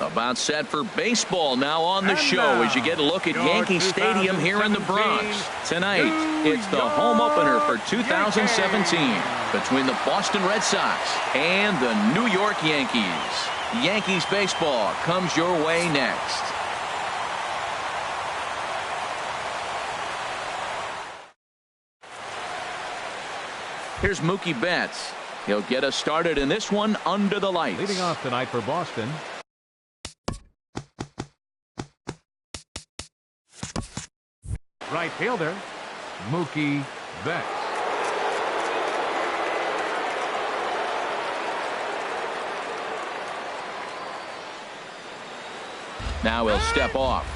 About set for baseball now on the show as you get a look at Yankee Stadium here in the Bronx. Tonight, it's the home opener for 2017 between the Boston Red Sox and the New York Yankees. Yankees baseball comes your way next. Here's Mookie Betts. He'll get us started in this one under the lights. Leading off tonight for Boston. Right fielder, Mookie Betts. Now he'll step off.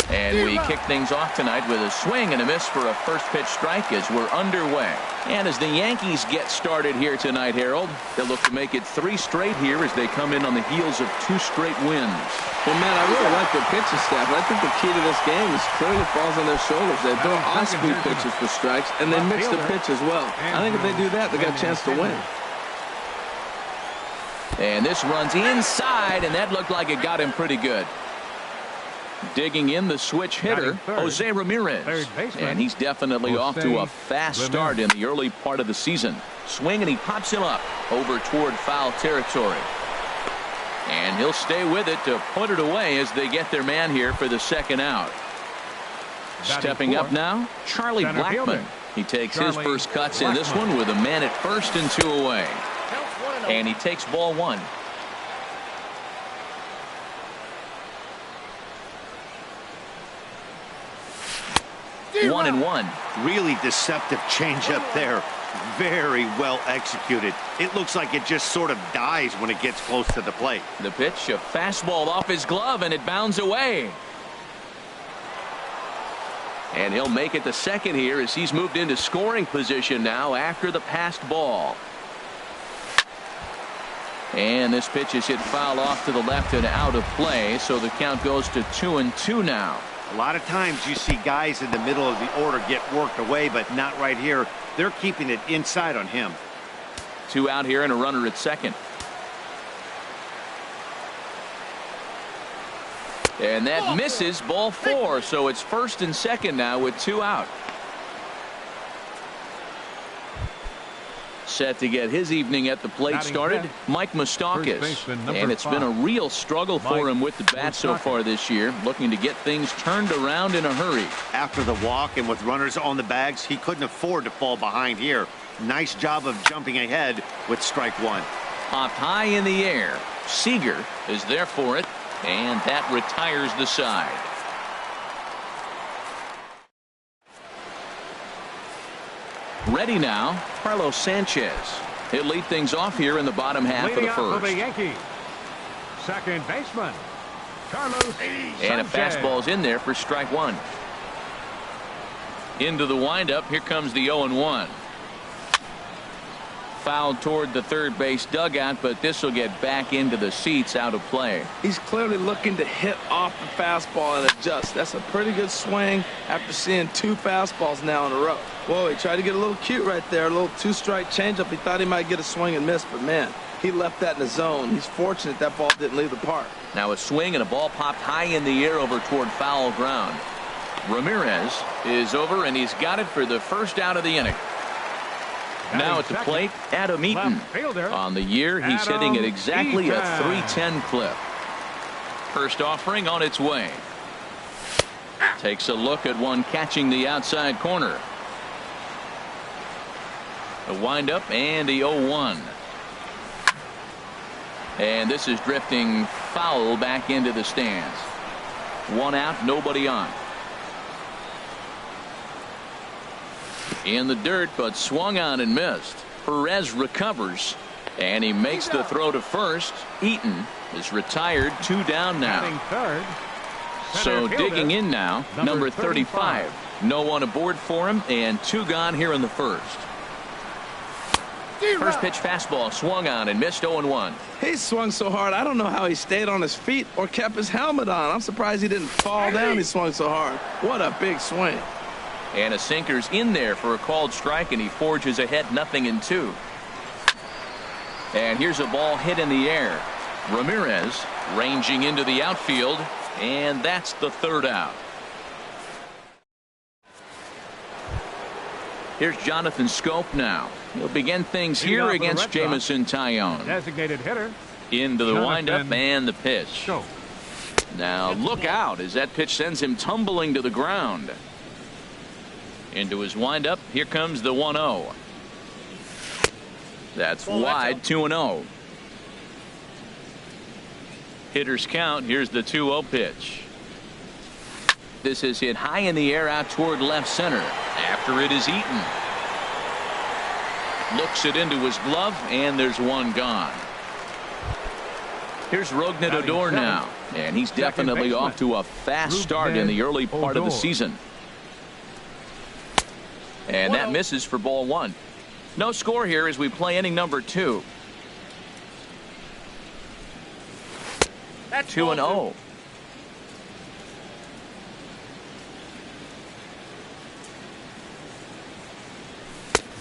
And we kick things off tonight with a swing and a miss for a first pitch strike as we're underway. And as the Yankees get started here tonight, Harold, they'll look to make it 3 straight here as they come in on the heels of 2 straight wins. Well, man, I really like their pitching staff. I think the key to this game is clearly falls on their shoulders. They throw off-speed pitches for strikes, and they mix the pitch as well. I think if they do that, they got a chance to win. And this runs inside, and that looked like it got him pretty good. Digging in the switch hitter, Jose Ramirez. And he's definitely off to a fast start in the early part of the season. Swing, and he pops him up over toward foul territory. And he'll stay with it to put it away as they get their man here for the second out. Stepping up now, Charlie Blackmon. He takes his first cuts in this one with a man at first and 2 away. And he takes ball 1. 1-1. Really deceptive changeup there. Very well executed. It looks like it just sort of dies when it gets close to the plate. The pitch, a fastball off his glove, and it bounds away. And he'll make it to second here as he's moved into scoring position now after the passed ball. And this pitch is hit foul off to the left and out of play, so the count goes to 2-2 now. A lot of times you see guys in the middle of the order get worked away, but not right here. They're keeping it inside on him. 2 out here and a runner at second. And that misses, ball 4, so it's first and second now with 2 out. Set to get his evening at the plate started, Mike Moustakas. And it's been a real struggle for him with the bat so far this year, looking to get things turned around in a hurry. After the walk and with runners on the bags, he couldn't afford to fall behind here. Nice job of jumping ahead with strike 1. Popped high in the air. Seager is there for it, and that retires the side. Ready now, Carlos Sanchez. He'll lead things off here in the bottom half of the first. The Yankees, second baseman, Carlos and a Sanchez. fastball's in there for strike 1. Into the windup, here comes the 0-1. Fouled toward the third base dugout, but this will get back into the seats out of play. He's clearly looking to hit off the fastball and adjust. That's a pretty good swing after seeing 2 fastballs now in a row. Whoa, he tried to get a little cute right there, a little 2-strike changeup. He thought he might get a swing and miss, but man, he left that in the zone. He's fortunate that ball didn't leave the park. Now a swing and a ball popped high in the air over toward foul ground. Ramirez is over, and he's got it for the first out of the inning. Now at the plate, Adam Eaton. On the year, he's hitting at exactly a .310 clip. First offering on its way. Takes a look at one catching the outside corner. A windup and the 0-1. And this is drifting foul back into the stands. 1 out, nobody on. In the dirt, but swung on and missed. Perez recovers, and he makes the throw to first. Eaton is retired, 2 down now. So digging in now, number 35. No one aboard for him, and 2 gone here in the first. First pitch fastball swung on and missed. 0-1. He swung so hard, I don't know how he stayed on his feet or kept his helmet on. I'm surprised he didn't fall down. He swung so hard. What a big swing. And a sinker's in there for a called strike, and he forges ahead 0-2. And here's a ball hit in the air. Ramirez ranging into the outfield, and that's the third out. Here's Jonathan Scope now. He'll begin things here against Jamison Tyone. Designated hitter. Into the windup and the pitch. Now look out as that pitch sends him tumbling to the ground. Into his windup. Here comes the 1-0. That's wide, 2-0. Hitter's count. Here's the 2-0 pitch. This is hit high in the air out toward left center after it is eaten. Looks it into his glove, and there's one gone. Here's Rougned Odor now, and he's definitely off to a fast start in the early part of the season. And that misses for ball one. No score here as we play inning number 2. 2-0.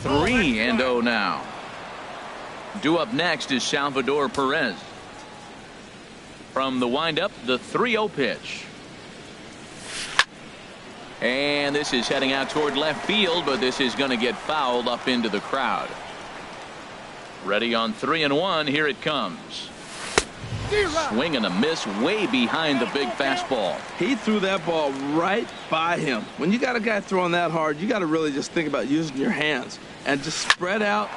Three and 0 now. Due up next is Salvador Perez. From the windup, the 3-0 pitch. And this is heading out toward left field, but this is going to get fouled up into the crowd. Ready on 3-1. Here it comes. Swing and a miss way behind the big fastball. He threw that ball right by him. When you got a guy throwing that hard, you got to really just think about using your hands and just spread out.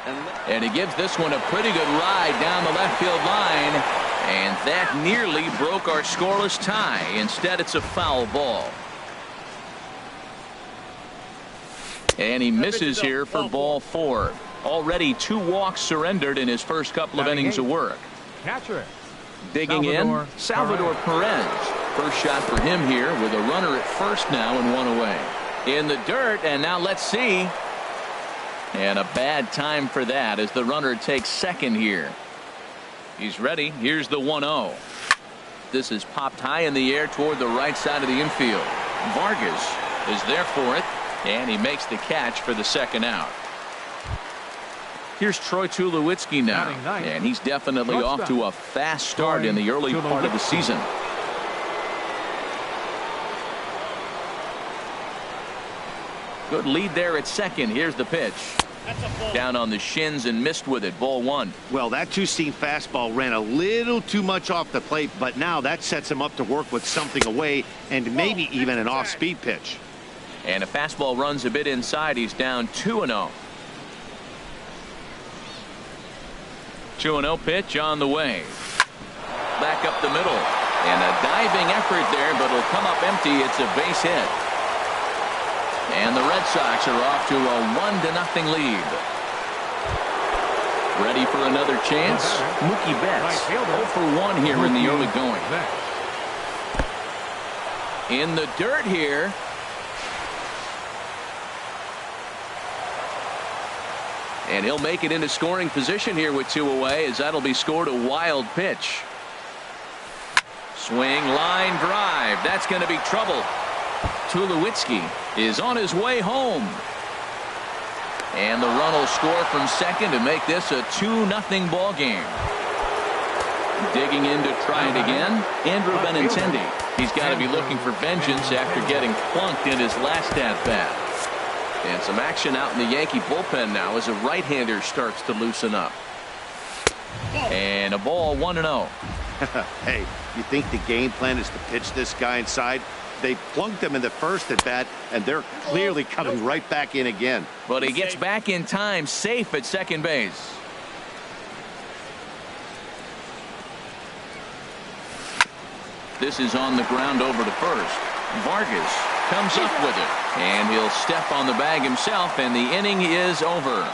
And he gives this one a pretty good ride down the left field line. And that nearly broke our scoreless tie. Instead, it's a foul ball. And he misses here for ball 4. Already 2 walks surrendered in his first couple of innings of work. Catcher. Digging in, Salvador Perez. First shot for him here with a runner at first now and 1 away. In the dirt, and now let's see. And a bad time for that as the runner takes second here. He's ready. Here's the 1-0. This is popped high in the air toward the right side of the infield. Vargas is there for it, and he makes the catch for the second out. Here's Troy Tulowitzki now, and he's definitely off to a fast start in the early part of the season. Good lead there at second. Here's the pitch. Down on the shins and missed with it. Ball 1. Well, that two-seam fastball ran a little too much off the plate, but now that sets him up to work with something away and maybe even an off-speed pitch. And a fastball runs a bit inside. He's down 2-0. 2-0 pitch on the way. Back up the middle. And a diving effort there, but it'll come up empty. It's a base hit. And the Red Sox are off to a 1-0 lead. Ready for another chance? Mookie Betts 0 for 1 here in the early going. In the dirt here. And he'll make it into scoring position here with 2 away, as that'll be scored a wild pitch. Swing, line drive. That's going to be trouble. Tulowitzki is on his way home. And the run will score from second to make this a 2-0 ball game. Digging in to try it again, Andrew Benintendi. He's got to be looking for vengeance after getting plunked in his last at-bat. And some action out in the Yankee bullpen now as a right-hander starts to loosen up. And a ball, 1-0. Hey, you think the game plan is to pitch this guy inside? They plunked him in the first at bat, and they're clearly coming right back in again. But he gets back in time, safe at second base. This is on the ground over to first. Vargas comes up with it, and he'll step on the bag himself, and the inning is over.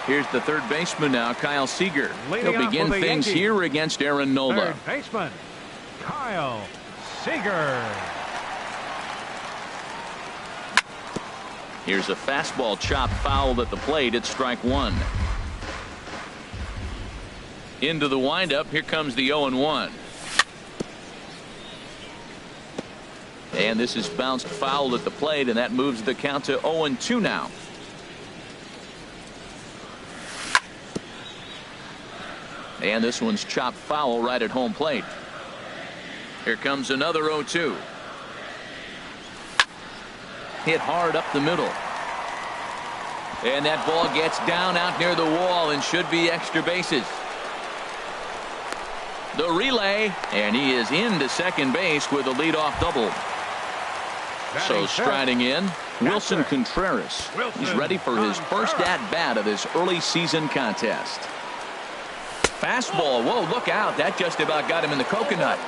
Here's the third baseman now, Kyle Seager. He'll begin things here against Aaron Nola. Third baseman, Kyle Seager. Here's a fastball chopped foul at the plate. It's strike 1. Into the windup. Here comes the 0-1. And this is bounced foul at the plate, and that moves the count to 0-2 now. And this one's chopped foul right at home plate. Here comes another 0-2. Hit hard up the middle. And that ball gets down out near the wall and should be extra bases. The relay, and he is into second base with a leadoff double. So striding in, Wilson Contreras. He's ready for his first at-bat of this early season contest. Fastball. Whoa, look out. That just about got him in the coconut.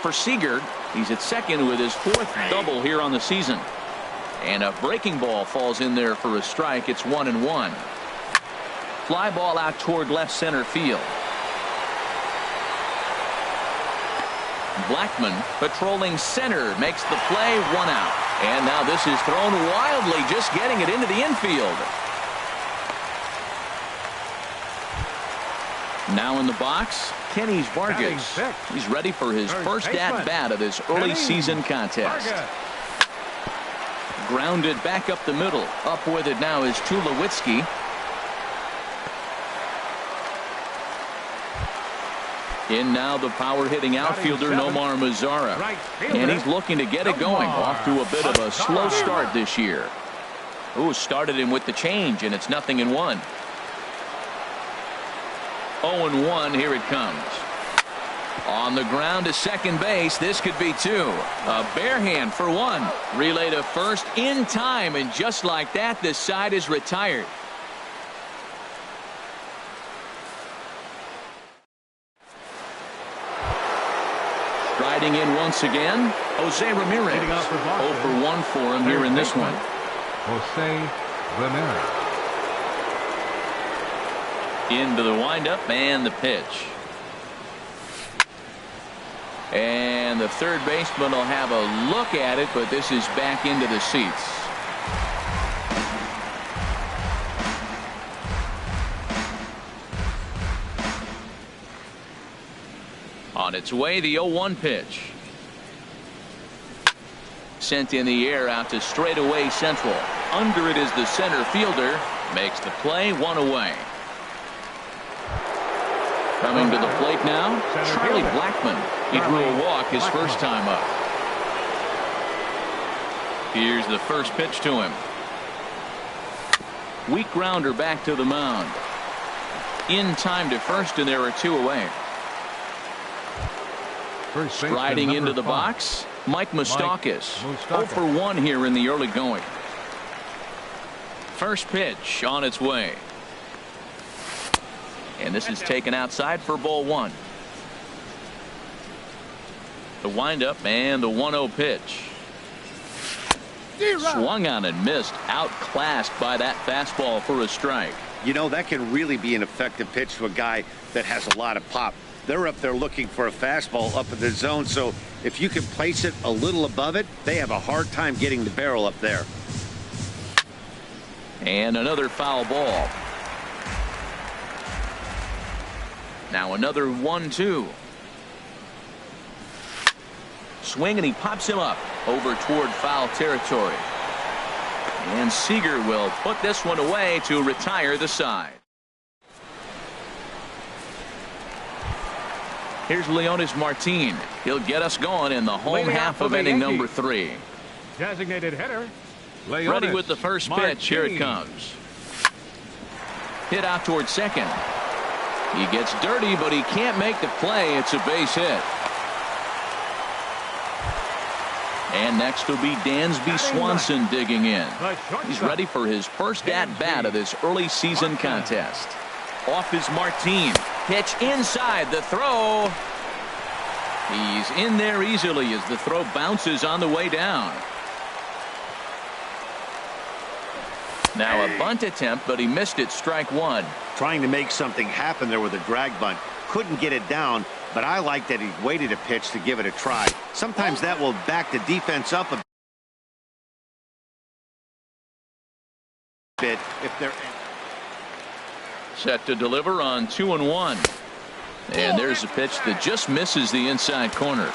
For Seager, he's at second with his fourth double here on the season. And a breaking ball falls in there for a strike. It's 1-1. Fly ball out toward left center field. Blackman patrolling center makes the play, 1 out. And now this is thrown wildly, just getting it into the infield. Now in the box, Kenny Vargas. He's ready for his first at-bat of this early season contest. Grounded back up the middle. Up with it now is Tulowitzki. In now the power-hitting outfielder Nomar Mazara. And he's looking to get it going. Off to a bit of a slow start this year. Ooh, started him with the change, and it's 0-1. 0-1, here it comes. On the ground to second base, this could be 2. A bare hand for 1. Relay to first in time, and just like that, the side is retired. Striding in once again, Jose Ramirez. 0 for 1 for him here in this one. Jose Ramirez. Into the windup and the pitch. And the third baseman will have a look at it, but this is back into the seats. On its way, the 0-1 pitch. Sent in the air out to straightaway central. Under it is the center fielder. Makes the play, 1 away. Coming to the plate now, Charlie Blackman. He drew a walk his first time up. Here's the first pitch to him. Weak grounder back to the mound. In time to first, and there are 2 away. Striding into the box, Mike Moustakas. 0 for 1 here in the early going. First pitch on its way. And this is taken outside for ball 1. The windup and the 1-0 pitch. Swung on and missed. Outclassed by that fastball for a strike. You know, that can really be an effective pitch to a guy that has a lot of pop. They're up there looking for a fastball up in the zone, so if you can place it a little above it, they have a hard time getting the barrel up there. And another foul ball. Now another 1-2. Swing, and he pops him up over toward foul territory. And Seager will put this one away to retire the side. Here's Leonis Martin. He'll get us going in the home half of inning number 3. Designated hitter. Ready with the first pitch. Here it comes. Hit out toward second. He gets dirty, but he can't make the play. It's a base hit. And next will be Dansby Swanson digging in. He's ready for his first at-bat of this early season contest. Off is Martin. Pitch inside, the throw. He's in there easily as the throw bounces on the way down. Now a bunt attempt, but he missed it. Strike 1. Trying to make something happen there with a drag bunt. Couldn't get it down, but I like that he waited a pitch to give it a try. Sometimes that will back the defense up a bit if they're set to deliver on 2-1. And there's a pitch that just misses the inside corner.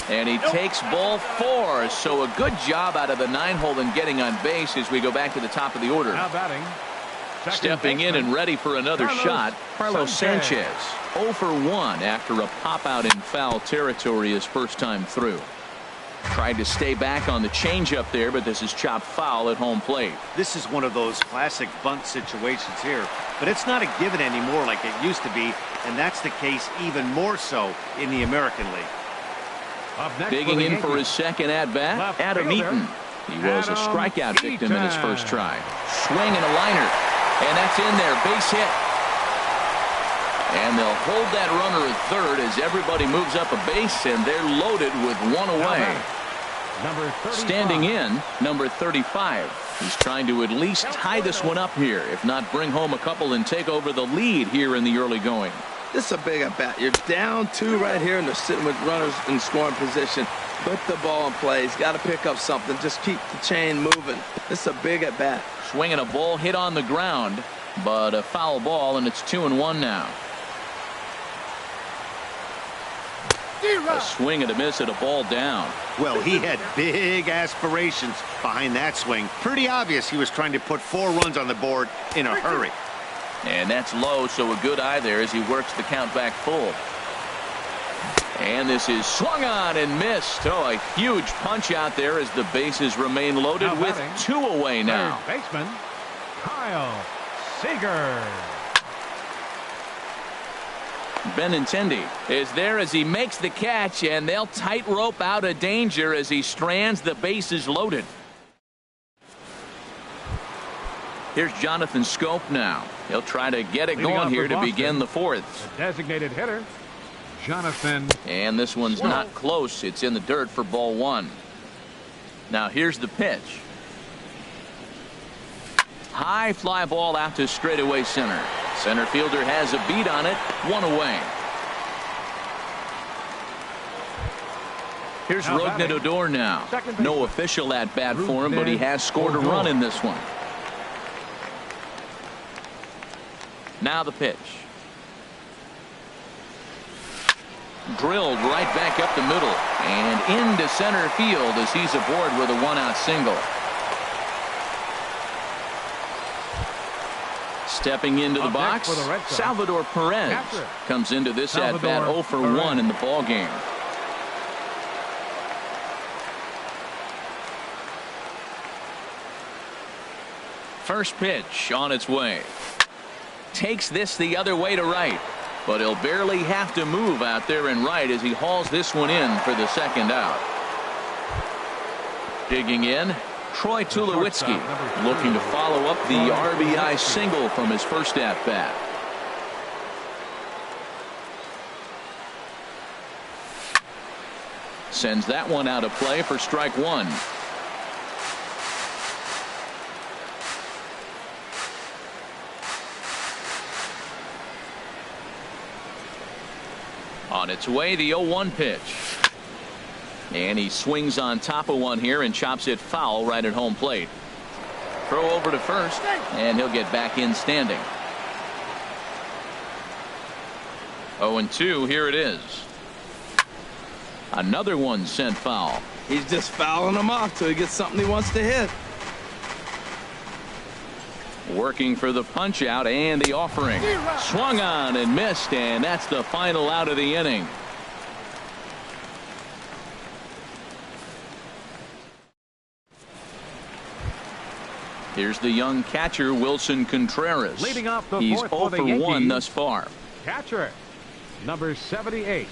And he takes ball 4. So a good job out of the 9-hole in getting on base as we go back to the top of the order. Now batting. Stepping in and ready for another shot, Carlos Sanchez. 0 for 1 after a pop out in foul territory his first time through. Tried to stay back on the changeup there, but this is chopped foul at home plate. This is one of those classic bunt situations here, but it's not a given anymore like it used to be, and that's the case even more so in the American League. Digging in for his second at-bat, Adam Eaton. He was a strikeout victim in his first try. Swing and a liner, and that's in there, base hit. And they'll hold that runner at third as everybody moves up a base, and they're loaded with one away. Standing in, number 35. He's trying to at least tie this one up here, if not bring home a couple and take over the lead here in the early going. This is a big at-bat. You're down 2 right here, and they're sitting with runners in scoring position. Put the ball in play. He's got to pick up something. Just keep the chain moving. This is a big at-bat. Swinging a ball hit on the ground, but a foul ball, and it's 2-1 now. A swing and a miss at a ball down. Well, he had big aspirations behind that swing. Pretty obvious he was trying to put 4 runs on the board in a hurry. And that's low, so a good eye there as he works the count back full. And this is swung on and missed. Oh, a huge punch out there as the bases remain loaded with 2 away now. Third baseman, Kyle Seager. Benintendi is there as he makes the catch, and they'll tightrope out of danger as he strands the bases loaded. Here's Jonathan Scope now. He'll try to get it going here to begin the 4th. The designated hitter, Jonathan. And this one's not close. It's in the dirt for ball 1. Now here's the pitch. High fly ball out to straightaway center. Center fielder has a beat on it. 1 away. Here's Rougned Odor now. No official at bat for him, but he has scored a run in this one. Now the pitch. Drilled right back up the middle and into center field as he's aboard with a 1-out single. Stepping into the box, Salvador Perez comes into this at-bat 0 for 1 in the ball game. First pitch on its way. Takes this the other way to right, but he'll barely have to move out there in right as he hauls this one in for the second out. Digging in, Troy Tulowitzki looking to follow up the RBI single from his first at-bat. Sends that one out of play for strike 1. On its way, the 0-1 pitch. And he swings on top of one here and chops it foul right at home plate. Throw over to first, and he'll get back in standing. 0-2, here it is. Another one sent foul. He's just fouling them off till he gets something he wants to hit. Working for the punch out and the offering. Swung on and missed, and that's the final out of the inning. Here's the young catcher, Wilson Contreras. Leading off the He's fourth 0 for 1 thus far. Catcher, number 78.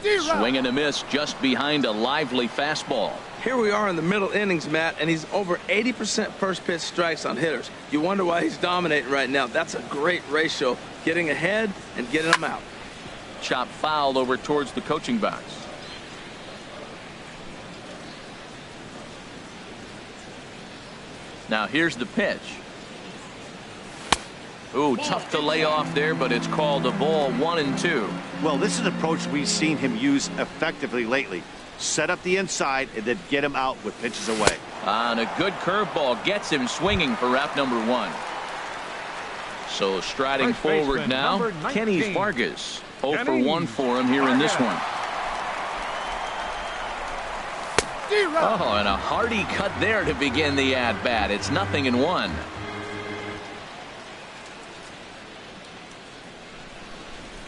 Swing and a miss just behind a lively fastball. Here we are in the middle innings, Matt, and he's over 80% first pitch strikes on hitters. You wonder why he's dominating right now. That's a great ratio, getting ahead and getting them out. Chop fouled over towards the coaching box. Now here's the pitch. Ooh, tough to lay off there, but it's called a ball 1-2. Well, this is an approach we've seen him use effectively lately. Set up the inside and then get him out with pitches away. And a good curveball gets him swinging for out number 1. So striding forward now, Kenny Vargas. 0 for 1 for him here in this one. Oh, and a hearty cut there to begin the at-bat. It's 0-1.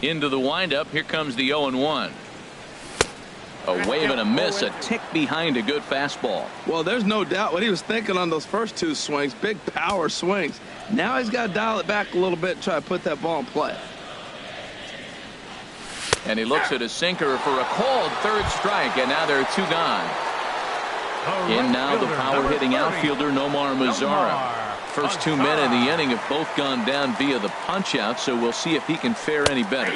Into the windup. Here comes the 0-1. A wave and a miss, a tick behind a good fastball. Well, there's no doubt what he was thinking on those first two swings. Big power swings. Now he's got to dial it back a little bit and try to put that ball in play. And he looks at a sinker for a called third strike, and now there are 2 gone. In now the power-hitting outfielder, Nomar Mazara. First 2 men of the inning have both gone down via the punch-out, so we'll see if he can fare any better.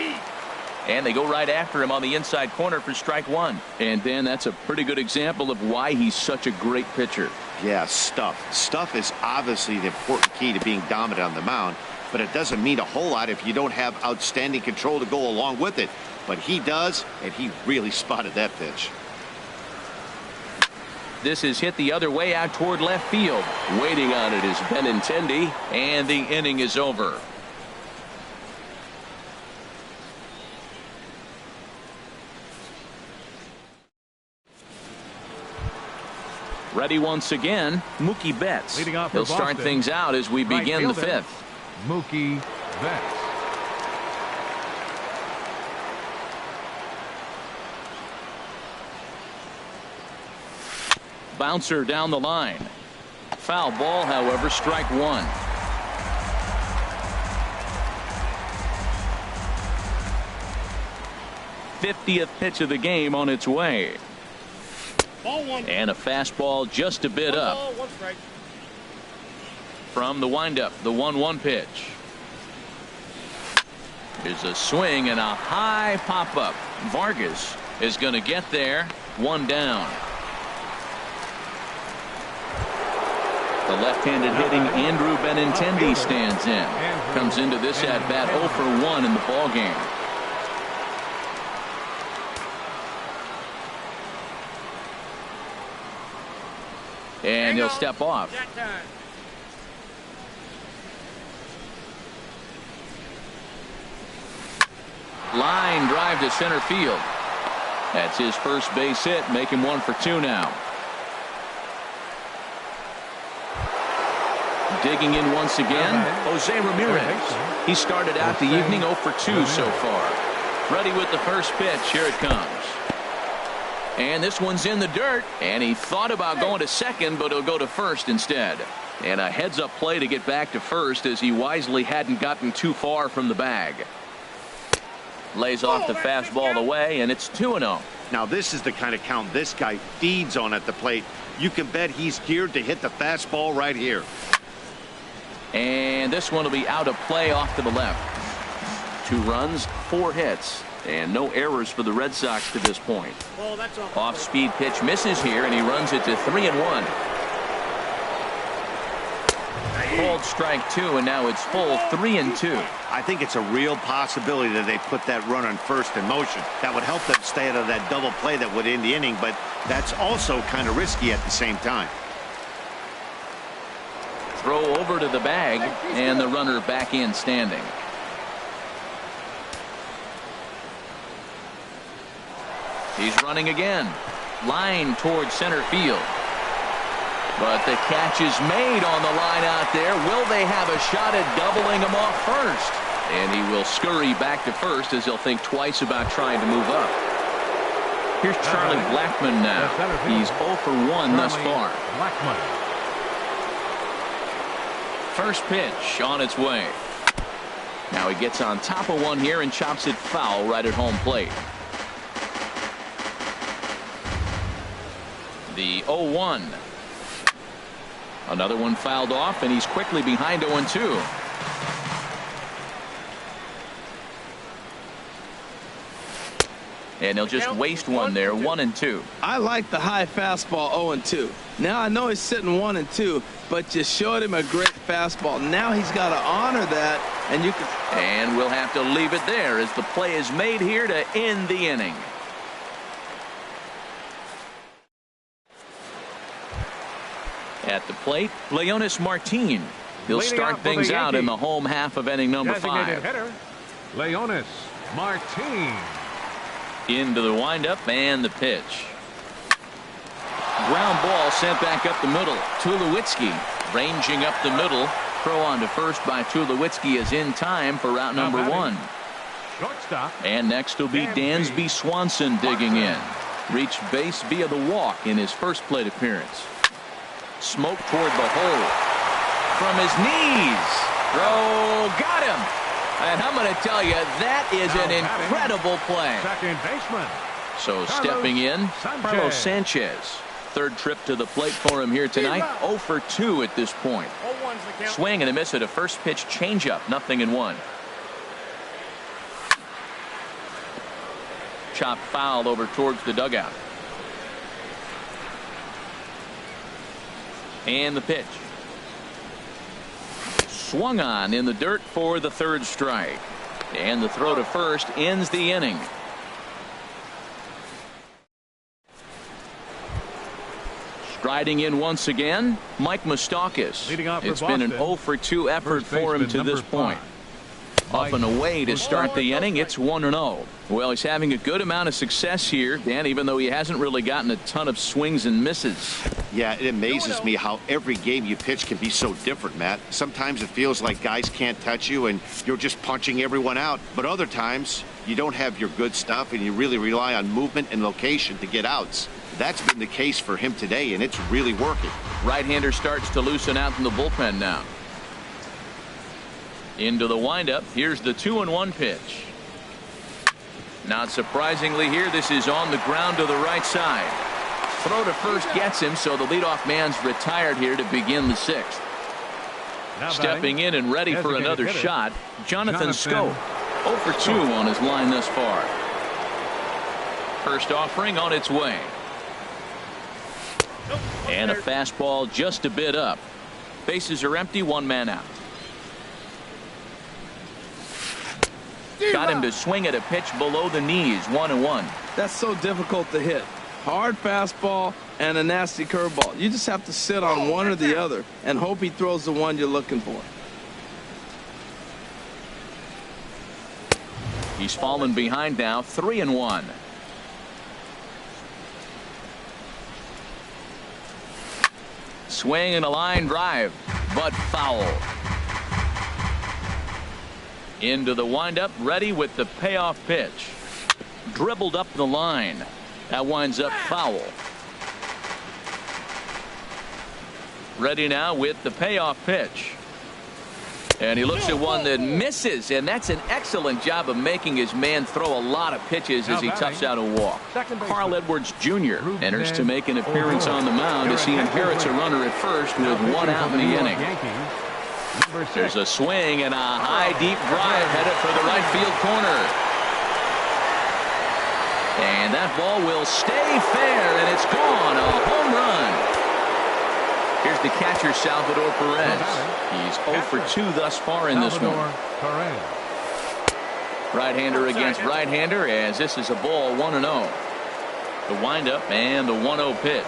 And they go right after him on the inside corner for strike 1. And, Dan, that's a pretty good example of why he's such a great pitcher. Yeah, stuff. Stuff is obviously the important key to being dominant on the mound, but it doesn't mean a whole lot if you don't have outstanding control to go along with it. But he does, and he really spotted that pitch. This is hit the other way out toward left field. Waiting on it is Benintendi, and the inning is over. Ready once again, Mookie Betts. He'll start things out as we begin the 5th. Mookie Betts. Bouncer down the line. Foul ball, however, strike 1. '50th pitch of the game on its way. And a fastball just a bit up. From the windup, the 1-1 pitch. There's a swing and a high pop-up. Vargas is going to get there. 1 down. The left-handed hitting Andrew Benintendi stands in. Comes into this at-bat 0 for 1 in the ballgame. And he'll step off. Line drive to center field. That's his first base hit, make him 1 for 2 now. Digging in once again, Jose Ramirez. He started out the evening 0 for 2 so far. Ready with the first pitch. Here it comes. And this one's in the dirt. And he thought about going to second, but he'll go to first instead. And a heads-up play to get back to first as he wisely hadn't gotten too far from the bag. Lays off the fastball away, and it's 2-0. Now this is the kind of count this guy feeds on at the plate. You can bet he's geared to hit the fastball right here. And this one will be out of play off to the left. 2 runs, 4 hits, and no errors for the Red Sox to this point. Off-speed pitch misses here, and he runs it to 3-1. Called strike 2, and now it's full 3-2. I think it's a real possibility that they put that run on first in motion. That would help them stay out of that double play that would end the inning, but that's also kind of risky at the same time. Throw over to the bag, and the runner back in standing. He's running again. Line towards center field. But the catch is made on the line out there. Will they have a shot at doubling him off first? And he will scurry back to first as he'll think twice about trying to move up. Here's Charlie Blackmon now. He's 0 for 1 thus far. First pitch on its way. Now he gets on top of one here and chops it foul right at home plate. The 0-1. Another one fouled off, and he's quickly behind 0-2. And he'll just waste one there, 1-2. I like the high fastball 0-2. Now I know he's sitting 1-2, but you showed him a great fastball. Now he's got to honor that, and you can. And we'll have to leave it there as the play is made here to end the inning. At the plate, Leonis Martin. He'll start things out in the home half of inning number 5. Hitter, Leonis Martin. Into the windup and the pitch. Ground ball sent back up the middle. Tulowitzki ranging up the middle. Throw on to first by Tulowitzki is in time for route number one. Shortstop. And next will be Dansby Swanson digging in. Reached base via the walk in his first plate appearance. Smoke toward the hole. From his knees. Throw got him. And I'm going to tell you, that is an incredible play. Second baseman. So stepping in, Carlos Sanchez. Third trip to the plate for him here tonight. 0 for 2 at this point. Swing and a miss at a first pitch changeup. 0-1. Chop foul over towards the dugout. And the pitch. Swung on in the dirt for the third strike. And the throw to first ends the inning. Striding in once again, Mike Moustakas. It's been an 0 for 2 effort for him to this point. Up and away to start the inning. It's 1-0. Well, he's having a good amount of success here, Dan, even though he hasn't really gotten a ton of swings and misses. Yeah, it amazes me how every game you pitch can be so different, Matt. Sometimes it feels like guys can't touch you and you're just punching everyone out. But other times you don't have your good stuff and you really rely on movement and location to get outs. That's been the case for him today, and it's really working. Right-hander starts to loosen out in the bullpen now. Into the windup. Here's the 2-1 pitch. Not surprisingly here, this is on the ground to the right side. Throw to first gets him, so the leadoff man's retired here to begin the sixth. Stepping in and ready for another shot, Jonathan Scope. 0 for 2 on his line thus far. First offering on its way. And a fastball just a bit up. Bases are empty, one man out. Got him to swing at a pitch below the knees. 1-1. That's so difficult to hit. Hard fastball and a nasty curveball. You just have to sit on one or the other and hope he throws the one you're looking for. He's fallen behind now. 3-1. Swing and a line drive, but foul. Into the windup, ready with the payoff pitch. Dribbled up the line. That winds up foul. Ready now with the payoff pitch. And he looks at one that misses, and that's an excellent job of making his man throw a lot of pitches as he toughs out a walk. Carl Edwards Jr. enters to make an appearance on the mound as he inherits a runner at first with one out in the inning. There's a swing and a high deep drive headed for the right field corner. And that ball will stay fair, and it's gone. A home run. Here's the catcher, Salvador Perez. He's 0 for 2 thus far in this one. Right-hander against right-hander as this is a ball 1-0. The windup and the 1-0 pitch.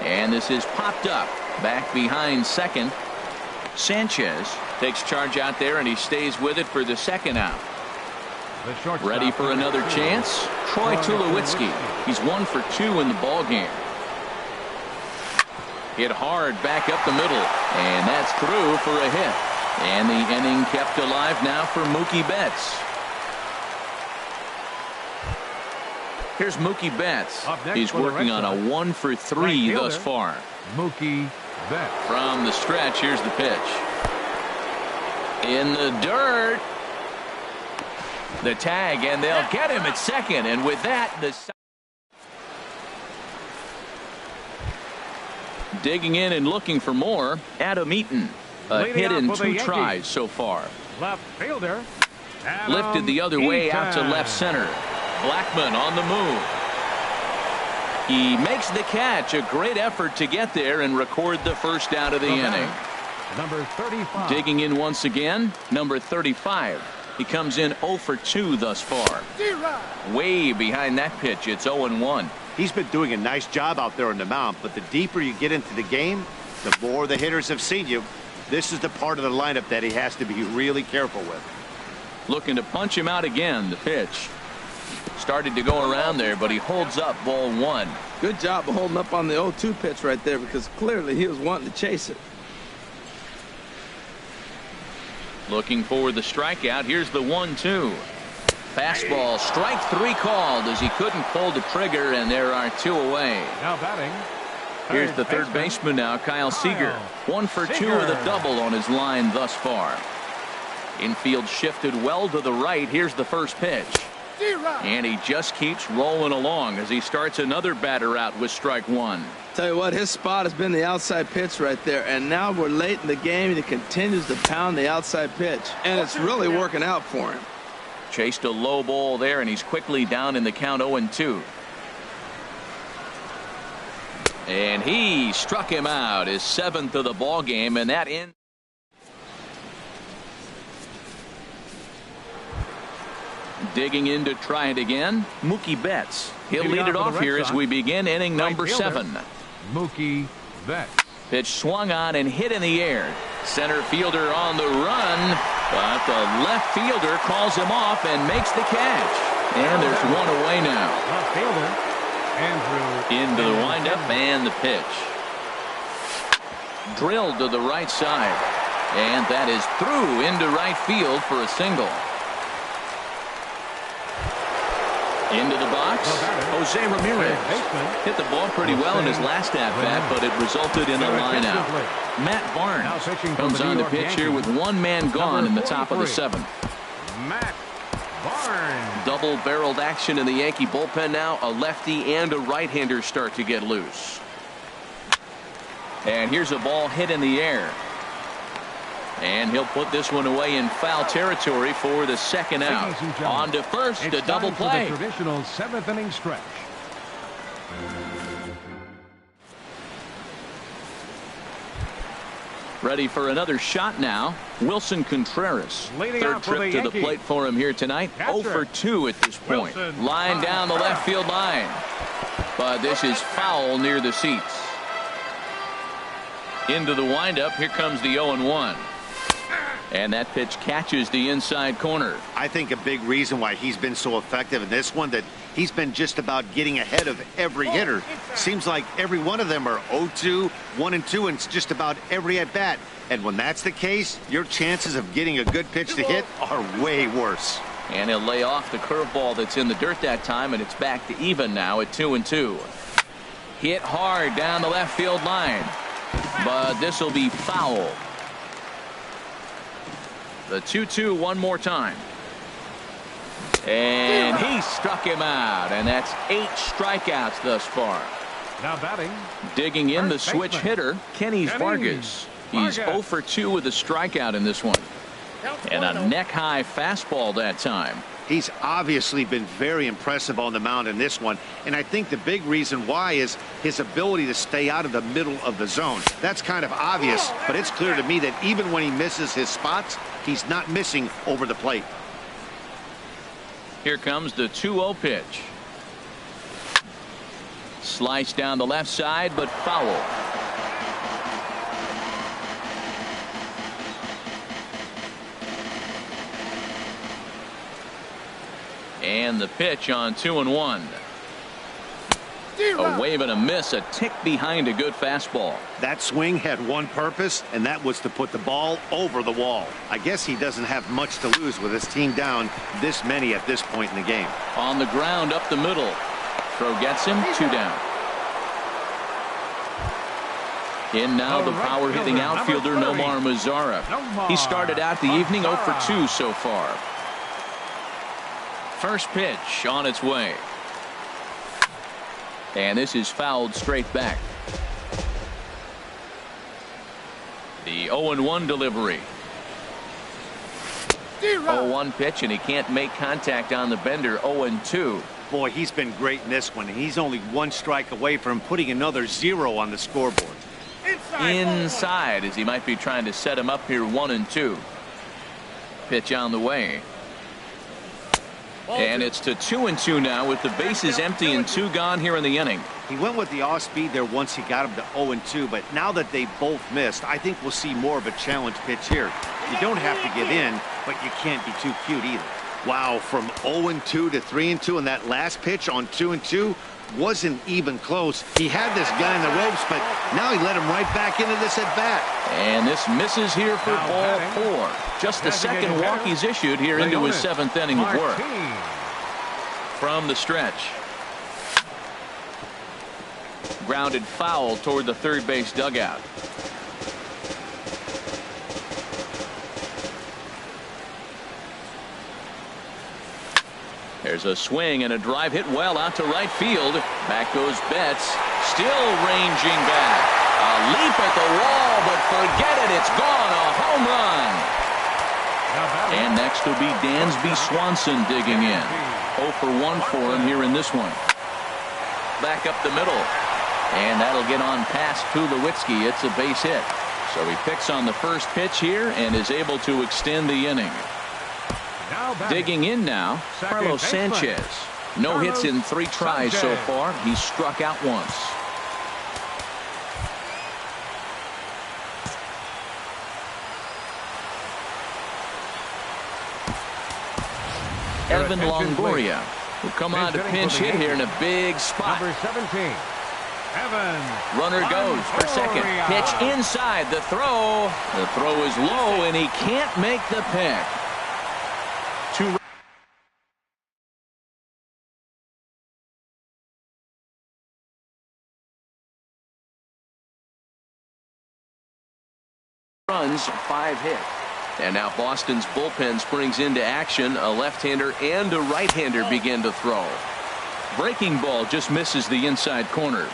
And this is popped up back behind second. Sanchez takes charge out there and he stays with it for the second out. Ready for another chance. Troy Tulowitzki. He's 1 for 2 in the ball game. Hit hard back up the middle, and that's through for a hit. And the inning kept alive now for Mookie Betts. Here's Mookie Betts. He's working on a 1 for 3 thus far. Mookie Betts. From the stretch, here's the pitch. In the dirt. The tag, and they'll get him at second. And with that, the digging in and looking for more, Adam Eaton. A hit in 2 tries so far. Left fielder. Lifted the other way out to left center. Blackmon on the move. He makes the catch. A great effort to get there and record the first out of the inning. Number 35. Digging in once again, number 35. He comes in 0 for 2 thus far. Way behind that pitch. It's 0-1. He's been doing a nice job out there on the mound, but the deeper you get into the game, the more the hitters have seen you. This is the part of the lineup that he has to be really careful with. Looking to punch him out again. The pitch started to go around there, but he holds up ball 1. Good job of holding up on the 0-2 pitch right there, because clearly he was wanting to chase it. Looking for the strikeout. Here's the 1-2. Fastball, strike 3 called as he couldn't pull the trigger, and there are 2 away. Now batting. Here's the third baseman now, Kyle Seager. 1 for 2 with a double on his line thus far. Infield shifted well to the right. Here's the first pitch. And he just keeps rolling along as he starts another batter out with strike 1. Tell you what, his spot has been the outside pitch right there, and now we're late in the game and he continues to pound the outside pitch, and it's really working out for him. Chased a low ball there, and he's quickly down in the count 0-2. And he struck him out, his 7th of the ball game, and that ends. Digging in to try it again, Mookie Betts. He'll lead it off here as we begin inning number 7. Mookie Betts. Pitch swung on and hit in the air. Center fielder on the run, but the left fielder calls him off and makes the catch. And there's 1 away now. Left fielder, Andrew. Into the windup and the pitch. Drilled to the right side. And that is through into right field for a single. Into the box, Jose Ramirez hit the ball pretty well in his last at-bat, but it resulted in a line-out. Matt Barnes comes on the pitch here with 1 man gone in the top of the 7th. Matt Barnes. Double-barreled action in the Yankee bullpen now. A lefty and a right-hander start to get loose. And here's a ball hit in the air. And he'll put this one away in foul territory for the 2nd out. On to first, a double play. The traditional 7th inning stretch. Ready for another shot now. Wilson Contreras. Third trip to the plate for him here tonight. 0 for 2 at this point. Line down the left field line. But this is foul near the seats. Into the windup. Here comes the 0-1. And that pitch catches the inside corner. I think a big reason why he's been so effective in this one, that he's been just about getting ahead of every hitter. Seems like every one of them are 0-2, 1-2, and it's just about every at-bat. And when that's the case, your chances of getting a good pitch to hit are way worse. And he'll lay off the curveball that's in the dirt that time, and it's back to even now at 2-2. Hit hard down the left field line. But this will be foul. The 2-2 one more time. And he struck him out, and that's 8 strikeouts thus far. Now batting. Digging in the switch hitter, Kenny Vargas. He's 0 for 2 with a strikeout in this one. And a neck-high fastball that time. He's obviously been very impressive on the mound in this one, and I think the big reason why is his ability to stay out of the middle of the zone. That's kind of obvious, but it's clear to me that even when he misses his spots, he's not missing over the plate. Here comes the 2-0 pitch. Slice down the left side, but foul. And the pitch on 2-1. A wave and a miss, a tick behind a good fastball. That swing had one purpose, and that was to put the ball over the wall. I guess he doesn't have much to lose with his team down this many at this point in the game. On the ground up the middle. Throw gets him, 2 down. In now the power hitting outfielder Nomar Mazara. He started out the evening 0 for 2 so far. First pitch on its way. And this is fouled straight back. The 0-1 delivery. 0-1 pitch, and he can't make contact on the bender. 0-2. Boy, he's been great in this one, and he's only 1 strike away from putting another 0 on the scoreboard. Inside, as he might be trying to set him up here. 1-2. Pitch on the way. And it's to 2-2 now with the bases empty and 2 gone here in the inning. He went with the off speed there once he got him to 0-2, but now that they both missed, I think we'll see more of a challenge pitch here. You don't have to give in, but you can't be too cute either. Wow, from 0-2 to 3-2, and that last pitch on 2-2 wasn't even close. He had this guy in the ropes, but now he let him right back into this at bat. And this misses here for ball 4. Just the second walk he's issued here into his 7th inning of work. From the stretch. Grounded foul toward the third base dugout. There's a swing and a drive hit well out to right field. Back goes Betts. Still ranging back. A leap at the wall, but forget it. It's gone. A home run. And next will be Dansby Swanson digging in. 0 for 1 for him here in this one. Back up the middle. And that'll get on past Tulowitzki. It's a base hit. So he picks on the first pitch here and is able to extend the inning. Digging in now, Carlos Sanchez. No hits in 3 tries so far. He's struck out once. Evan Longoria will come on to pinch hit here in a big spot. Number 17. Evan. Runner goes for second. Pitch inside. The throw. The throw is low, and he can't make the pick. 2 runs, 5 hit. And now Boston's bullpen springs into action. A left-hander and a right-hander begin to throw. Breaking ball just misses the inside corner.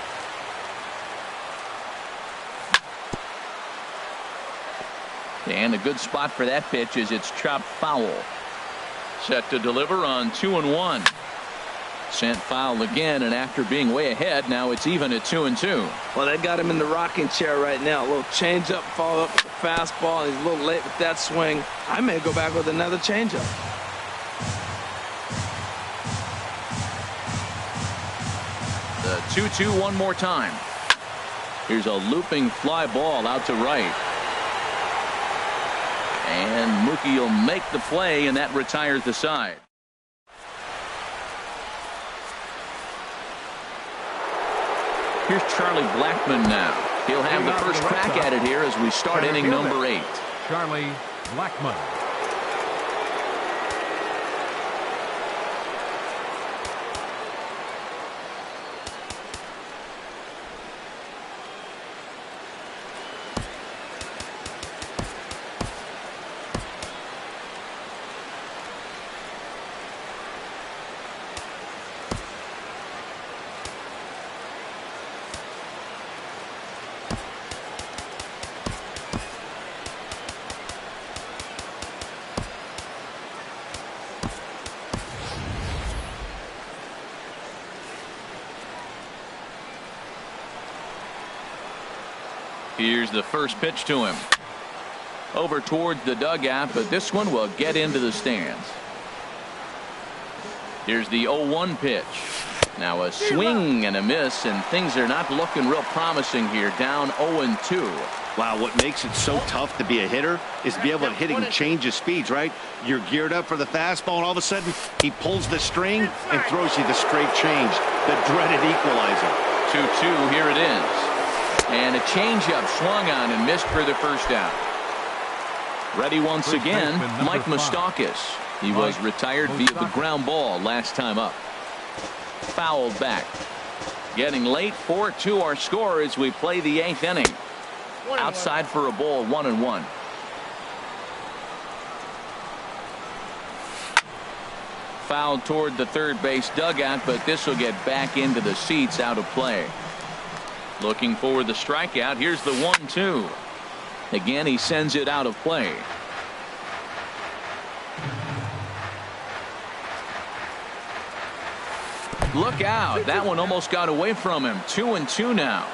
And a good spot for that pitch as it's chopped foul. Set to deliver on 2-1. Sent foul again, and after being way ahead, now it's even at 2-2. Well, they got him in the rocking chair right now. A little changeup, follow up with the fastball. He's a little late with that swing. I may go back with another changeup. The 2-2 one more time. Here's a looping fly ball out to right. And Mookie will make the play, and that retires the side. Here's Charlie Blackmon now. He'll have the first crack at it here as we start inning number 8. Charlie Blackmon. Here's the first pitch to him. Over towards the dugout, but this one will get into the stands. Here's the 0-1 pitch. Now a swing and a miss, and things are not looking real promising here. Down 0-2. Wow, what makes it so tough to be a hitter is to be able to hit and change his speeds, right? You're geared up for the fastball, and all of a sudden, he pulls the string and throws you the straight change, the dreaded equalizer. 2-2, here it is. And a changeup swung on and missed for the first out. Ready once again, Mike Moustakas. He was retired via the ground ball last time up. Fouled back. Getting late, 4-2 our score as we play the 8th inning. Outside for a ball, 1-1. Fouled toward the third base dugout, but this will get back into the seats, out of play. Looking for the strikeout. Here's the 1-2. Again, he sends it out of play. Look out. That one almost got away from him. 2-2 now.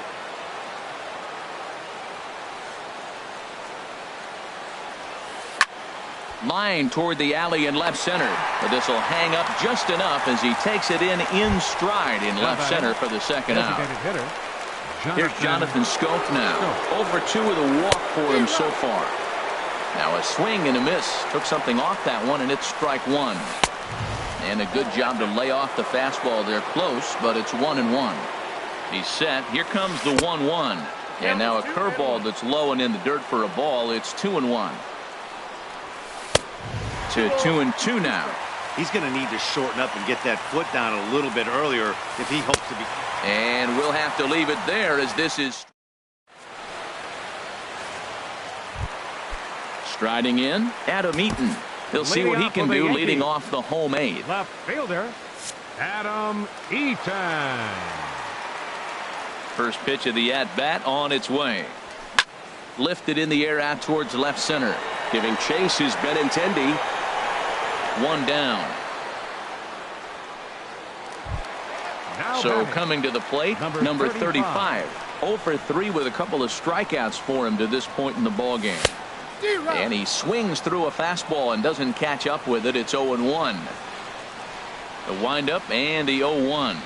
Line toward the alley in left center. But this will hang up just enough as he takes it in stride in left center for the second out. Here's Jonathan Scope now. Over 2 with a walk for him so far. Now a swing and a miss. Took something off that one, and it's strike 1. And a good job to lay off the fastball there close, but it's 1-1. He's set. Here comes the 1-1. And now a curveball that's low and in the dirt for a ball. It's 2-1. To 2-2 now. He's going to need to shorten up and get that foot down a little bit earlier if he hopes to be. And we'll have to leave it there as this is striding in. Adam Eaton. He'll see what he can do leading off the home 8. Left fielder, Adam Eaton. First pitch of the at-bat on its way. Lifted in the air out towards left center. Giving chase is Benintendi. 1 down. So coming to the plate, number 35. 0 for 3 with a couple of strikeouts for him to this point in the ball game. And he swings through a fastball and doesn't catch up with it. It's 0-1. The windup and the 0-1.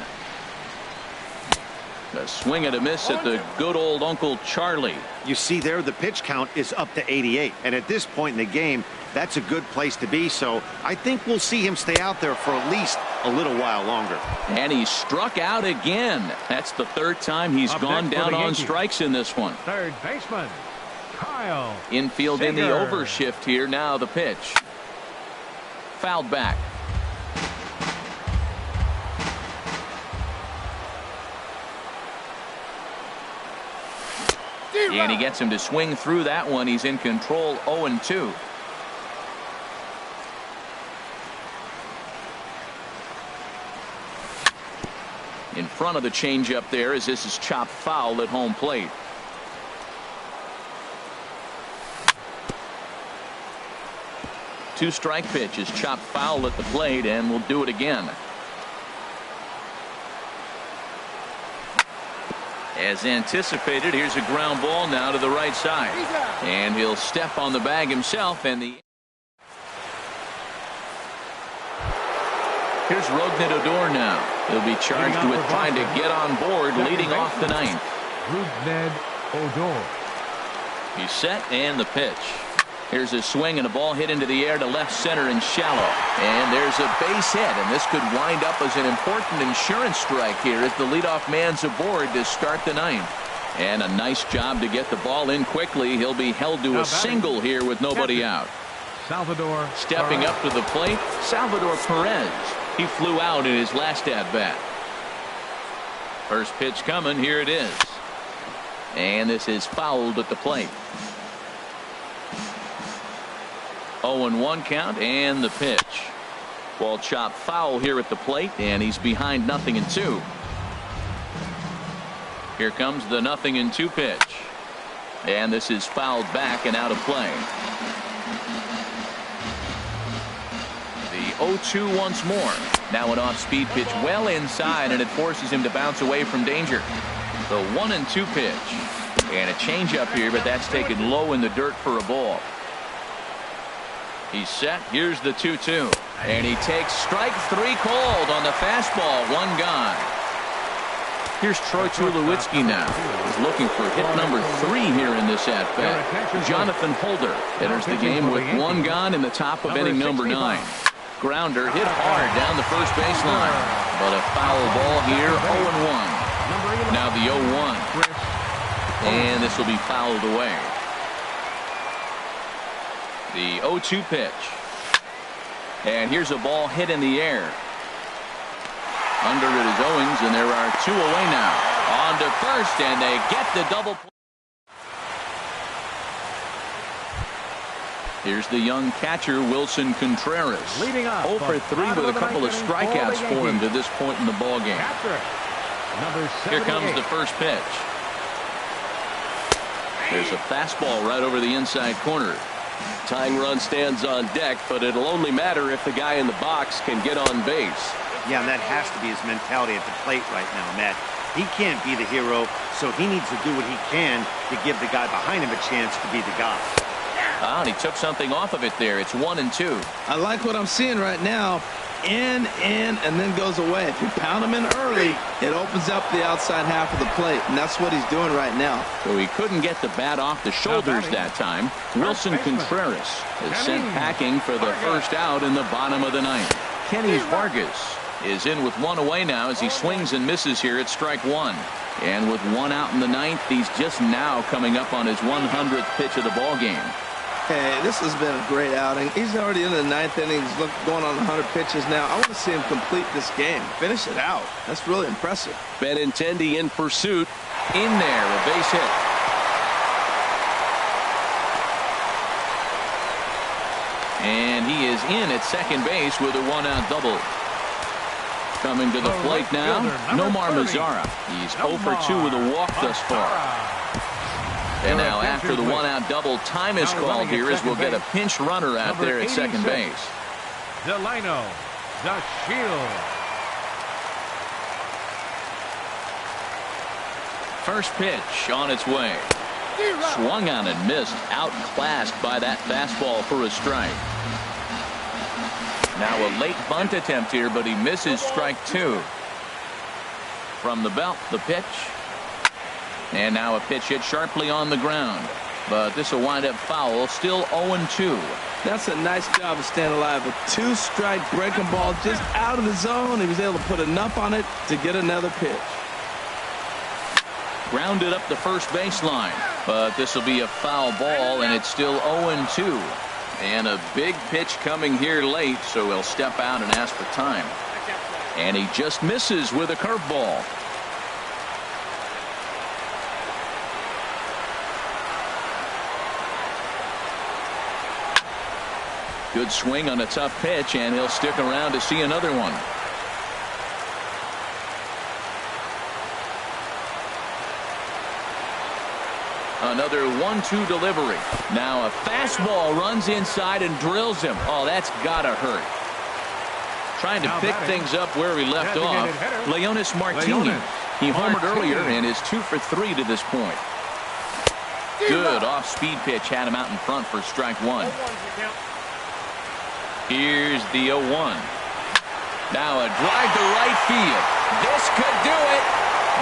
A swing and a miss at the good old Uncle Charlie. You see there, the pitch count is up to 88. And at this point in the game, that's a good place to be. So I think we'll see him stay out there for at least a little while longer. And he struck out again. That's the 3rd time he's gone down on strikes in this one. Third baseman, Kyle. Infield in the overshift here. Now the pitch. Fouled back. And he gets him to swing through that one. He's in control. 0-2. In front of the changeup there as this is chopped foul at home plate. Two-strike pitch is chopped foul at the plate, and we'll do it again. As anticipated, here's a ground ball now to the right side. And he'll step on the bag himself. And here's Rougned Odor now. He'll be charged with trying to get on board leading off the 9th. Rougned Odor. He's set and the pitch. Here's a swing and a ball hit into the air to left center and shallow. And there's a base hit, and this could wind up as an important insurance strike here as the leadoff man's aboard to start the 9th. And a nice job to get the ball in quickly. He'll be held to a single here with nobody out. Salvador stepping up to the plate, Salvador Perez. He flew out in his last at-bat. First pitch coming. Here it is. And this is fouled at the plate. 0-1 count and the pitch. Ball chopped foul here at the plate, and he's behind 0-2. Here comes the 0-2 pitch. And this is fouled back and out of play. The 0-2 once more. Now an off-speed pitch well inside, and it forces him to bounce away from danger. The 1-2 pitch. And a changeup here, but that's taken low in the dirt for a ball. He's set. Here's the 2-2. And he takes strike 3 called on the fastball. 1 gone. Here's Troy Tulowitzki now. He's looking for hit number 3 here in this at-bat. Jonathan Holder enters the game with 1 gone in the top of inning number 9. Grounder hit hard down the first baseline. But a foul ball here. 0-1. Now the 0-1. And this will be fouled away. The 0-2 pitch. And here's a ball hit in the air. Under it is Owens, and there are 2 away now. On to first, and they get the double play. Here's the young catcher, Wilson Contreras. 0 for 3 with a couple of strikeouts for him to this point in the ballgame. Here comes the first pitch. There's a fastball right over the inside corner. Tying run stands on deck, but it'll only matter if the guy in the box can get on base. Yeah, and that has to be his mentality at the plate right now, Matt. He can't be the hero, so he needs to do what he can to give the guy behind him a chance to be the guy. Oh, and he took something off of it there. It's 1-2. I like what I'm seeing right now. In, and then goes away. If you pound him in early, it opens up the outside half of the plate, and that's what he's doing right now. So he couldn't get the bat off the shoulders that time. Wilson Contreras is sent packing for the first out in the bottom of the ninth. Kenny Vargas is in with one away now as he swings and misses here at strike one. And with one out in the ninth, he's just now coming up on his 100th pitch of the ball game. Hey, this has been a great outing. He's already in the ninth inning. He's going on 100 pitches now. I want to see him complete this game. Finish it out. That's really impressive. Benintendi in pursuit. In there, a base hit. And he is in at second base with a one-out double. Coming to the plate now, Nomar Mazara. He's 0 for 2 with a walk thus far. And now after the one-out double, time is called here as we'll get a pinch runner out there at second base. Delino, the Shield. First pitch on its way. Swung on and missed, outclassed by that fastball for a strike. Now a late bunt attempt here, but he misses strike two. From the belt, the pitch. And now a pitch hit sharply on the ground. But this will wind up foul, still 0-2. That's a nice job of staying alive. A two-strike breaking ball just out of the zone. He was able to put enough on it to get another pitch. Grounded up the first baseline. But this will be a foul ball, and it's still 0-2. And a big pitch coming here late, so he'll step out and ask for time. And he just misses with a curveball. Good swing on a tough pitch, and he'll stick around to see another one. Another 1-2 delivery. Now a fastball runs inside and drills him. Oh, that's gotta hurt. Trying to pick things up where he left off. Leonis Martini. He homered earlier and is 2 for 3 to this point. Good off-speed pitch had him out in front for strike one. Here's the 0-1. Now a drive to right field. This could do it.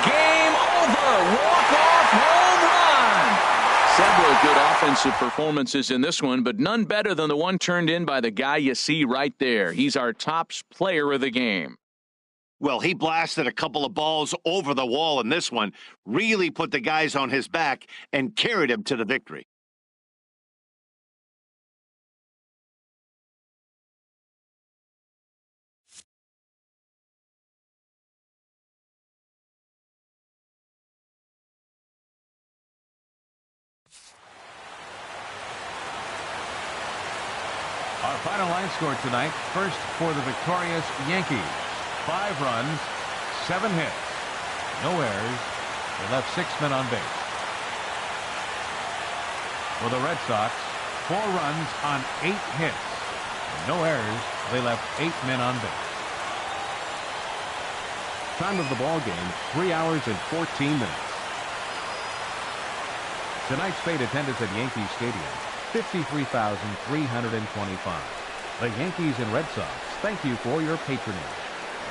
Game over. Walk-off home run. Several good offensive performances in this one, but none better than the one turned in by the guy you see right there. He's our top player of the game. Well, he blasted a couple of balls over the wall in this one, really put the guys on his back and carried him to the victory. Our final line score tonight. First for the victorious Yankees. 5 runs, 7 hits, no errors. They left 6 men on base. For the Red Sox, 4 runs on 8 hits, no errors. They left 8 men on base. Time of the ball game, 3 hours and 14 minutes. Tonight's fate attendance at Yankee Stadium, 53,325. The Yankees and Red Sox thank you for your patronage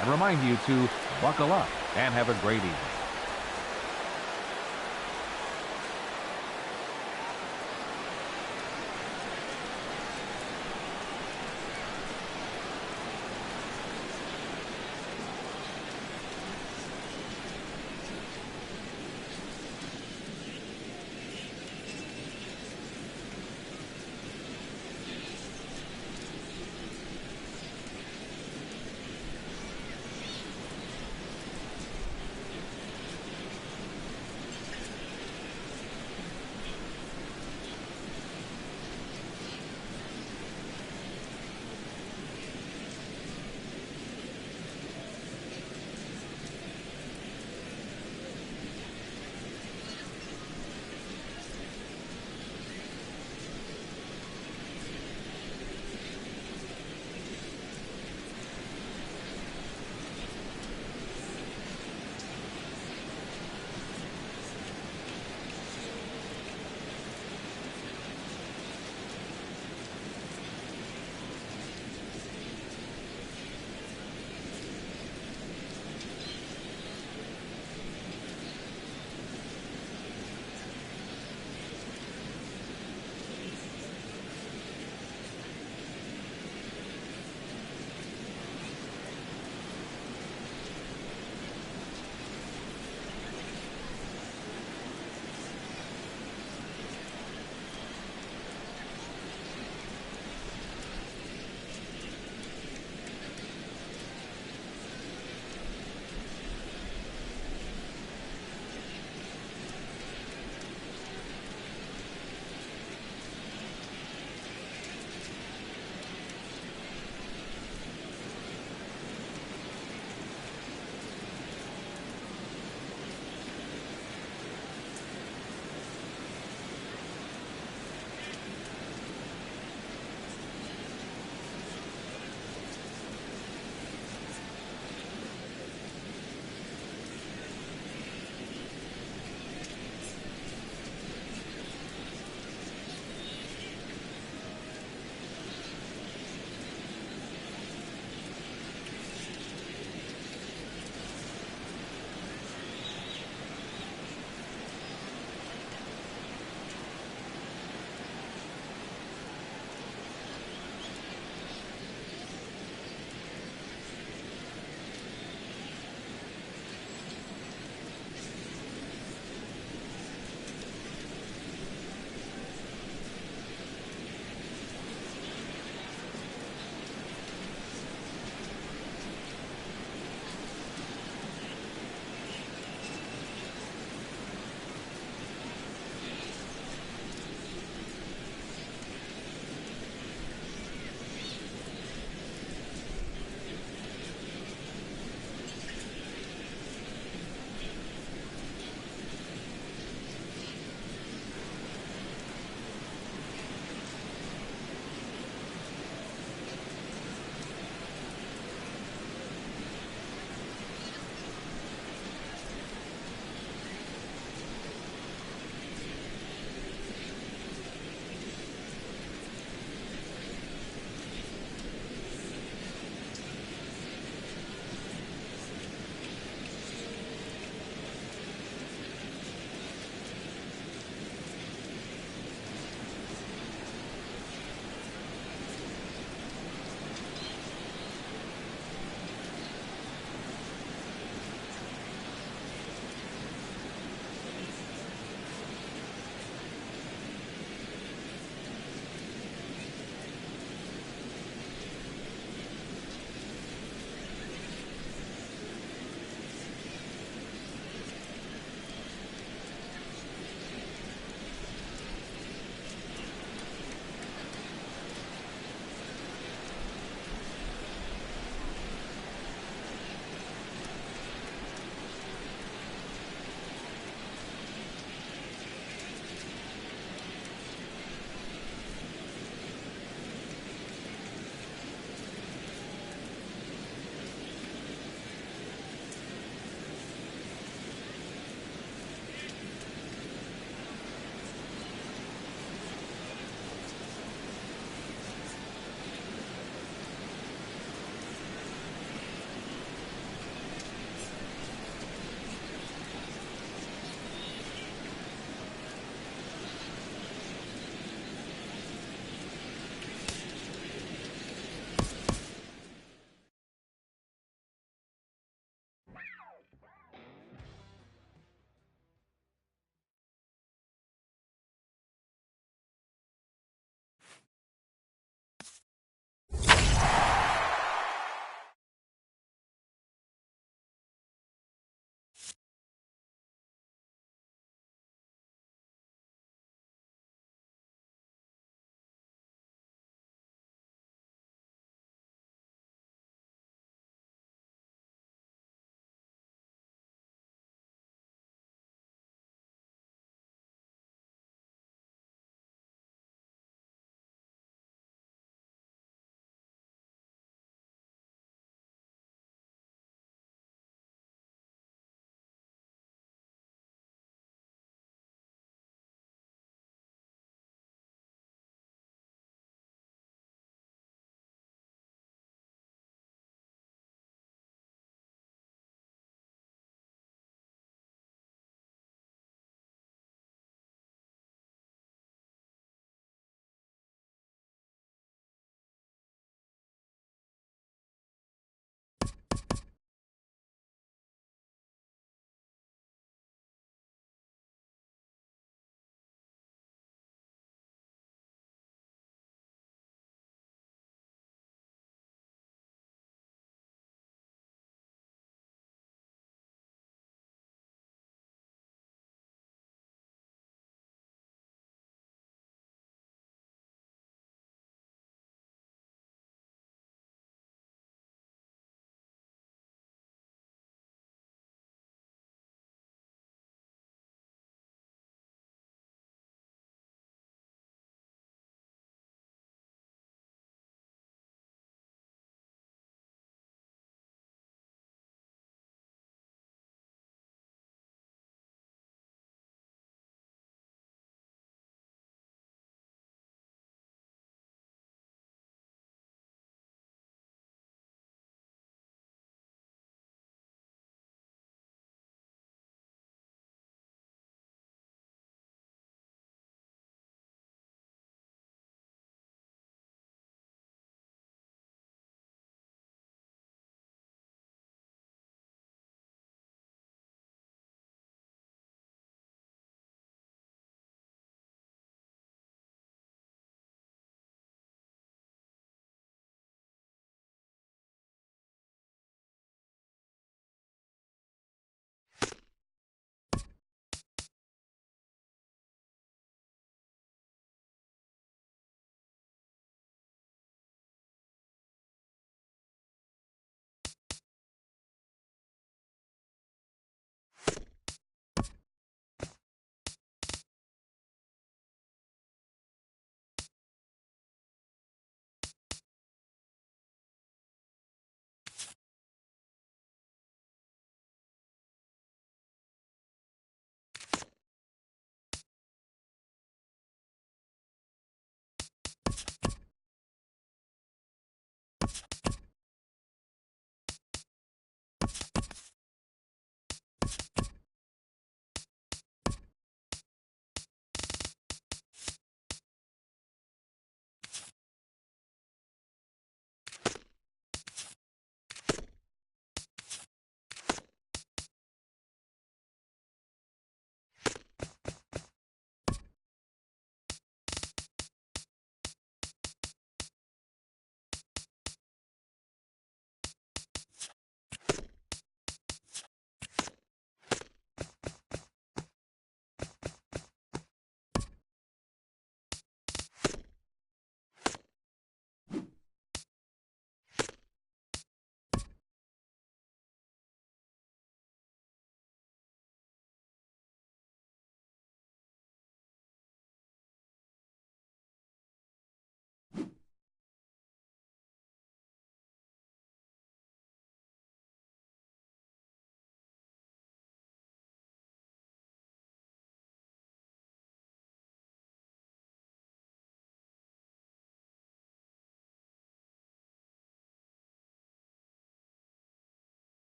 and remind you to buckle up and have a great evening.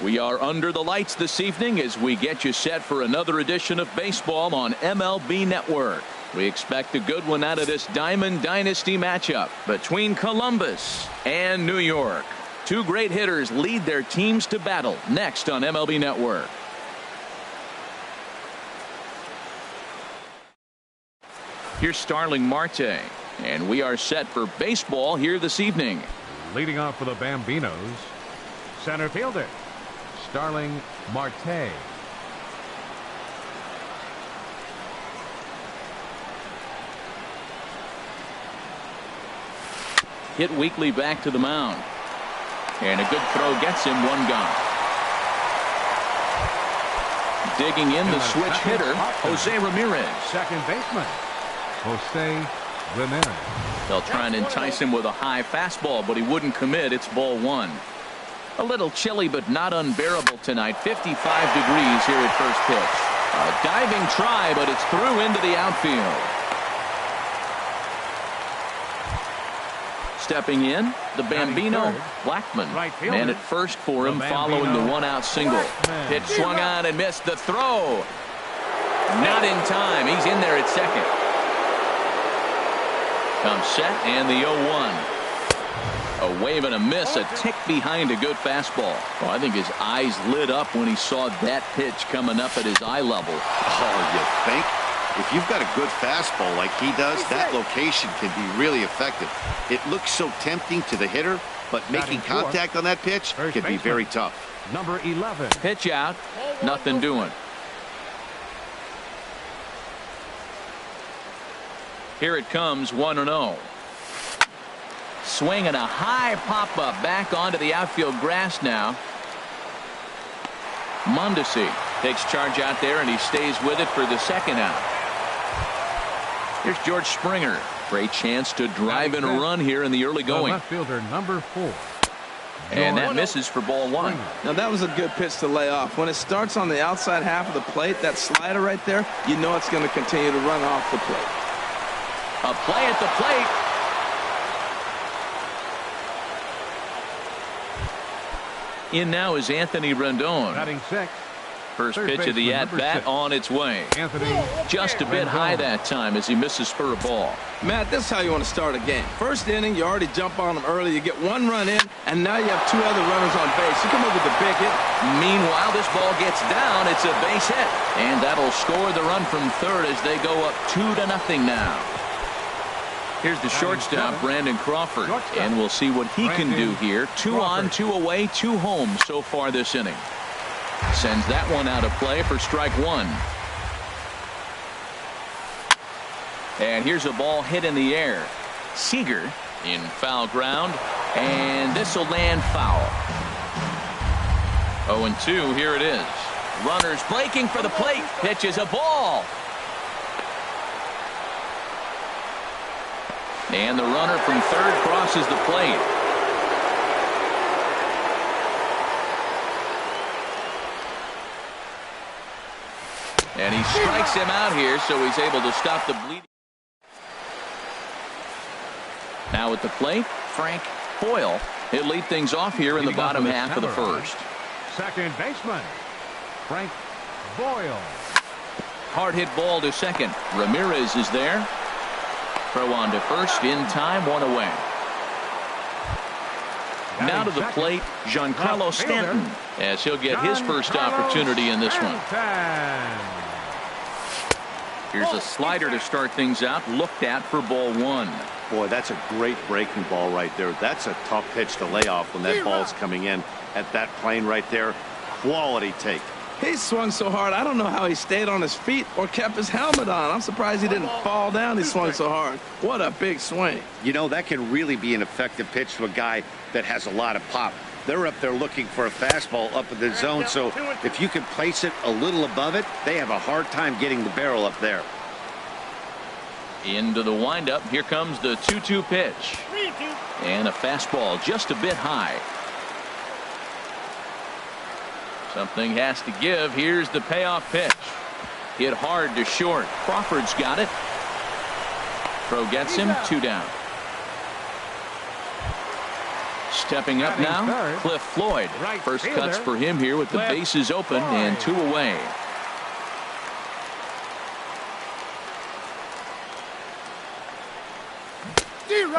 We are under the lights this evening as we get you set for another edition of baseball on MLB Network. We expect a good one out of this Diamond Dynasty matchup between Columbus and New York. Two great hitters lead their teams to battle next on MLB Network. Here's Starling Marte, and we are set for baseball here this evening. Leading off for the Bambinos, center fielder, Starling Marte. Hit weakly back to the mound. And a good throw gets him one gone. Digging in the switch hitter, Jose Ramirez. Second baseman, Jose Ramirez. They'll try and entice him with a high fastball, but he wouldn't commit. It's ball one. A little chilly, but not unbearable tonight. 55 degrees here at first pitch. A diving try, but it's through into the outfield. Stepping in, the Bambino, Blackman. Man at first for him following the one-out single. Pitch swung on and missed the throw. Not in time. He's in there at second. Comes set and the 0-1. A wave and a miss, a tick behind a good fastball. Oh, I think his eyes lit up when he saw that pitch coming up at his eye level. Oh, you think? If you've got a good fastball like he does, that location can be really effective. It looks so tempting to the hitter, but making contact on that pitch can be very tough. Number 11. Pitch out, nothing doing. Here it comes, 1-0. Swing and a high pop-up back onto the outfield grass now. Mondesi takes charge out there, and he stays with it for the second out. Here's George Springer. Great chance to drive in a run here in the early going. Left fielder, number 4. And that misses for ball one. Now that was a good pitch to lay off. When it starts on the outside half of the plate, that slider right there, you know it's going to continue to run off the plate. A play at the plate. In now is Anthony Rendon. Batting six. First pitch of the at-bat on its way. Anthony just a bit high that time as he misses for a ball. Matt, this is how you want to start a game. First inning, you already jump on them early. You get one run in, and now you have two other runners on base. You come up with a big hit. Meanwhile, this ball gets down. It's a base hit. And that'll score the run from third as they go up 2-0 now. Here's the shortstop, Brandon Crawford. And we'll see what he can do here. 2 on, 2 away, 2 home so far this inning. Sends that one out of play for strike one. And here's a ball hit in the air. Seager in foul ground. And this will land foul. 0-2, here it is. Runners breaking for the plate. Pitches a ball. And the runner from third crosses the plate. And he strikes him out here, so he's able to stop the bleeding. Now at the plate, Frank Boyle. He'll lead things off here in the bottom half of the first. Second baseman, Frank Boyle. Hard hit ball to second. Ramirez is there. Throw on to first in time, 1 away. Now to the plate, Giancarlo Stanton, as he'll get his first opportunity in this one. Here's a slider to start things out, looked at for ball one. Boy, that's a great breaking ball right there. That's a tough pitch to lay off when that ball's coming in at that plane right there. Quality take. He swung so hard, I don't know how he stayed on his feet or kept his helmet on. I'm surprised he didn't fall down. He swung so hard. What a big swing. You know, that can really be an effective pitch to a guy that has a lot of pop. They're up there looking for a fastball up in the zone, so if you can place it a little above it, they have a hard time getting the barrel up there. Into the windup. Here comes the 2-2 pitch. And a fastball just a bit high. Something has to give. Here's the payoff pitch. Hit hard to short. Crawford's got it. Throw gets him, 2 down. Stepping up now, Cliff Floyd. First cuts for him here with the bases open and 2 away.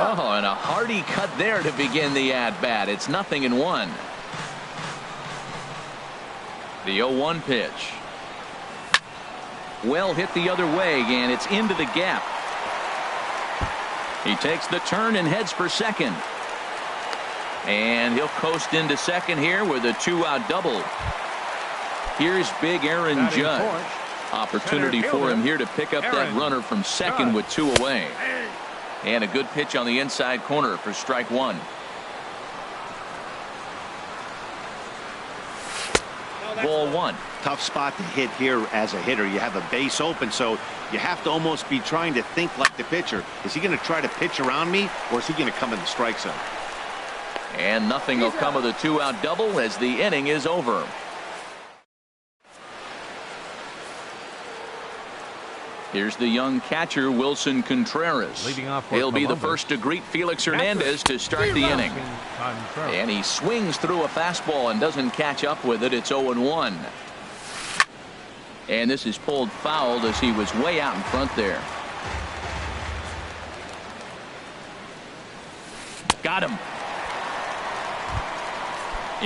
Oh, and a hearty cut there to begin the at-bat. It's 0-1. The 0-1 pitch. Well hit the other way, and it's into the gap. He takes the turn and heads for second. And he'll coast into second here with a 2-out double. Here's big Aaron Judge. Opportunity for him here to pick up that runner from second with 2 away. And a good pitch on the inside corner for strike 1. Ball 1. Tough spot to hit here as a hitter. You have a base open, so you have to almost be trying to think like the pitcher. Is he going to try to pitch around me, or is he going to come in the strike zone? And nothing will come of the 2-out double as the inning is over. Here's the young catcher, Wilson Contreras. He'll be the first to greet Felix Hernandez to start the inning. And he swings through a fastball and doesn't catch up with it. It's 0-1. And this is pulled foul as he was way out in front there. Got him.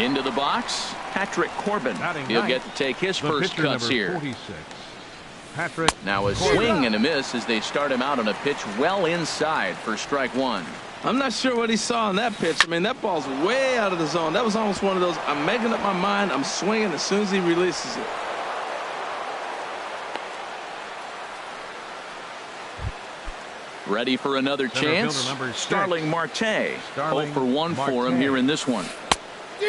Into the box, Patrick Corbin. He'll get to take his first cuts here. Now a swing and a miss as they start him out on a pitch well inside for strike 1. I'm not sure what he saw in that pitch. I mean, that ball's way out of the zone. That was almost one of those, I'm making up my mind, I'm swinging as soon as he releases it. Ready for another chance? Starling Marte. 0 for 1 for him here in this one.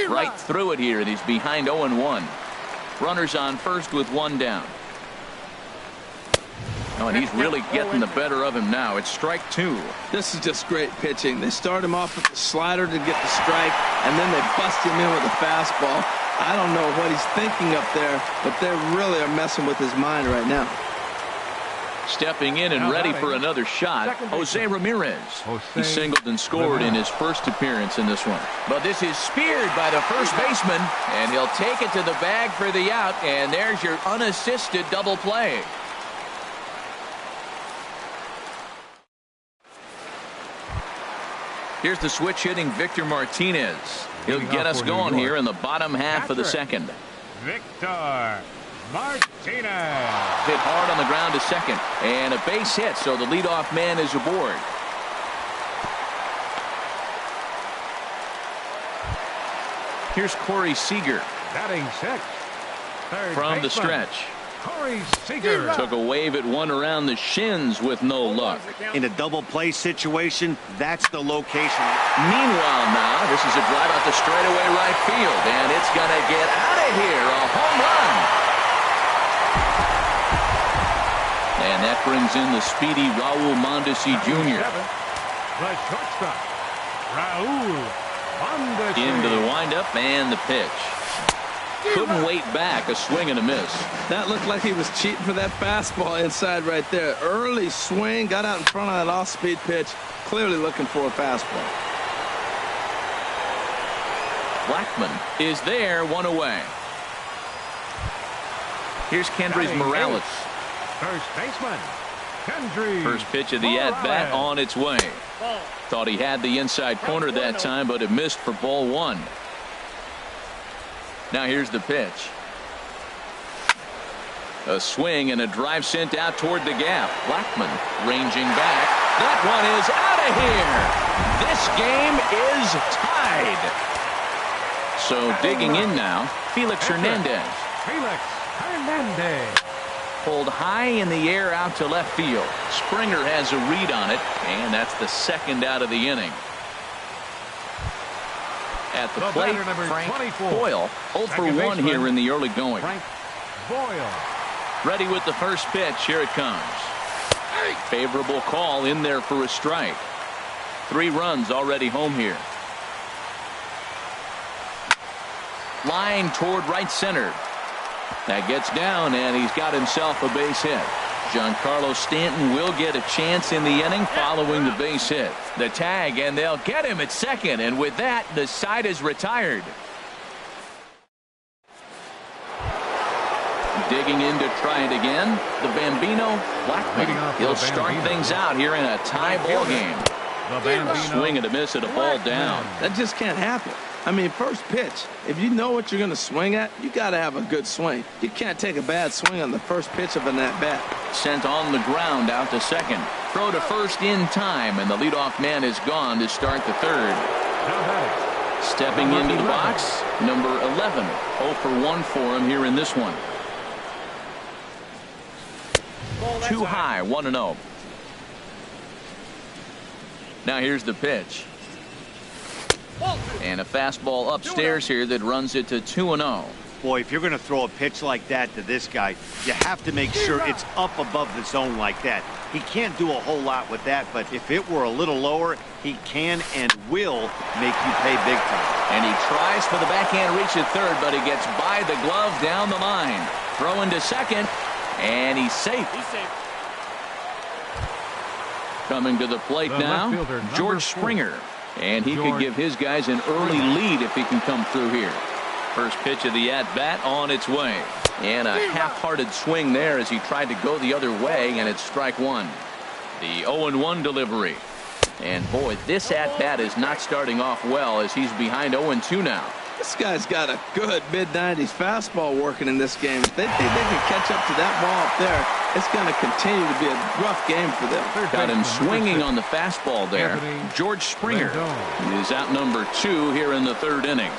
Right through it here, and he's behind 0-1. Runners on first with 1 down. Oh, and he's really getting the better of him now. It's strike 2. This is just great pitching. They start him off with the slider to get the strike, and then they bust him in with a fastball. I don't know what he's thinking up there, but they really are messing with his mind right now. Stepping in and ready for another shot, Jose Ramirez. He singled and scored in his first appearance in this one. But this is speared by the first baseman, and he'll take it to the bag for the out, and there's your unassisted double play. Here's the switch hitting Victor Martinez. He'll get us going here in the bottom half of the second. Victor Martinez. Hit hard on the ground to second, and a base hit, so the leadoff man is aboard. Here's Corey Seager. Batting sixth. From the stretch. Corey Seager took a wave at one around the shins with no luck. In a double play situation, that's the location. Meanwhile now, this is a drive out to straightaway right field, and it's going to get out of here. A home run. And that brings in the speedy Raul Mondesi Jr. The shortstop, Raul Mondesi. Into the windup and the pitch. Couldn't wait back. A swing and a miss. That looked like he was cheating for that fastball inside right there. Early swing, got out in front of that off-speed pitch. Clearly looking for a fastball. Blackman is there, 1 away. Here's Kendrys Morales. First baseman, Kendrys. First pitch of the at-bat on its way. Thought he had the inside corner that time, but it missed for ball 1. Now here's the pitch. A swing and a drive sent out toward the gap. Blackman ranging back. That one is out of here. This game is tied. So digging in now, Felix Hernandez. Felix Hernandez. Pulled high in the air out to left field. Springer has a read on it, and that's the second out of the inning. At the plate, Frank Boyle, 0 for 1 here in the early going. Frank Boyle. Ready with the first pitch. Here it comes. Favorable call in there for a strike. 3 runs already home here. Line toward right center. That gets down, and he's got himself a base hit. Giancarlo Stanton will get a chance in the inning following the base hit. The tag, and they'll get him at second, and with that, the side is retired. Digging in to try it again, the Bambino Blackman. He'll start things out here in a tie ball game. A swing and a miss at a ball down. That just can't happen. I mean, first pitch, if you know what you're going to swing at, you got to have a good swing. You can't take a bad swing on the first pitch of an at-bat. Sent on the ground out to second. Throw to first in time, and the leadoff man is gone to start the third. Stepping into the box, number 11. 0 for 1 for him here in this one. Too high, 1-0. Now here's the pitch. And a fastball upstairs here that runs it to 2-0. Boy, if you're going to throw a pitch like that to this guy, you have to make sure it's up above the zone like that. He can't do a whole lot with that, but if it were a little lower, he can and will make you pay big time. And he tries for the backhand reach at third, but he gets by the glove down the line. Throwing to second, and he's safe. Coming to the plate now, George Springer. And he could give his guys an early lead if he can come through here. First pitch of the at-bat on its way. And a half-hearted swing there as he tried to go the other way, and it's strike one. The 0-1 delivery. And boy, this at-bat is not starting off well as he's behind 0-2 now. This guy's got a good mid-90s fastball working in this game. If they think they can catch up to that ball up there, it's going to continue to be a rough game for them. Got him swinging on the fastball there. George Springer is out number 2 here in the third inning.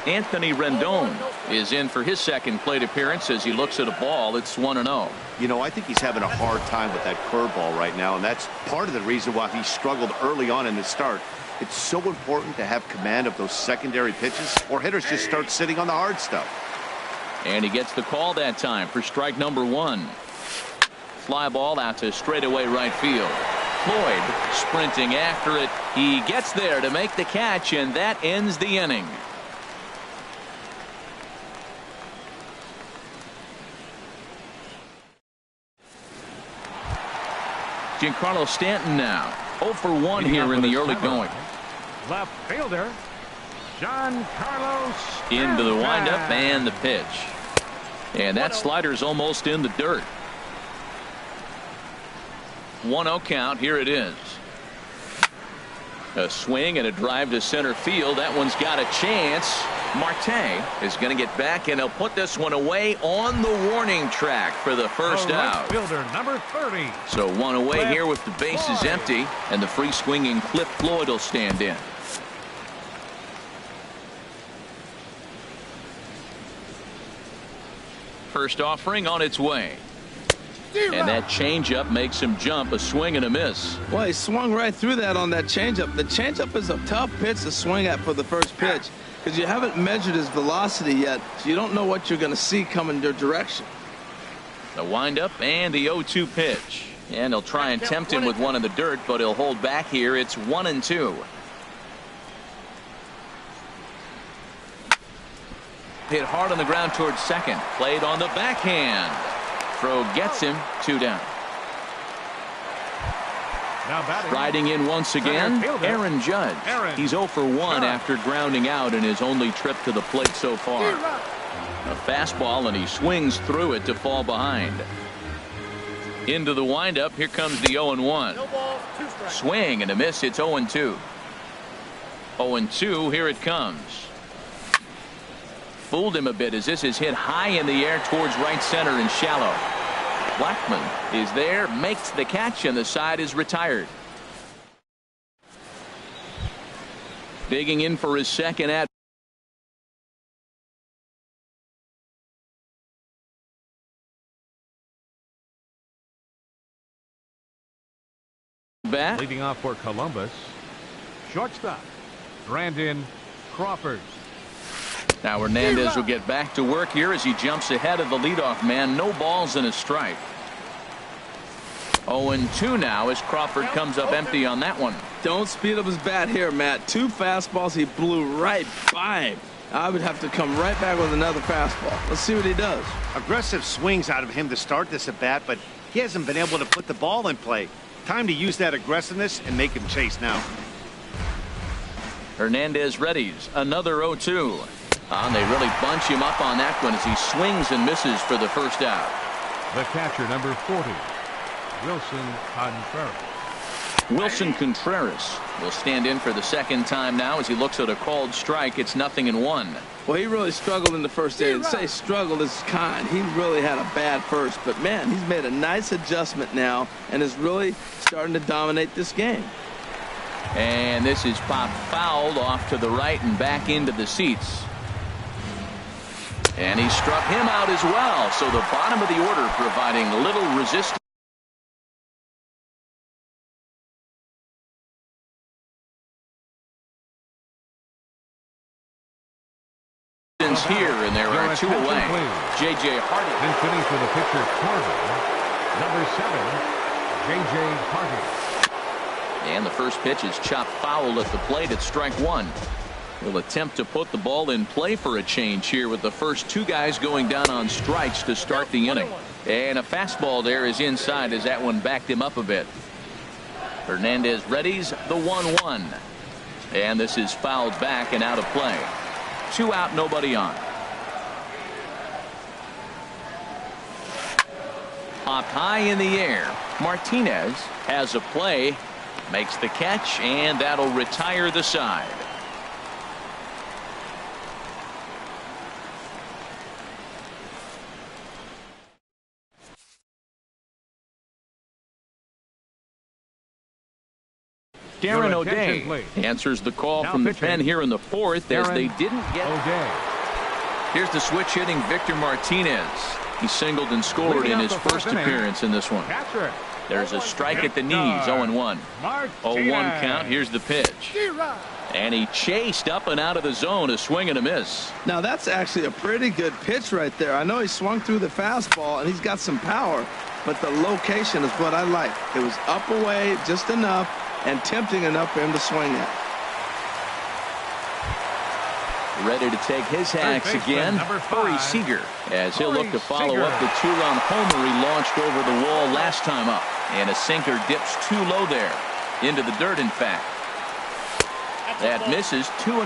Anthony Rendon is in for his second plate appearance as he looks at a ball. It's 1-0. You know, I think he's having a hard time with that curveball right now, and that's part of the reason why he struggled early on in the start. It's so important to have command of those secondary pitches, or hitters just start sitting on the hard stuff. And he gets the call that time for strike number 1. Fly ball out to straightaway right field. Floyd sprinting after it. He gets there to make the catch, and that ends the inning. Giancarlo Stanton now 0 for 1 here in the early going. Left fielder Giancarlo Stanton. Into the windup and the pitch. And that slider's almost in the dirt. 1-0 count. Here it is. A swing and a drive to center field. That one's got a chance. Marte is going to get back, and he'll put this one away on the warning track for the first out. Fielder number 30. So one away here with the bases empty, and the free swinging Cliff Floyd will stand in. First offering on its way. And that changeup makes him jump. A swing and a miss. Well, he swung right through that on that changeup. The changeup is a tough pitch to swing at for the first pitch because you haven't measured his velocity yet, so you don't know what you're going to see coming your direction. The windup and the 0-2 pitch. And he'll try and tempt him with one in the dirt, but he'll hold back here. It's 1-2. Hit hard on the ground towards second. Played on the backhand. Throw gets him. 2 down. Riding in once again, Aaron Judge. He's 0 for 1 after grounding out in his only trip to the plate so far. A fastball, and he swings through it to fall behind. Into the windup. Here comes the 0-1. Swing and a miss. It's 0-2. 0-2. Here it comes. Fooled him a bit as this is hit high in the air towards right center and shallow. Blackman is there, makes the catch, and the side is retired. Digging in for his second at bat. Leading off for Columbus, shortstop Brandon Crawford. Now Hernandez will get back to work here as he jumps ahead of the leadoff man. No balls and a strike. 0-2 now as Crawford comes up empty on that one. Don't speed up his bat here, Matt. 2 fastballs. He blew right by him. I would have to come right back with another fastball. Let's see what he does. Aggressive swings out of him to start this at bat, but He hasn't been able to put the ball in play. Time to use that aggressiveness and make him chase now. Hernandez readies another 0-2. And they really bunch him up on that one as he swings and misses for the first out. The catcher, number 40, Wilson Contreras. Wilson Contreras will stand in for the second time now as he looks at a called strike. It's 0-1. Well, he really struggled in the first inning. Say struggled is kind. He really had a bad first. But, man, he's made a nice adjustment now and is really starting to dominate this game. And this is popped fouled off to the right and back into the seats. And he struck him out as well. So the bottom of the order providing little resistance here, and there are two away. J.J. Hardy. Infining for the pitcher, Corbin. Number 7, J.J. Hardy. And the first pitch is chopped foul at the plate at strike one. He'll attempt to put the ball in play for a change here with the first two guys going down on strikes to start the inning. And a fastball there is inside as that one backed him up a bit. Hernandez readies the 1-1. And this is fouled back and out of play. 2 out, nobody on. Popped high in the air. Martinez has a play, makes the catch, and that'll retire the side. Darren O'Day answers the call from the pen here in the fourth as they didn't get. Here's the switch hitting Victor Martinez. He singled and scored in his first appearance in this one. There's a strike at the knees, 0-1. 0-1 count. Here's the pitch. And he chased up and out of the zone, a swing and a miss. Now that's actually a pretty good pitch right there. I know he swung through the fastball and he's got some power, but the location is what I like. It was up away just enough and tempting enough for him to swing at. Ready to take his hacks again, Corey Seager, as he'll look to follow up the 2-run homer he launched over the wall last time up. And a sinker dips too low there, into the dirt in fact. That misses 2-0.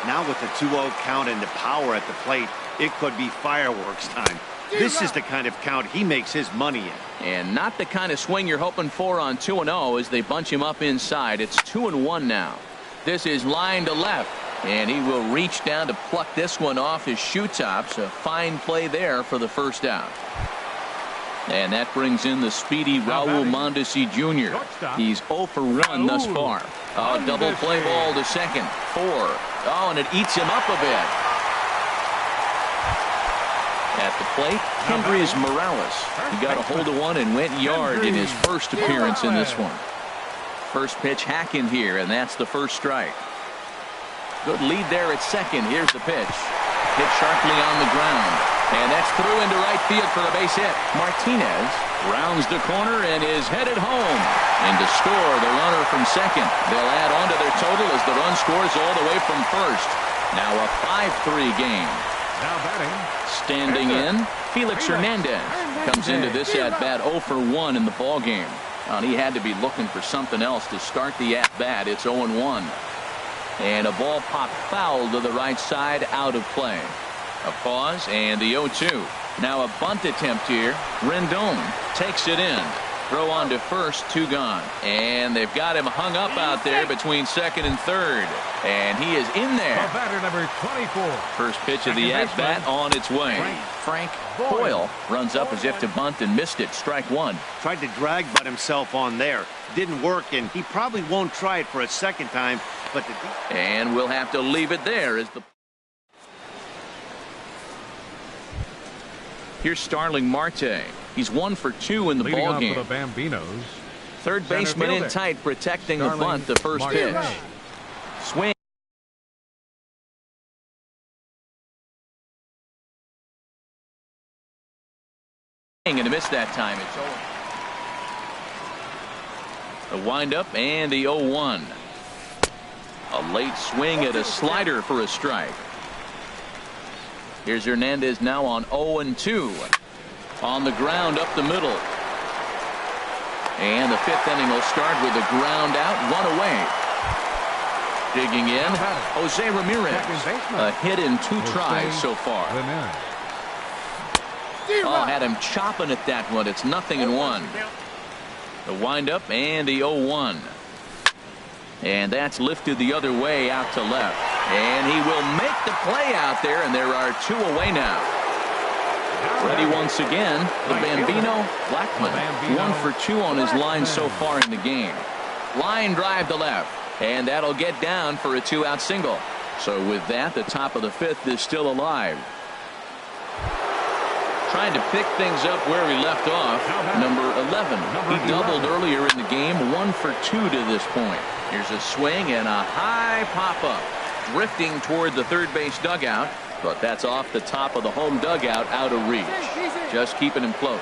Now with the 2-0 count and the power at the plate, it could be fireworks time. This is the kind of count he makes his money in. And not the kind of swing you're hoping for on 2-0 as they bunch him up inside. It's 2-1 now. This is line to left. And he will reach down to pluck this one off his shoe tops. A fine play there for the first out. And that brings in the speedy Raul Mondesi Jr. He's 0 for 1 thus far. Oh, double play ball to second. 4. Oh, and it eats him up a bit. At the plate, Kendrys Morales. He got a hold of one and went yard in his first appearance in this one. First pitch hacking here, and that's the first strike. Good lead there at second. Here's the pitch. Hit sharply on the ground. And that's through into right field for a base hit. Martinez rounds the corner and is headed home. And to score the runner from second. They'll add on to their total as the run scores all the way from first. Now a 5-3 game. Now batting. Standing in, Felix Hernandez comes into this at-bat 0 for 1 in the ball game. And he had to be looking for something else to start the at-bat. It's 0-1. And a ball popped foul to the right side, out of play. A pause and the 0-2. Now a bunt attempt here. Rendon takes it in. Throw on to first, 2 gone. And they've got him hung up out there between second and third. And he is in there. Batter number 24. First pitch of the at-bat on its way. Frank Boyle runs up as if to bunt and missed it. Strike one. Tried to drag butt himself on there. Didn't work, and he probably won't try it for a second time. But and we'll have to leave it there as the. Here's Starling Marte. He's 1 for 2 in the ball game. For the Bambinos. Third baseman in tight, protecting the bunt. The first pitch. Swing. And to miss that time. It's over. The windup and the 0-1. A late swing at a slider for a strike. Here's Hernandez now on 0-2. On the ground up the middle. And the fifth inning will start with a ground out, one away. Digging in, Jose Ramirez. A hit in 2 tries so far. Oh, had him chopping at that one. It's 0-1. The windup and the 0-1. And that's lifted the other way out to left. And he will make the play out there, and there are 2 away now. Ready once again, the Bambino Blackman. 1 for 2 on his line so far in the game. Line drive to left. And that'll get down for a 2-out single. So with that, the top of the 5th is still alive. Trying to pick things up where he left off. Number 11. He doubled earlier in the game. 1 for 2 to this point. Here's a swing and a high pop-up. Drifting toward the third base dugout. But that's off the top of the home dugout, out of reach. Just keeping him close.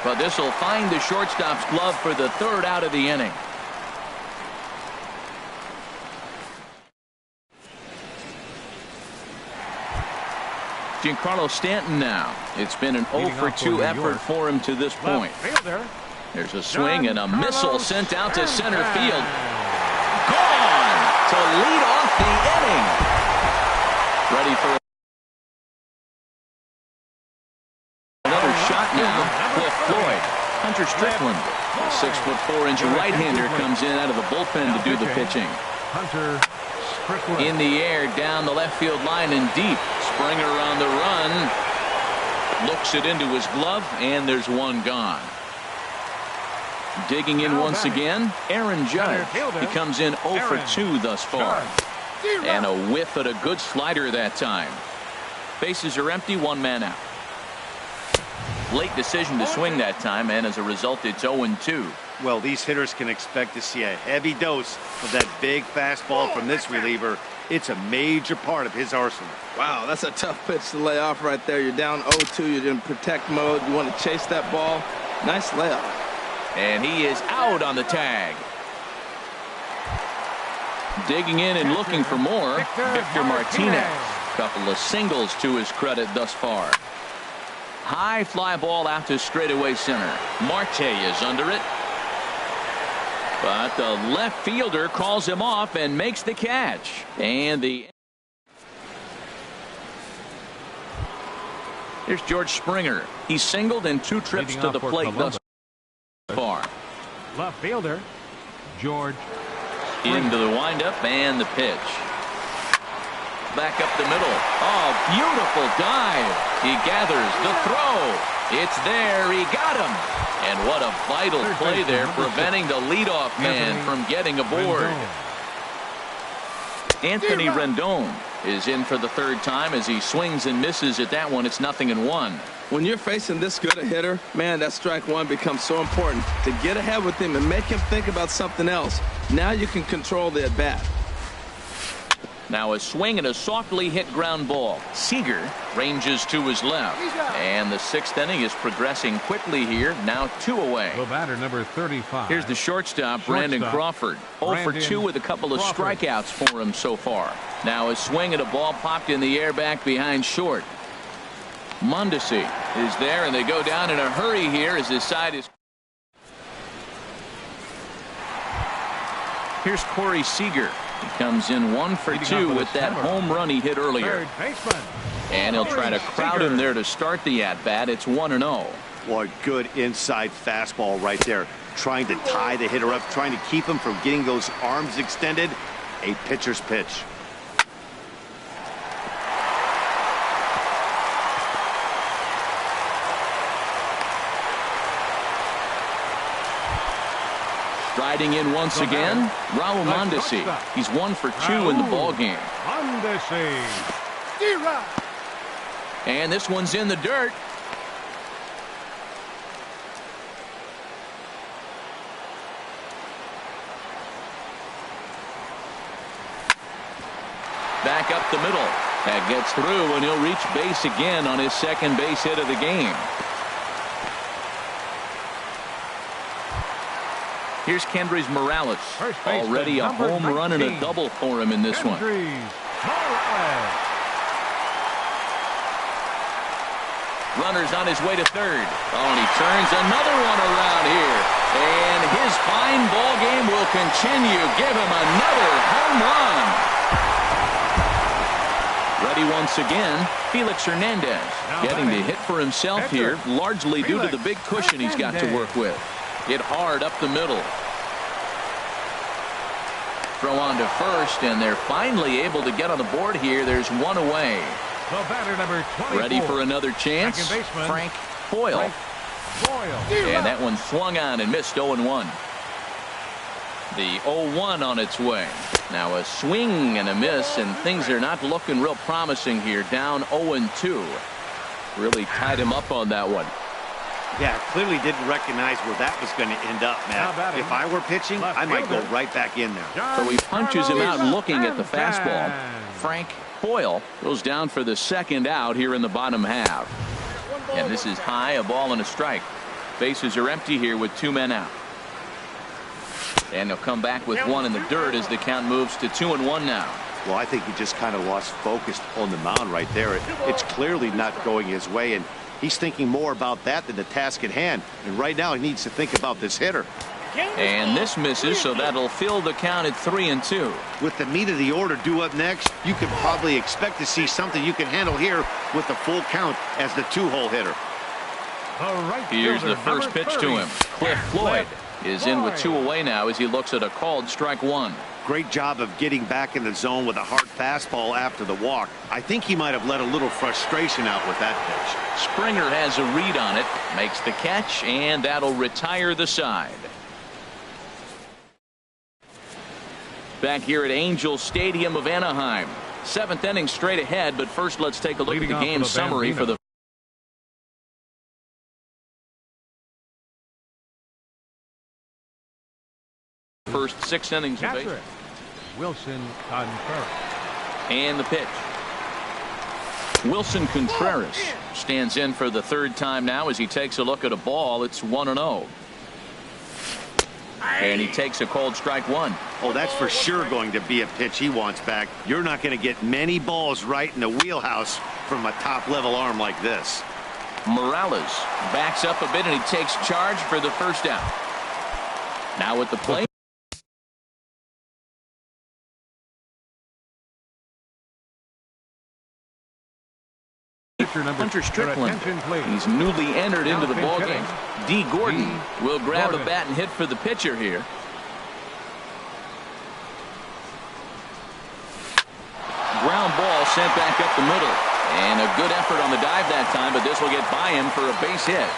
But this will find the shortstop's glove for the 3rd out of the inning. Giancarlo Stanton now. It's been an 0 for 2 effort for him to this point. There's a swing and a missile sent out to center field. Gone to lead off the inning. Ready for another shot now. Cliff Floyd. Hunter Strickland, a 6'4" right-hander, comes in out of the bullpen to do the pitching. Hunter Strickland. In the air, down the left field line and deep. Springer on the run. Looks it into his glove, and there's 1 gone. Digging in once again, Aaron Judge. He comes in 0 for 2 thus far. And a whiff at a good slider that time. Bases are empty, 1 man out. Late decision to swing that time, and as a result, it's 0-2. Well, these hitters can expect to see a heavy dose of that big fastball from this reliever. It's a major part of his arsenal. Wow, that's a tough pitch to lay off right there. You're down 0-2. You're in protect mode. You want to chase that ball. Nice layoff. And he is out on the tag. Digging in and looking for more, Victor Martinez. Couple of singles to his credit thus far. High fly ball out to straightaway center. Marte is under it. But the left fielder calls him off and makes the catch. And here's George Springer. He singled in 2 trips to the plate thus far. Left fielder George Springer. Into the windup and the pitch. Back up the middle. Oh, beautiful dive. He gathers the throw. It's there. He got him. And what a vital play there, preventing the leadoff man from getting aboard. Anthony Rendon is in for the 3rd time as he swings and misses at that one. It's 0-1. When you're facing this good a hitter, man, that strike 1 becomes so important. To get ahead with him and make him think about something else. Now you can control the at-bat. Now a swing and a softly hit ground ball. Seager ranges to his left. And the 6th inning is progressing quickly here. Now 2 away. The batter, number 35. Here's the shortstop, Brandon Crawford. 0 for 2 with a couple of strikeouts for him so far. Now a swing and a ball popped in the air back behind short. Mondesi is there, and they go down in a hurry here as his side is. Here's Corey Seager. He comes in 1 for 2 with that home run he hit earlier. And he'll try to crowd him there to start the at-bat. It's 1-0. What good inside fastball right there. Trying to tie the hitter up, trying to keep him from getting those arms extended. A pitcher's pitch. Striding in once again, Raul Mondesi. He's 1 for 2 in the ball game. And this one's in the dirt. Back up the middle. That gets through, and he'll reach base again on his 2nd base hit of the game. Here's Kendrys Morales. Already a home run and a double for him in this one. Runner's on his way to third. Oh, and he turns another one around here. And his fine ball game will continue. Give him another home run. Ready once again, Felix Hernandez getting the hit for himself here, largely due to the big cushion he's got to work with. Hit hard up the middle. Throw on to first, and they're finally able to get on the board here. There's one away. The batter, number 24. Ready for another chance, Frank Boyle. And that one swung on and missed 0-1. The 0-1 on its way. Now a swing and a miss, and things are not looking real promising here. Down 0-2. Really tied him up on that one. Yeah, clearly didn't recognize where that was going to end up, Matt. If I were pitching, I might go right back in there. So he punches him out looking at the fastball. Frank Boyle goes down for the second out here in the bottom half. And this is high, a ball and a strike. Bases are empty here with 2 men out. And he'll come back with one in the dirt as the count moves to 2-1 now. Well, I think he just kind of lost focus on the mound right there. It's clearly not going his way, and he's thinking more about that than the task at hand. And right now he needs to think about this hitter. And this misses, so that'll fill the count at 3-2. With the meat of the order due up next, you can probably expect to see something you can handle here with the full count as the 2-hole hitter. Here's the first pitch to him. Cliff Floyd is in with 2 away now as he looks at a called strike 1. Great job of getting back in the zone with a hard fastball after the walk. I think he might have let a little frustration out with that pitch. Springer has a read on it, makes the catch, and that'll retire the side. Back here at Angel Stadium of Anaheim. 7th inning straight ahead, but first let's take a look at the game summary for the first 6 innings of baseball. Wilson Contreras. And the pitch. Wilson Contreras stands in for the 3rd time now as he takes a look at a ball. It's 1-0. And he takes a cold strike 1. Oh, that's for sure going to be a pitch he wants back. You're not going to get many balls right in the wheelhouse from a top-level arm like this. Morales backs up a bit and he takes charge for the first out. Now at the plate. Hunter Strickland. He's newly entered into the ballgame. D. Gordon will grab a bat and hit for the pitcher here. Ground ball sent back up the middle. And a good effort on the dive that time, but this will get by him for a base hit.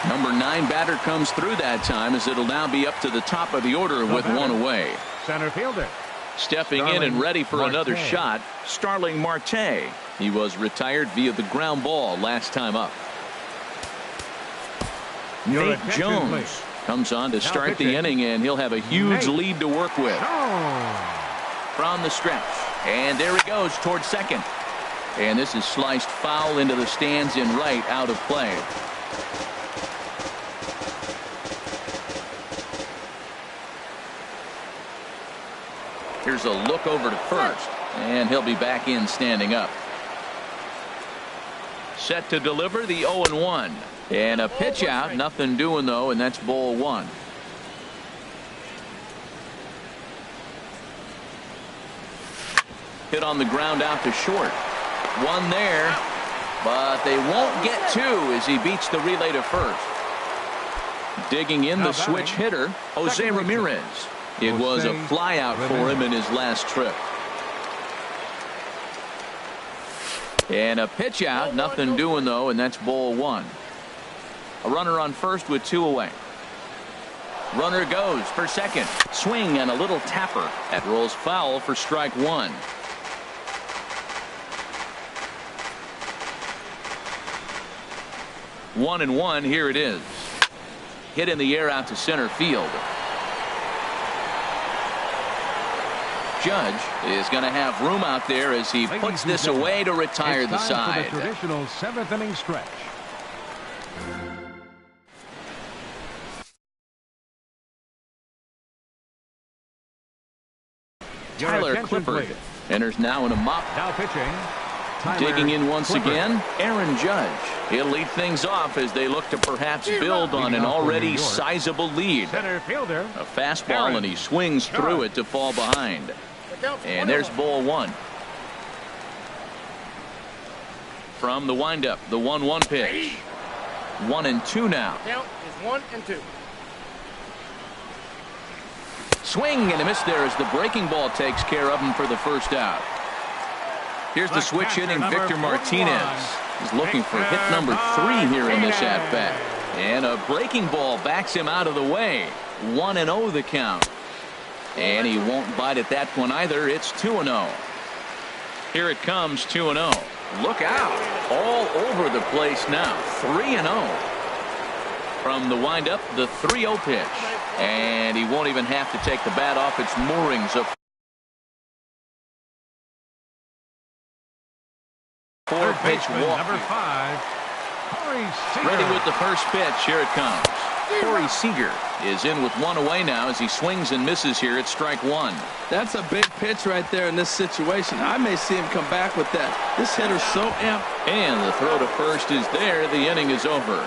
Number 9 batter comes through that time as it'll now be up to the top of the order with 1 away. Center fielder. Stepping in and ready for another shot, Starling Marte. He was retired via the ground ball last time up. Nate Jones comes on to start the inning, and he'll have a huge lead to work with. From the stretch, and there he goes towards second. And this is sliced foul into the stands in right, out of play. Here's a look over to first, and he'll be back in standing up. Set to deliver the 0-1. And a pitch out, nothing doing though, and that's ball 1. Hit on the ground out to short. 1 there, but they won't get 2 as he beats the relay to first. Digging in the switch hitter, Jose Ramirez. It was a fly out for him in his last trip. And a pitch out, nothing doing though, and that's ball 1. A runner on first with 2 away. Runner goes for second. Swing and a little tapper. That rolls foul for strike 1. One and one, here it is. Hit in the air out to center field. Judge is going to have room out there as he puts this away to retire the side. For the traditional 7th inning stretch. Tyler Clifford enters now in a mop. Now pitching, Digging in once again, Aaron Judge. He'll lead things off as they look to perhaps build on an already sizable lead. Center fielder. A fastball, and he swings through it to fall behind. And there's ball one. From the windup, the 1-1 pitch. 1-2 now. Count is 1-2. Swing and a miss there as the breaking ball takes care of him for the first out. Here's the switch hitting Victor Martinez. He's looking for hit number 3 here in this at-bat. And a breaking ball backs him out of the way. 1-0 the count. And he won't bite at that one either. It's 2-0. Here it comes, 2-0. Look out. All over the place now. 3-0. From the windup, the 3-0 pitch. And he won't even have to take the bat off its moorings. A 4-pitch walk. Number 5, Corey Seager. Ready with the first pitch. Here it comes. Corey Seager is in with one away now as he swings and misses here at strike one. That's a big pitch right there in this situation. I may see him come back with that. This hitter's so amped. And the throw to first is there. The inning is over.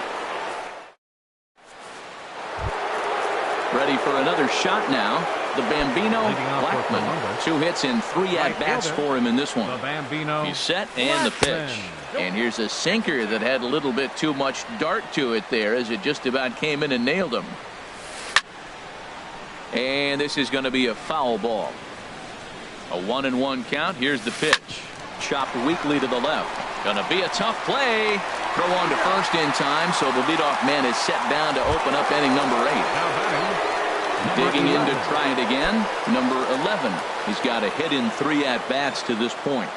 Ready for another shot now. The Bambino Blackman. 2 hits and 3 at-bats for him in this one. The Bambino. He's set and the pitch. And here's a sinker that had a little bit too much dart to it there as it just about came in and nailed him. And this is going to be a foul ball. A 1-1 count. Here's the pitch. Chopped weakly to the left. Going to be a tough play. Throw on to first in time, so the leadoff man is set down to open up inning number 8. Digging in to try it again, number 11. He's got a hit in 3 at-bats to this point.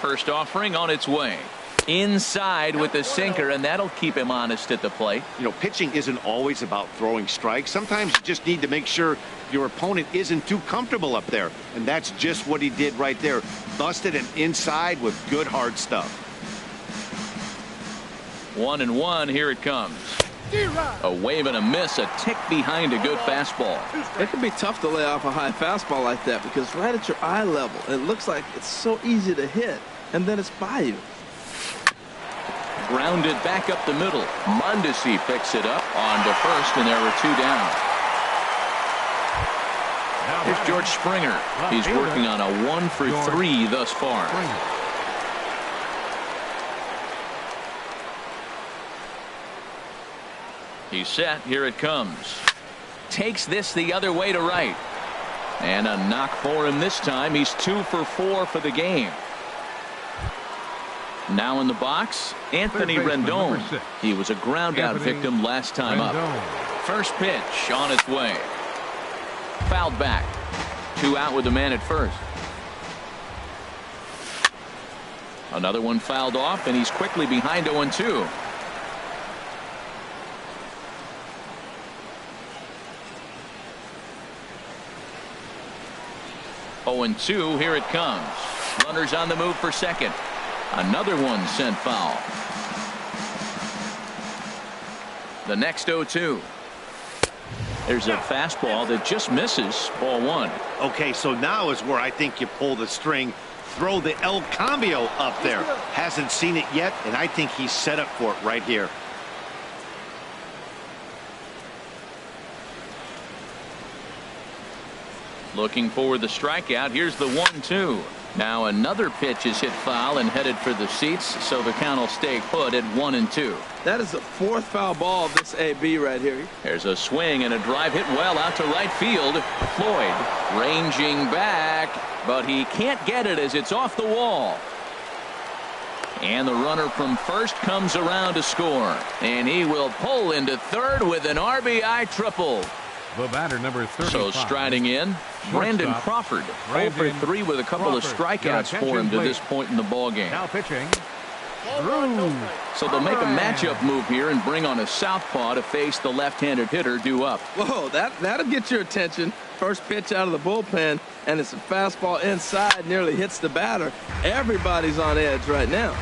First offering on its way. Inside with the sinker, and that'll keep him honest at the plate. You know, pitching isn't always about throwing strikes. Sometimes you just need to make sure your opponent isn't too comfortable up there. And that's just what he did right there. Busted it inside with good hard stuff. 1-1, here it comes. A wave and a miss, a tick behind a good fastball. It can be tough to lay off a high fastball like that because right at your eye level, it looks like it's so easy to hit, and then it's by you. Grounded back up the middle. Mondesi picks it up on to first, and there were 2 down. Here's George Springer. He's working on a 1 for 3 thus far. He's set. Here it comes. Takes this the other way to right. And a knock for him this time. He's 2 for 4 for the game. Now in the box, Anthony Rendon. He was a ground out victim last time up. First pitch on its way. Fouled back. 2 out with the man at first. Another one fouled off, and he's quickly behind 0-2. 0-2, here it comes. Runners on the move for second. Another one sent foul. The next 0-2. There's a fastball that just misses. Ball 1. Okay, so now is where I think you pull the string. Throw the El Cambio up there. Hasn't seen it yet, and I think he's set up for it right here. Looking for the strikeout. Here's the 1-2. Now another pitch is hit foul and headed for the seats, so the count will stay put at 1-2. That is the 4th foul ball of this AB right here. There's a swing and a drive hit well out to right field. Floyd ranging back, but he can't get it as it's off the wall. And the runner from first comes around to score, and he will pull into third with an RBI triple. The batter, number 35. So striding in, Brandon Crawford. 0 for 3 with a couple of strikeouts for him to this point in the ballgame. Now pitching. So they'll make a matchup move here and bring on a southpaw to face the left-handed hitter due up. Whoa, that'll get your attention. First pitch out of the bullpen, and it's a fastball inside, nearly hits the batter. Everybody's on edge right now.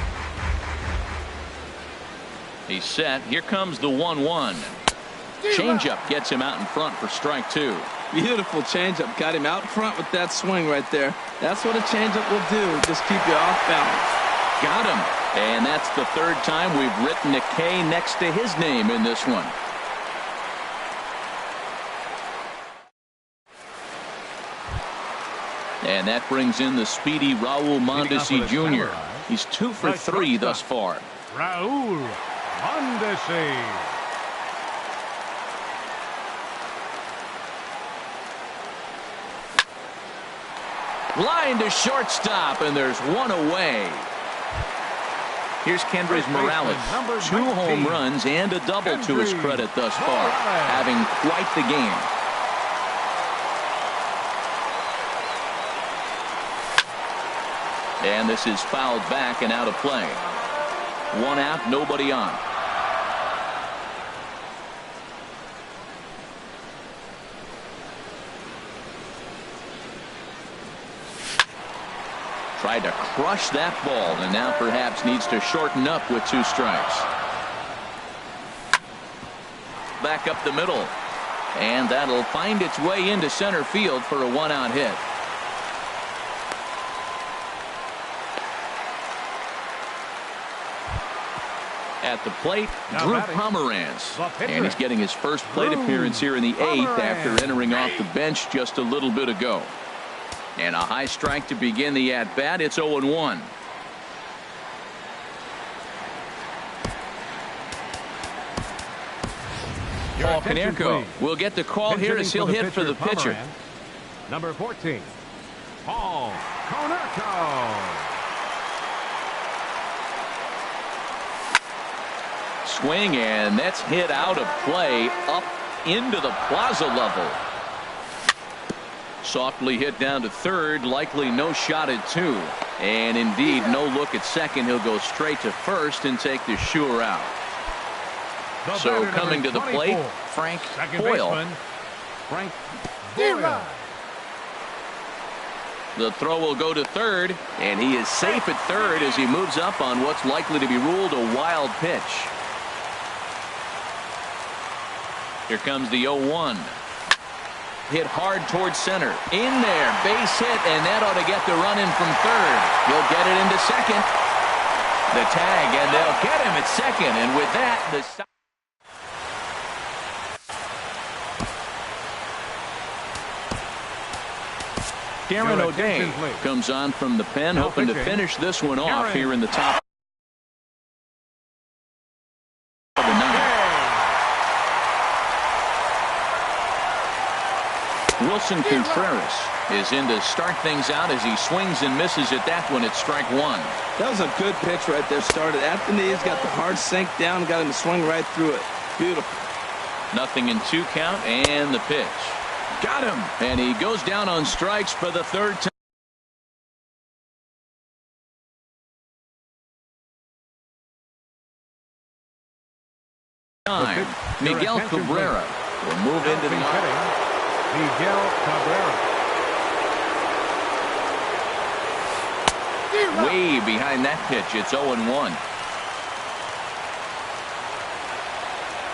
He's set. Here comes the 1-1. Changeup gets him out in front for strike 2. Beautiful changeup. Got him out front with that swing right there. That's what a changeup will do. Just keep you off balance. Got him. And that's the third time we've written a K next to his name in this one. And that brings in the speedy Raul Mondesi Jr. He's 2 for 3 thus far. Raul Mondesi. Line to shortstop, and there's one away. Here's Kendrys Morales. 2 home runs and a double to his credit thus far, having quite the game. And this is fouled back and out of play. 1 out, nobody on. Tried to crush that ball, and now perhaps needs to shorten up with 2 strikes. Back up the middle. And that'll find its way into center field for a 1-out hit. At the plate, Drew Pomeranz. And he's getting his first plate appearance here in the 8th after entering off the bench just a little bit ago. And a high strike to begin the at-bat. It's 0-1. Paul Konerko will get the call here as he'll hit for the pitcher. Number 14, Paul Konerko. Swing, and that's hit out of play up into the plaza level. Softly hit down to third, likely no shot at 2. And indeed, no look at second. He'll go straight to first and take the sure out. So coming to the plate, Frank Boyle. Frank Boyle. The throw will go to third, and he is safe at third as he moves up on what's likely to be ruled a wild pitch. Here comes the 0-1. Hit hard towards center. In there, base hit, and that ought to get the run in from third. He'll get it into second. The tag, and they'll get him at second. And with that, the Darren O'Day comes on from the pen, hoping to finish this one off here in the top of the 9th. Wilson Contreras is in to start things out as he swings and misses at that one at strike 1. That was a good pitch right there. Started at the knees, got the hard sink down, got him to swing right through it. Beautiful. 0-2 count, and the pitch. Got him. And he goes down on strikes for the 3rd time. Miguel Cabrera will move into the ninth. Miguel Cabrera. Way behind that pitch. It's 0-1.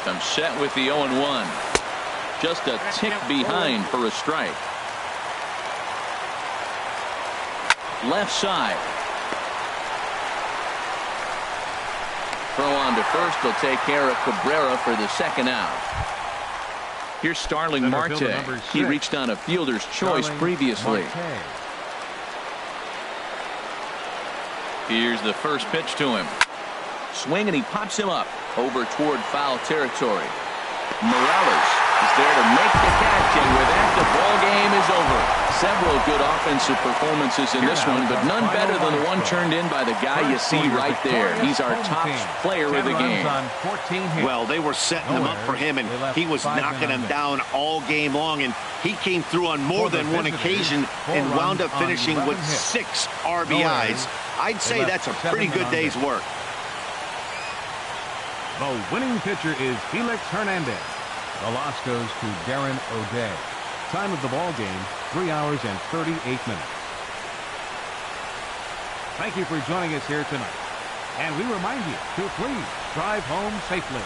I'm set with the 0-1. Just a tick behind for a strike. Left side. Throw on to first will take care of Cabrera for the 2nd out. Here's Starling Marte. He reached on a fielder's choice previously. Here's the first pitch to him. Swing, and he pops him up over toward foul territory. Morales is there to make the catch, and with that, the ball game is over. Several good offensive performances in this one, but none better than the one turned in by the guy you see right there. He's our top player of the game. Well, they were setting him up for him, and he was knocking him down all game long, and he came through on more than one occasion and wound up finishing with 6 RBIs. I'd say that's a pretty good day's work. The winning pitcher is Felix Hernandez. The loss goes to Darren O'Day. Time of the ball game, 3 hours and 38 minutes. Thank you for joining us here tonight. And we remind you to please drive home safely.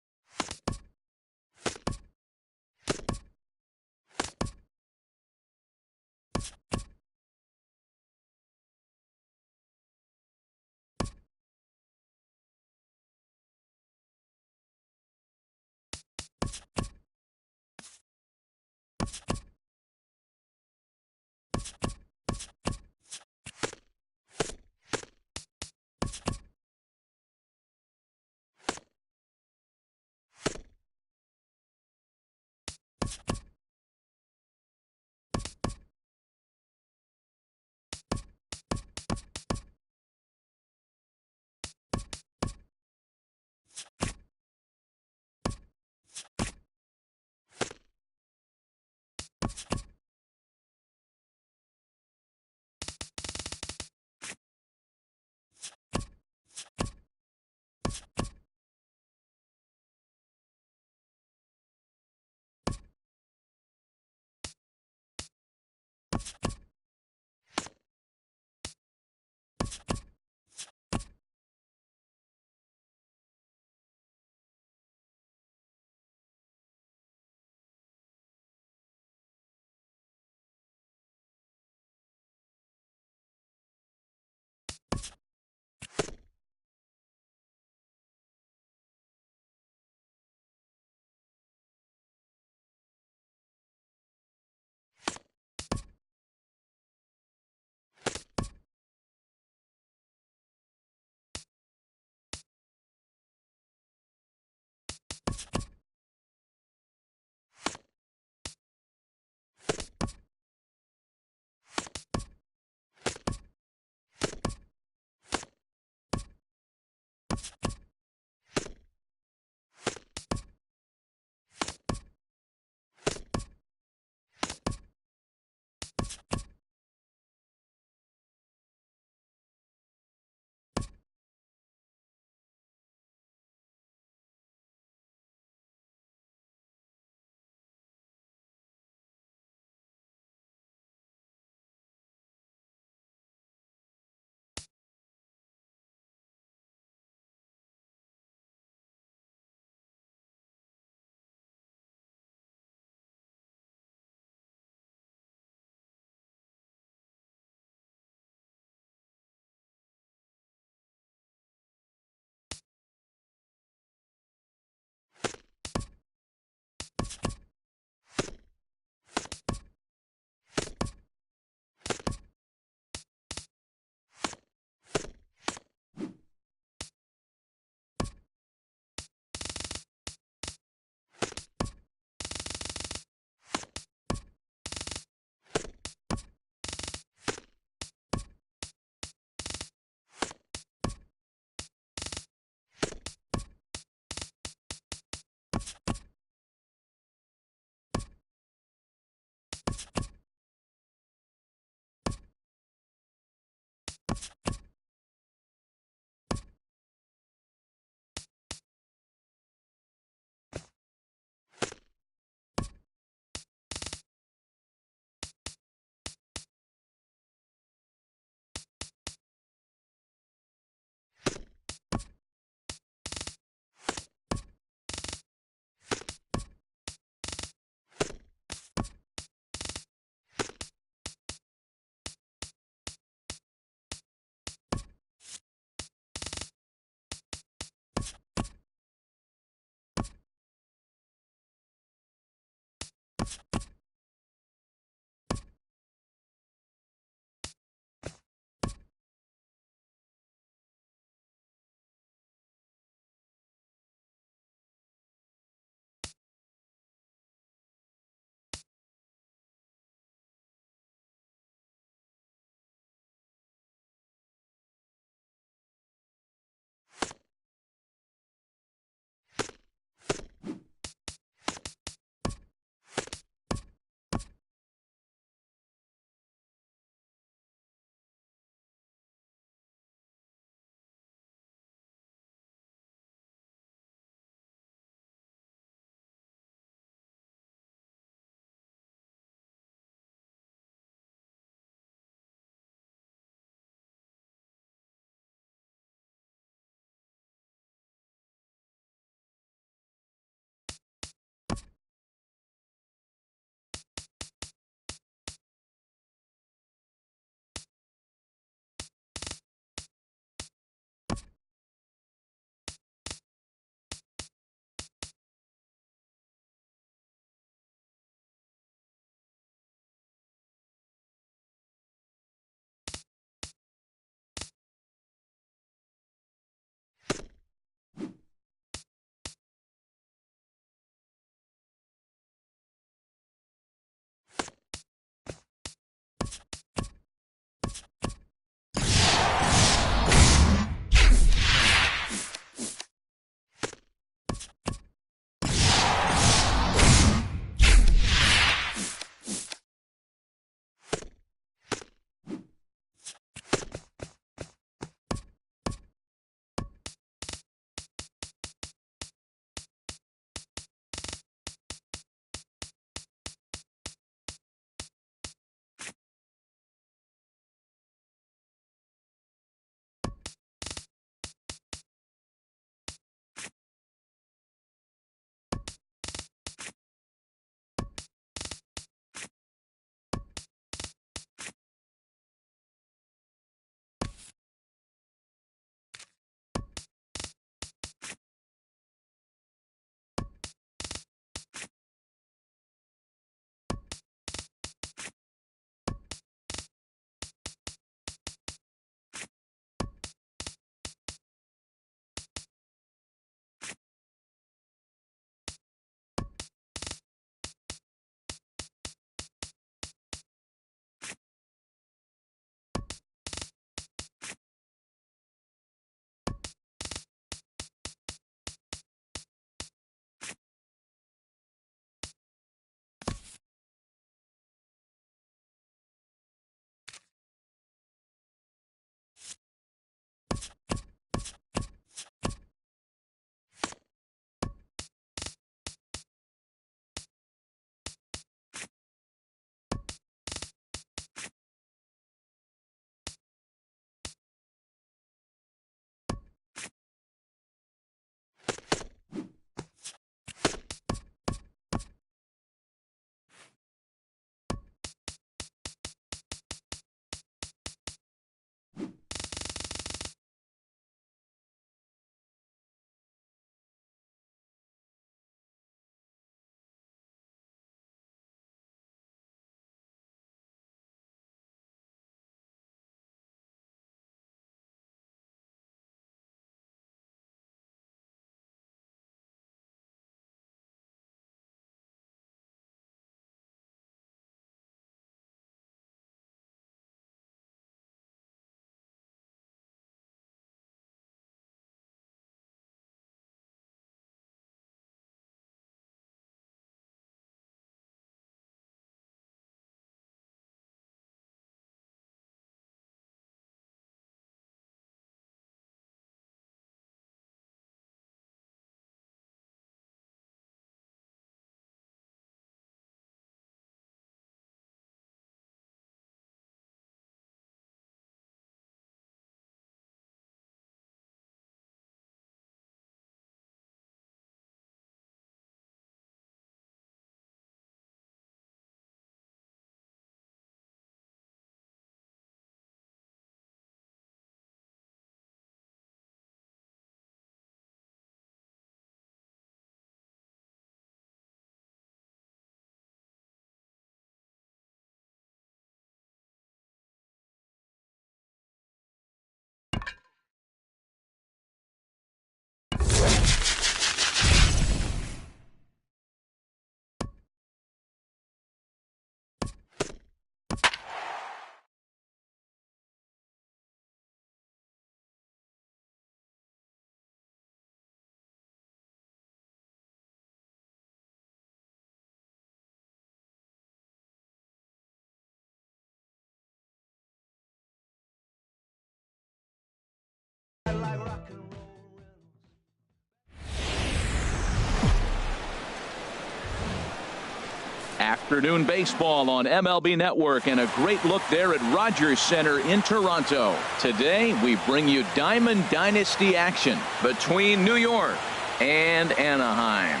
Afternoon baseball on MLB Network, and a great look there at Rogers Center in Toronto. Today, we bring you Diamond Dynasty action between New York and Anaheim.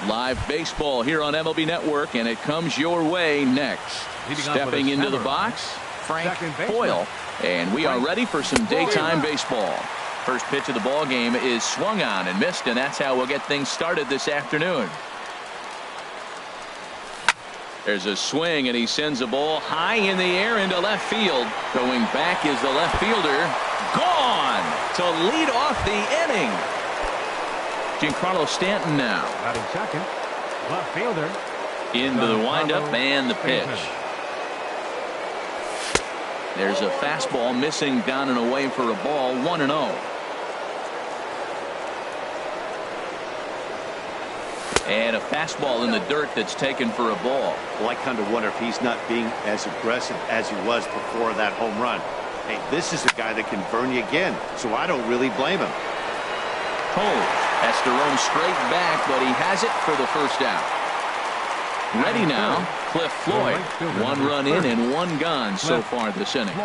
Live baseball here on MLB Network, and it comes your way next. Stepping into the box, Frank Boyle, and we are ready for some daytime baseball. First pitch of the ball game is swung on and missed, and that's how we'll get things started this afternoon. There's a swing, and he sends a ball high in the air into left field. Going back is the left fielder. Gone to lead off the inning. Giancarlo Stanton now. Batting second. Left fielder. Into the windup and the pitch. There's a fastball missing down and away for a ball. 1-0. And a fastball in the dirt that's taken for a ball. Well, I kind of wonder if he's not being as aggressive as he was before that home run. Hey, this is a guy that can burn you again, so I don't really blame him. Cole has to roam straight back, but he has it for the first out. Ready now, Cliff Floyd. 1 run in and 1 gone so far this inning.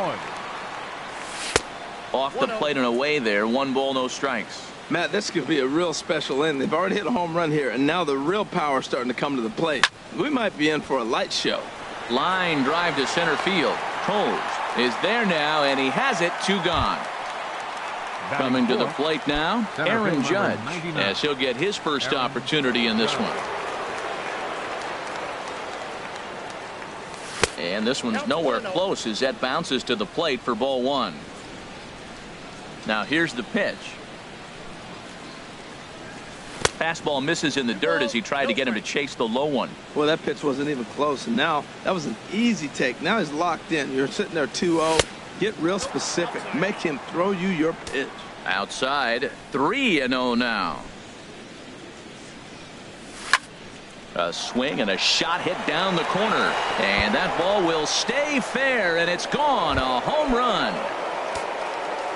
Off the plate and away there. 1 ball, no strikes. Matt, this could be a real special inning. They've already hit a home run here, and now the real power is starting to come to the plate. We might be in for a light show. Line drive to center field. Coles is there now, and he has it. 2 gone. Coming to the plate now, Aaron Judge, as he'll get his first opportunity in this one. And this one's nowhere close as that bounces to the plate for ball 1. Now here's the pitch. Fastball misses in the dirt as he tried to get him to chase the low one. Well, that pitch wasn't even close, and now that was an easy take. Now he's locked in. You're sitting there 2-0. Get real specific. Make him throw you your pitch. Outside, 3-0 now. A swing and a shot hit down the corner, and that ball will stay fair, and it's gone. A home run.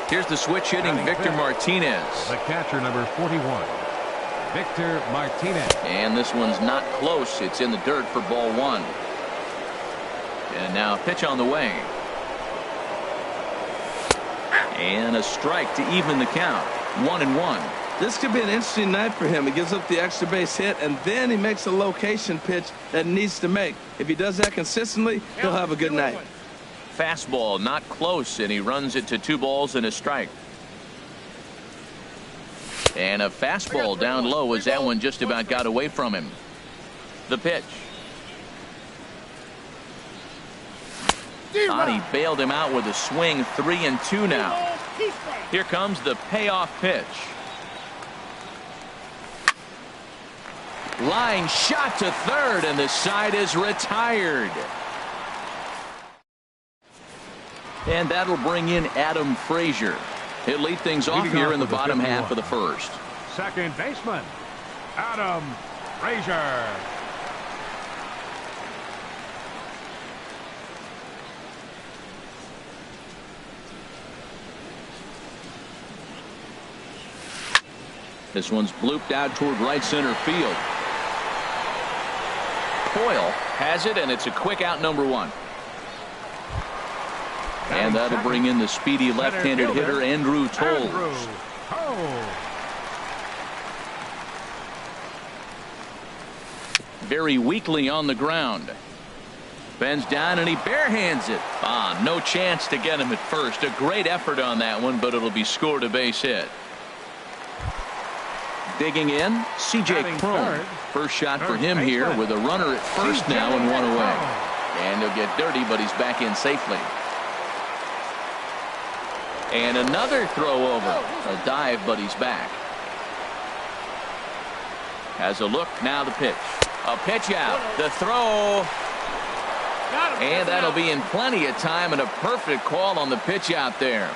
Here's the switch hitting Victor Martinez. The catcher, number 41. Victor Martinez. And this one's not close. It's in the dirt for ball 1. And now a pitch on the way. And a strike to even the count. 1-1. This could be an interesting night for him. He gives up the extra base hit, and then he makes a location pitch that he needs to make. If he does that consistently, he'll have a good night. Fastball not close, and he runs it to 2 balls and a strike. And a fastball down low as that one just about got away from him. The pitch. He bailed him out with a swing. 3-2 now. Here comes the payoff pitch. Line shot to third, and the side is retired. And that'll bring in Adam Frazier. He'll lead things off here in the bottom half of the first. Second baseman, Adam Frazier. This one's blooped out toward right center field. Boyle has it, and it's a quick out, number 1. And that'll bring in the speedy left-handed hitter Andrew Toles. Very weakly on the ground. Bends down and he barehands it. No chance to get him at first. A great effort on that one, but it'll be scored a base hit. Digging in, C.J. Cron. First shot for him here with a runner at first now and 1 away. And he'll get dirty, but he's back in safely. And another throw over. A dive, but he's back. Has a look. Now the pitch. A pitch out. The throw. And that'll be in plenty of time, and a perfect call on the pitch out there.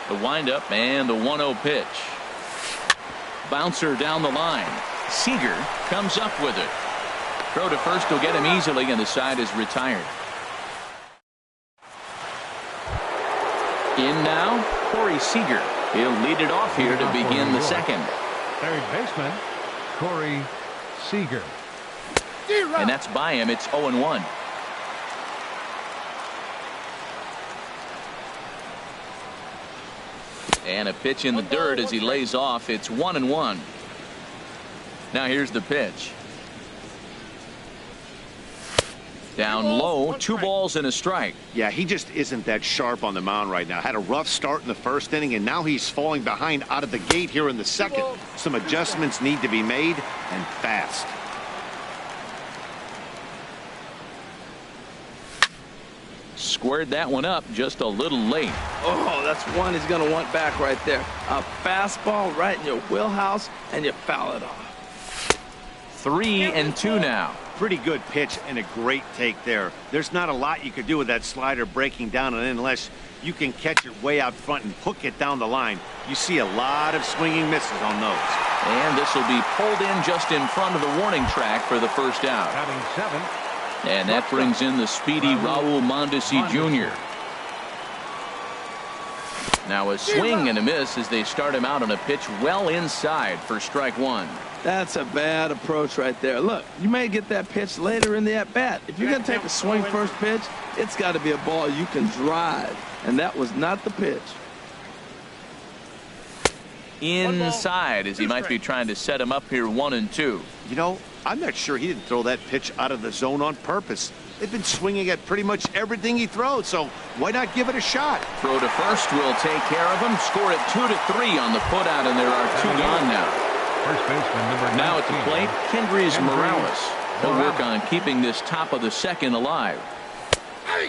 The windup and the 1-0 pitch. Bouncer down the line. Seager comes up with it. Throw to first will get him easily, and the side is retired. In now, Corey Seager. He'll lead it off here to begin the second. Third baseman, Corey Seager. And that's by him. It's 0-1. And a pitch in the dirt as he lays off. It's 1-1. Now here's the pitch. Down low, 2 balls and a strike. Yeah, he just isn't that sharp on the mound right now. Had a rough start in the first inning, and now he's falling behind out of the gate here in the second. Some adjustments need to be made, and fast. Squared that one up just a little late. Oh, that's one he's going to want back right there. A fastball right in your wheelhouse, and you foul it off. 3-2 now. Pretty good pitch and a great take there. There's not a lot you could do with that slider breaking down and unless you can catch it way out front and hook it down the line. You see a lot of swinging misses on those. And this will be pulled in just in front of the warning track for the first out. Batting 7. And that brings in the speedy Raul Mondesi Jr. Now a swing and a miss as they start him out on a pitch well inside for strike 1. That's a bad approach right there. Look, you may get that pitch later in the at-bat. If you're going to take a swing first pitch, it's got to be a ball you can drive. And that was not the pitch. Inside as he might be trying to set him up here 1-2. You know, I'm not sure he didn't throw that pitch out of the zone on purpose. They've been swinging at pretty much everything he throws, so why not give it a shot? Throw to first will take care of him. Score it 2-3 on the putout, and there are 2 gone now. First baseman number 19. Now at the plate, Kendrys Morales. He'll work on keeping this top of the second alive.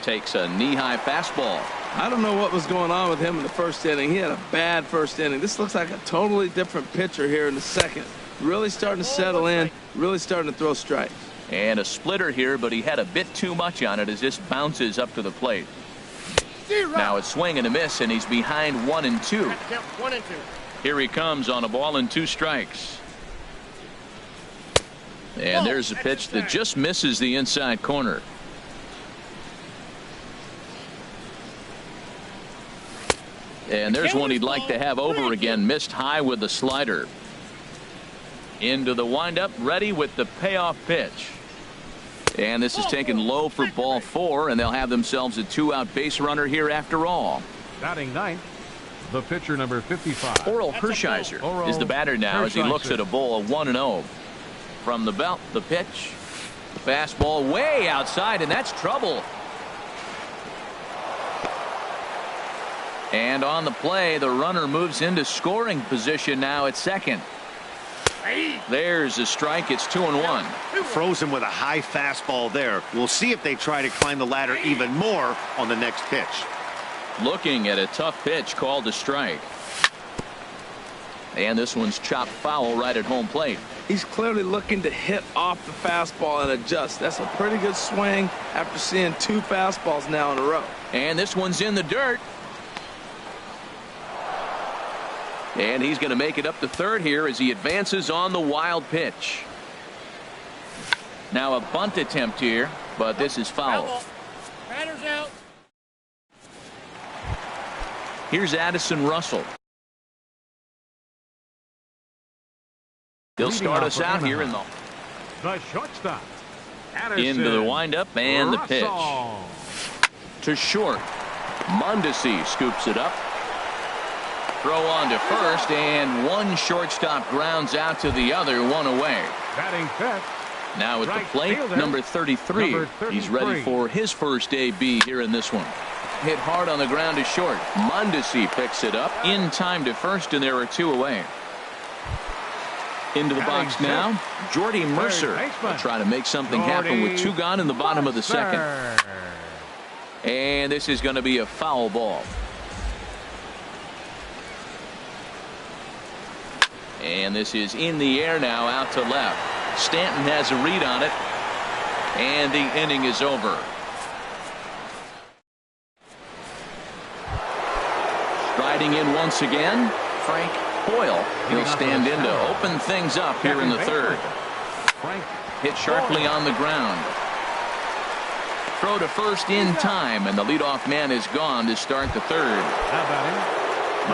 Takes a knee-high fastball. I don't know what was going on with him in the first inning. He had a bad first inning. This looks like a totally different pitcher here in the second. Really starting to settle in, really starting to throw strikes. And a splitter here, but he had a bit too much on it as this bounces up to the plate. Now a swing and a miss, and he's behind 1-2. Here he comes on a ball and 2 strikes. And there's a pitch that just misses the inside corner. And there's one he'd like to have over again. Missed high with the slider. Into the windup, ready with the payoff pitch. And this is taken low for ball 4, and they'll have themselves a 2-out base runner here after all. Batting 9th, the pitcher number 55. Oral Hershiser is the batter now as he looks at a bowl of 1-0. From the belt, the pitch. The fastball way outside, and that's trouble. And on the play, the runner moves into scoring position now at second. There's a strike. It's 2-1. Frozen with a high fastball there. We'll see if they try to climb the ladder even more on the next pitch. Looking at a tough pitch called a strike. And this one's chopped foul right at home plate. He's clearly looking to hit off the fastball and adjust. That's a pretty good swing after seeing 2 fastballs now in a row. And this one's in the dirt. And he's going to make it up to third here as he advances on the wild pitch. Now a bunt attempt here, but this is foul. Batter's out. Here's Addison Russell. He'll start us out here in the shortstop. Into the windup and the pitch. To short. Mondesi scoops it up. Throw on to first, and one shortstop grounds out to the other, 1 away. Batting 5th. Now at the plate, number 33. He's ready for his first AB here in this one. Hit hard on the ground to short. Mondesi picks it up in time to first, and there are 2 away. Into the box now, Jordy Mercer will try to make something happen with 2 gone in the bottom of the second. And this is going to be a foul ball. And this is in the air now out to left. Stanton has a read on it. And the inning is over. Striding in once again, Frank Hoyle. He'll stand in to open things up here in the third. Hit sharply on the ground. Throw to first in time, and the leadoff man is gone to start the third.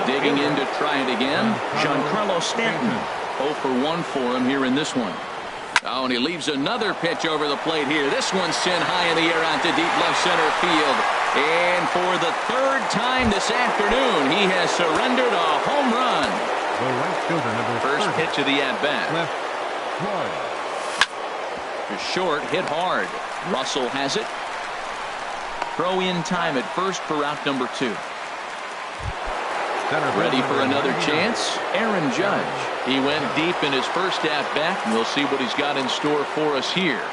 Digging in to try it again, Giancarlo Stanton. 0 for 1 for him here in this one. Oh, and he leaves another pitch over the plate here. This one's sent high in the air out to deep left center field. And for the third time this afternoon, he has surrendered a home run. The right fielder, number First 30. pitch of the at-bat. Left, Roy. To short, hit hard. Russell has it. Throw in time at first for out number 2. Ready for another chance. Aaron Judge. He went deep in his first at-bat, and we'll see what he's got in store for us here.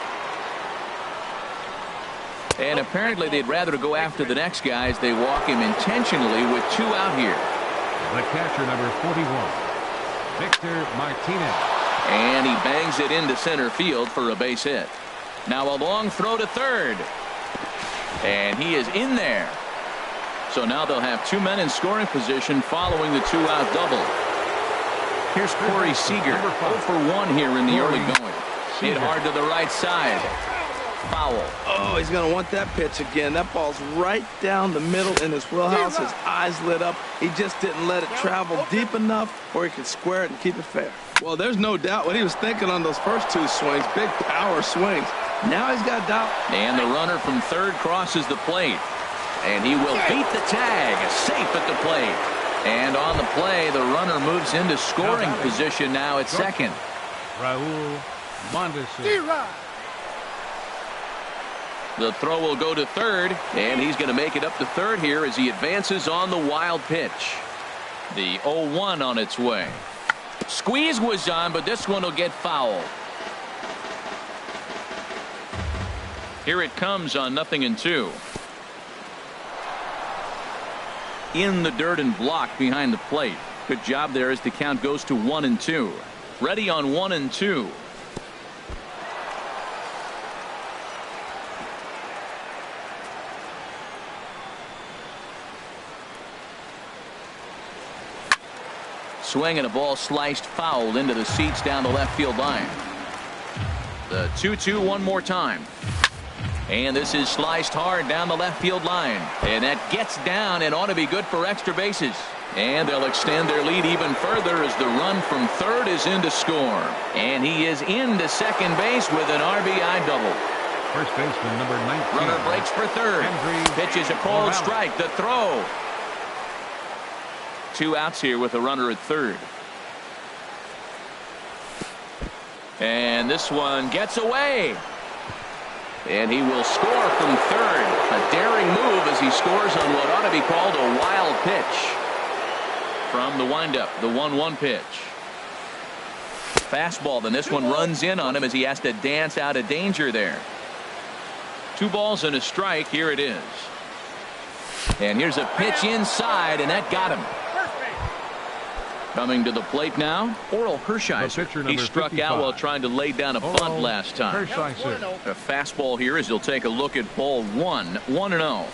And apparently they'd rather go after the next guy as they walk him intentionally with 2 out here. The catcher, number 41, Victor Martinez. And he bangs it into center field for a base hit. Now a long throw to third. And he is in there. So now they'll have 2 men in scoring position following the 2-out double. Here's Corey Seager, 0 for 1 here in the early going. Hit hard to the right side. Foul. Oh, he's going to want that pitch again. That ball's right down the middle in his wheelhouse. His eyes lit up. He just didn't let it travel deep enough where he could square it and keep it fair. Well, there's no doubt what he was thinking on those first 2 swings. Big power swings. Now he's got doubt. And the runner from third crosses the plate. And he will beat the tag. Safe at the plate. And on the play, the runner moves into scoring position now at second. Raul Mondesi. The throw will go to third, and he's going to make it up to third here as he advances on the wild pitch. The 0-1 on its way. Squeeze was on, but this one will get fouled. Here it comes on 0-2. In the dirt and blocked behind the plate. Good job there as the count goes to 1-2. Ready on 1-2. Swing and a ball sliced fouled into the seats down the left field line. The 2-2 one more time. And this is sliced hard down the left field line. And that gets down and ought to be good for extra bases. And they'll extend their lead even further as the run from third is in to score. And he is into second base with an RBI double. First baseman, number 19. Runner breaks for third. Pitches a cold strike. The throw. 2 outs here with a runner at third. And this one gets away. And he will score from third. A daring move as he scores on what ought to be called a wild pitch. From the windup, the 1-1 pitch. Fastball, then this one runs in on him as he has to dance out of danger there. 2 balls and a strike. Here it is. And here's a pitch inside, and that got him. Coming to the plate now, Oral Hershiser. He struck 55. Out while trying to lay down a bunt last time. A fastball here as he'll take a look at ball 1, 1-0.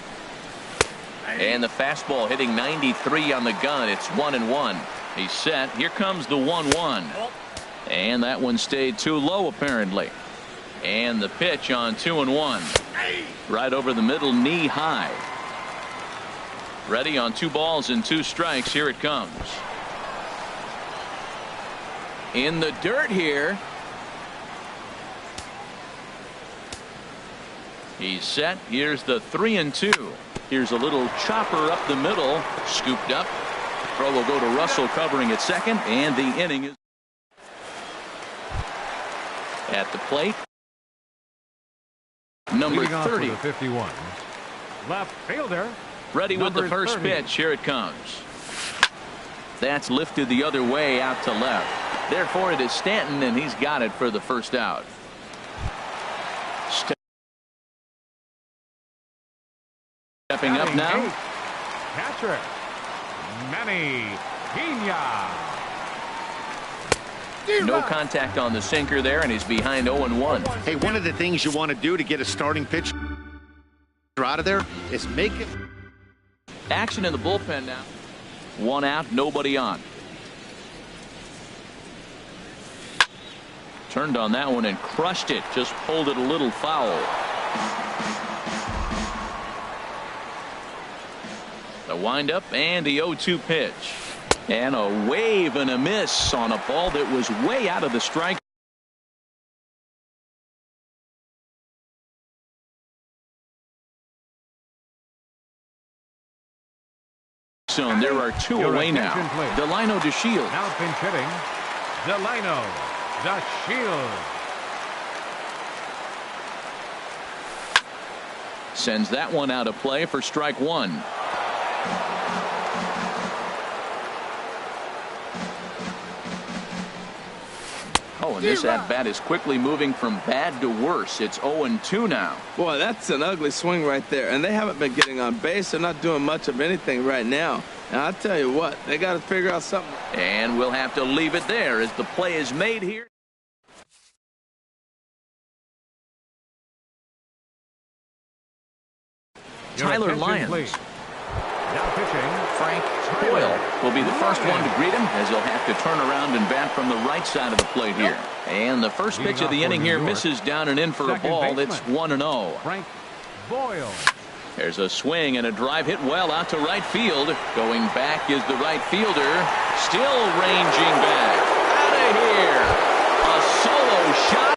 And the fastball hitting 93 on the gun. It's 1-1. He's set. Here comes the 1-1. And that one stayed too low apparently. And the pitch on 2-1. Right over the middle, knee high. Ready on 2 balls and 2 strikes. Here it comes. In the dirt here. He's set. Here's the 3-2. Here's a little chopper up the middle. Scooped up. Throw will go to Russell covering at second. And the inning is at the plate. Number 30. 51. Left fielder. Ready with the first 30. Pitch. Here it comes. That's lifted the other way out to left. Therefore, it is Stanton, and he's got it for the first out. Stepping up now. Catcher, Manny Pena. No contact on the sinker there, and he's behind 0-1. Hey, one of the things you want to do to get a starting pitcher out of there is make it. Action in the bullpen now. 1 out, nobody on. Turned on that one and crushed it. Just pulled it a little foul. The windup and the 0-2 pitch. And a wave and a miss on a ball that was way out of the strike zone. There are two away now. Delino DeShields. Now pinch hitting. Delino DeShields. Sends that one out of play for strike one. Oh, and this at-bat is quickly moving from bad to worse. It's 0-2 now. Boy, that's an ugly swing right there. And they haven't been getting on base. They're not doing much of anything right now. And I'll tell you what, they got to figure out something. And we'll have to leave it there as the play is made here. Tyler Lyons. Now pitching. Frank Boyle will be the first one to greet him as he'll have to turn around and bat from the right side of the plate here. And the first pitch of the inning here misses down and in for a ball. It's 1-0. Frank Boyle. There's a swing and a drive hit well out to right field. Going back is the right fielder. Still ranging back. Out of here. A solo shot.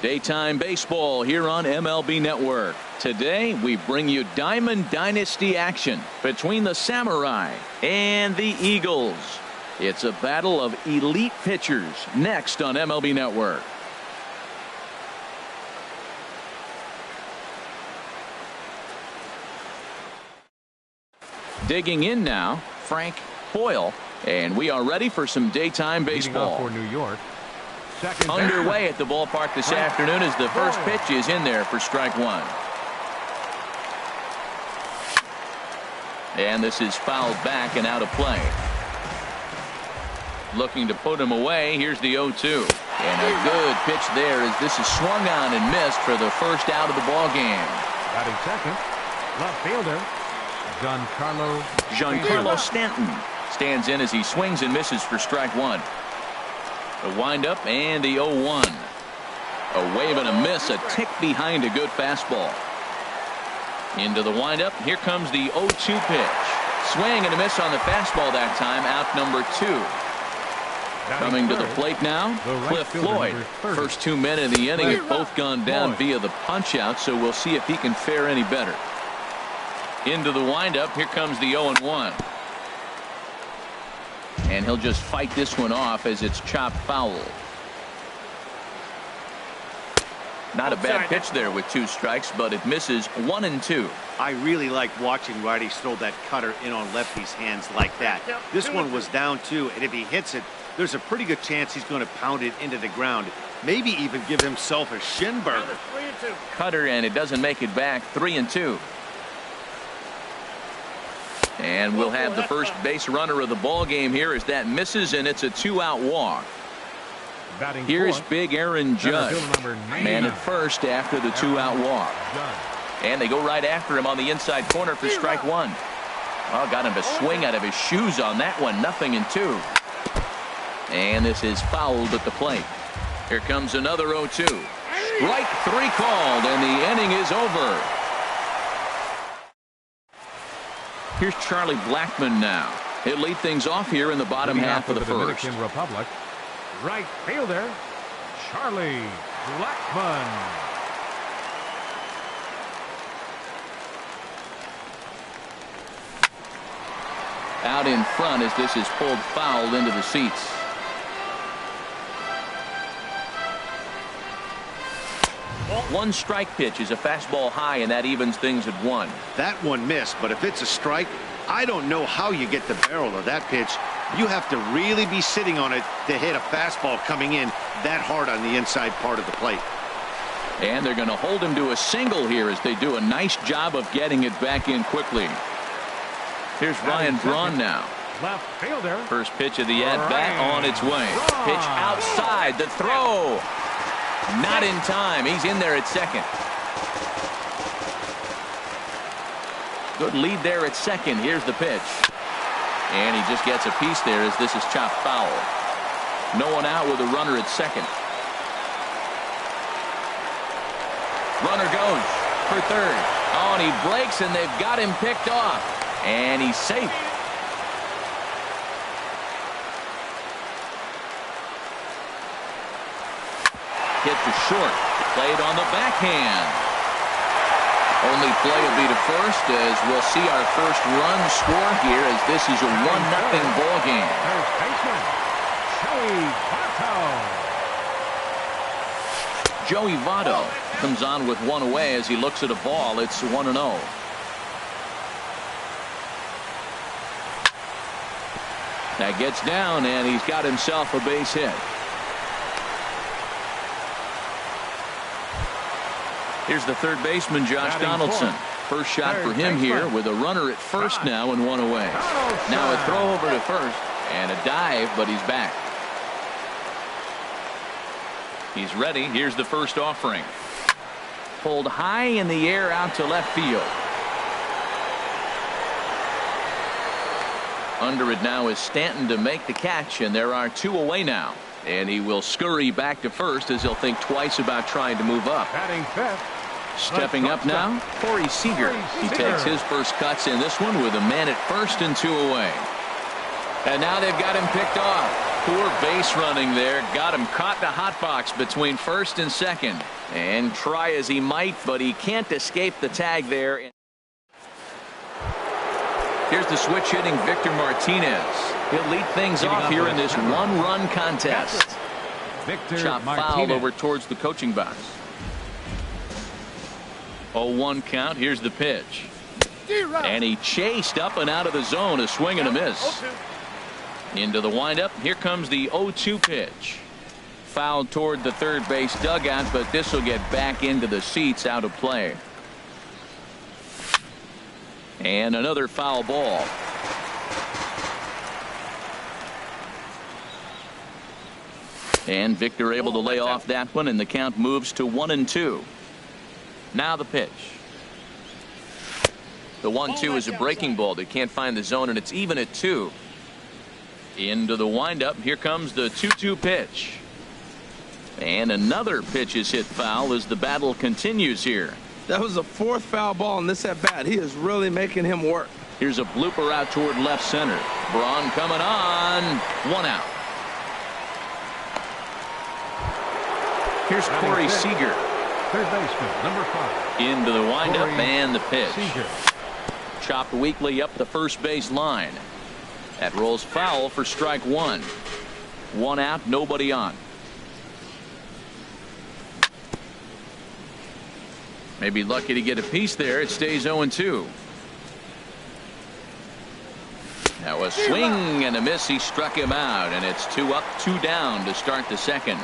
Daytime baseball here on MLB Network. Today we bring you Diamond Dynasty action between the Samurai and the Eagles. It's a battle of elite pitchers next on MLB Network. Digging in now, Frank Boyle, and we are ready for some daytime baseball. For New York. Underway at the ballpark this afternoon as the first pitch is in there for strike one. And this is fouled back and out of play. Looking to put him away. Here's the 0-2. And a good pitch there as this is swung on and missed for the first out of the ball game. Batting second, left fielder, Giancarlo Stanton stands in as he swings and misses for strike one. The windup and the 0-1. A wave and a miss, a tick behind a good fastball. Into the windup. Here comes the 0-2 pitch. Swing and a miss on the fastball that time. Out number 2. Coming to the plate now, Cliff Floyd. First 2 men in the inning have both gone down via the punch out, so we'll see if he can fare any better. Into the windup. Here comes the 0-1. And he'll just fight this one off as it's chopped foul. Not a bad pitch there with 2 strikes, but it misses 1 and 2. I really like watching righties throw that cutter in on lefty's hands like that. This one was down 2, and if he hits it, there's a pretty good chance he's going to pound it into the ground. Maybe even give himself a shin burger. Cutter, and it doesn't make it back. 3 and 2. And we'll have the first base runner of the ball game here as that misses, and it's a 2-out walk. Here's big Aaron Judge, man at first after the 2-out walk. And they go right after him on the inside corner for strike one. Well, got him to swing out of his shoes on that one. 0-2. And this is fouled at the plate. Here comes another 0-2. Strike 3 called, and the inning is over. Here's Charlie Blackmon now. He'll lead things off here in the bottom half of the first. Dominican Republic, right fielder, Charlie Blackmon. Out in front as this is pulled foul into the seats. One strike pitch is a fastball high, and that evens things at 1. That one missed, but if it's a strike, I don't know how you get the barrel of that pitch. You have to really be sitting on it to hit a fastball coming in that hard on the inside part of the plate. And they're going to hold him to a single here as they do a nice job of getting it back in quickly. Here's Ryan Braun now. Left fielder. First pitch of the at-bat on its way. Pitch outside. The throw. Not in time. He's in there at second. Good lead there at second. Here's the pitch. And he just gets a piece there as this is chopped foul. No one out with a runner at second. Runner goes for third. Oh, and he breaks, and they've got him picked off. And he's safe. Hit to short. Played on the backhand. Only play will be to first as we'll see our first run score here as this is a 1-0 ball game. First baseman, Joey Votto comes on with one away as he looks at a ball. It's 1-0. That gets down, and he's got himself a base hit. Here's the third baseman, Josh Donaldson. First shot for him here with a runner at first now and one away. Now a throw over to first and a dive, but he's back. He's ready. Here's the first offering. Pulled high in the air out to left field. Under it now is Stanton to make the catch, and there are 2 away now. And he will scurry back to first as he'll think twice about trying to move up. Batting fifth. Stepping up now, Corey Seager. He takes his first cuts in this one with a man at first and 2 away. And now they've got him picked off. Poor base running there. Got him caught in a hot box between first and second. And try as he might, but he can't escape the tag there. Here's the switch hitting Victor Martinez. He'll lead things off here in this one-run contest. Victor Chop foul over towards the coaching box. 0-1 count. Here's the pitch. And he chased up and out of the zone. A swing and a miss. Into the windup. Here comes the 0-2 pitch. Foul toward the third base dugout, but this will get back into the seats, out of play. And another foul ball. And Victor able to lay off that one, and the count moves to 1-2. Now the pitch. The 1-2 is a breaking ball. They can't find the zone, and it's even at 2. Into the windup. Here comes the 2-2 pitch. And another pitch is hit foul as the battle continues here. That was the 4th foul ball in this at bat. He is really making him work. Here's a blooper out toward left center. Braun coming on. 1 out. Here's Corey Seager. Third baseman, number 5. Into the windup and the pitch. Seager. Chopped weakly up the first base line. That rolls foul for strike 1. 1 out, nobody on. Maybe lucky to get a piece there. It stays 0-2. Now a swing and a miss. He struck him out, and it's 2 up, 2 down to start the second.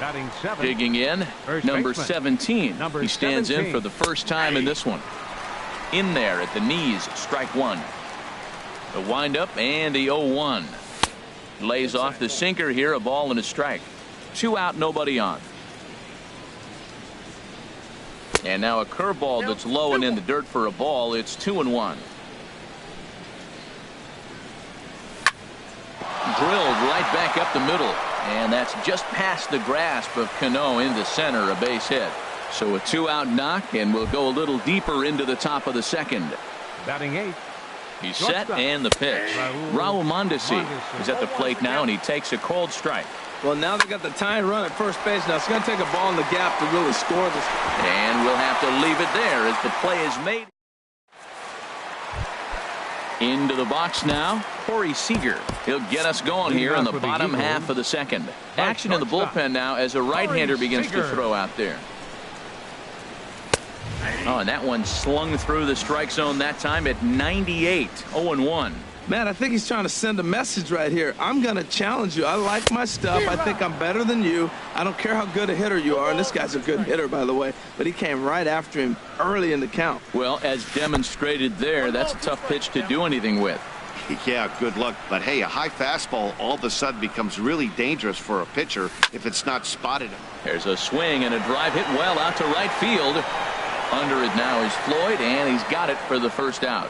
Batting 7. Digging in, number 17. He stands 17. in for the first time in this one. In there at the knees, strike 1. The windup and the 0-1. Lays off the sinker here, a ball and a strike. 2 out, nobody on. And now a curveball that's low and in the dirt for a ball. It's 2-1. Drilled right back up the middle. And that's just past the grasp of Cano into center, a base hit. So a 2-out knock, and we'll go a little deeper into the top of the second. Batting 8. He's set, and the pitch. Raul Mondesi is at the plate now, and he takes a cold strike. Well, now they got the tying run at first base. Now it's going to take a ball in the gap to really score this. And we'll have to leave it there as the play is made. Into the box now, Corey Seager. He'll get us going here in the bottom half of the second. Action in the bullpen now as a right-hander begins to throw out there. Oh, and that one slung through the strike zone that time at 98. 0-1. Man, I think he's trying to send a message right here. I'm going to challenge you. I like my stuff. I think I'm better than you. I don't care how good a hitter you are. And this guy's a good hitter, by the way. But he came right after him early in the count. Well, as demonstrated there, that's a tough pitch to do anything with. Yeah, good luck. But, hey, a high fastball all of a sudden becomes really dangerous for a pitcher if it's not spotted. There's a swing and a drive hit well out to right field. Under it now is Floyd, and he's got it for the first out.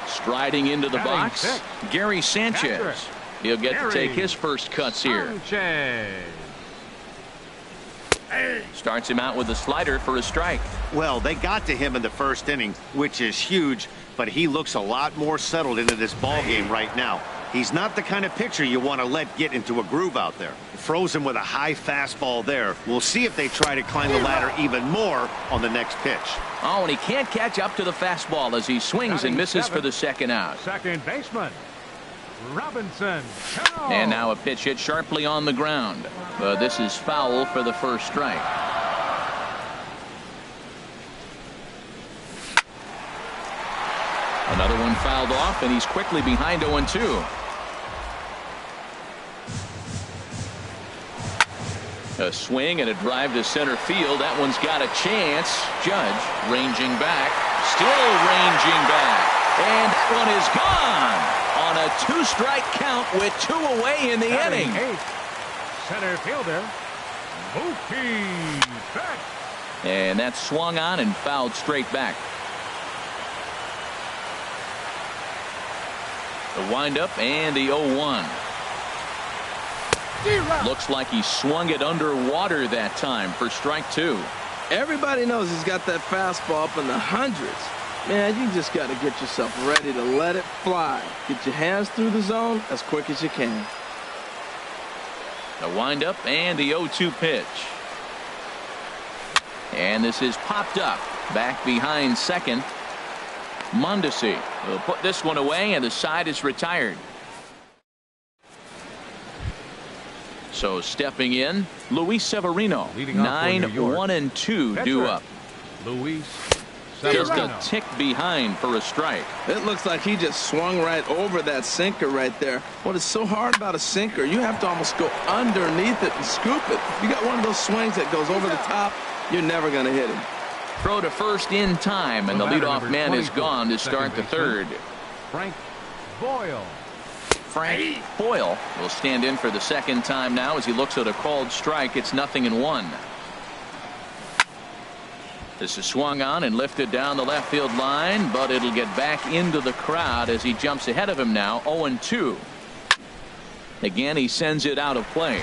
Striding into the box, Gary Sanchez. He'll get to take his first cuts here. Starts him out with a slider for a strike. Well, they got to him in the first inning, which is huge, but he looks a lot more settled into this ball game right now. He's not the kind of pitcher you want to let get into a groove out there. Froze him with a high fastball there. We'll see if they try to climb the ladder even more on the next pitch. Oh, and he can't catch up to the fastball as he swings and misses for the second out. Second baseman, Robinson. And now a pitch hit sharply on the ground. But this is foul for the first strike. Another one fouled off, and he's quickly behind 0-2. A swing and a drive to center field. That one's got a chance. Judge ranging back. Still ranging back. And that one is gone on a 2-strike count with 2 away in the inning. Center fielder, Mookie Betts. And that swung on and fouled straight back. The windup and the 0-1. Looks like he swung it underwater that time for strike 2. Everybody knows he's got that fastball up in the hundreds. Man, you just got to get yourself ready to let it fly. Get your hands through the zone as quick as you can. The windup and the 0-2 pitch. And this is popped up. Back behind second. Mondesi will put this one away, and the side is retired. So stepping in, Luis Severino. 9-1-2 due up. Luis Just a Severino. tick behind for a strike. It looks like he just swung right over that sinker right there. What is so hard about a sinker, you have to almost go underneath it and scoop it. You got one of those swings that goes over the top, you're never going to hit him. Throw to first in time, and the leadoff man is gone to start the third. Frank Boyle. Frank Boyle will stand in for the second time now as he looks at a called strike. It's 0-1. This is swung on and lifted down the left field line, but it'll get back into the crowd as he jumps ahead of him now. 0-2. Again, he sends it out of play.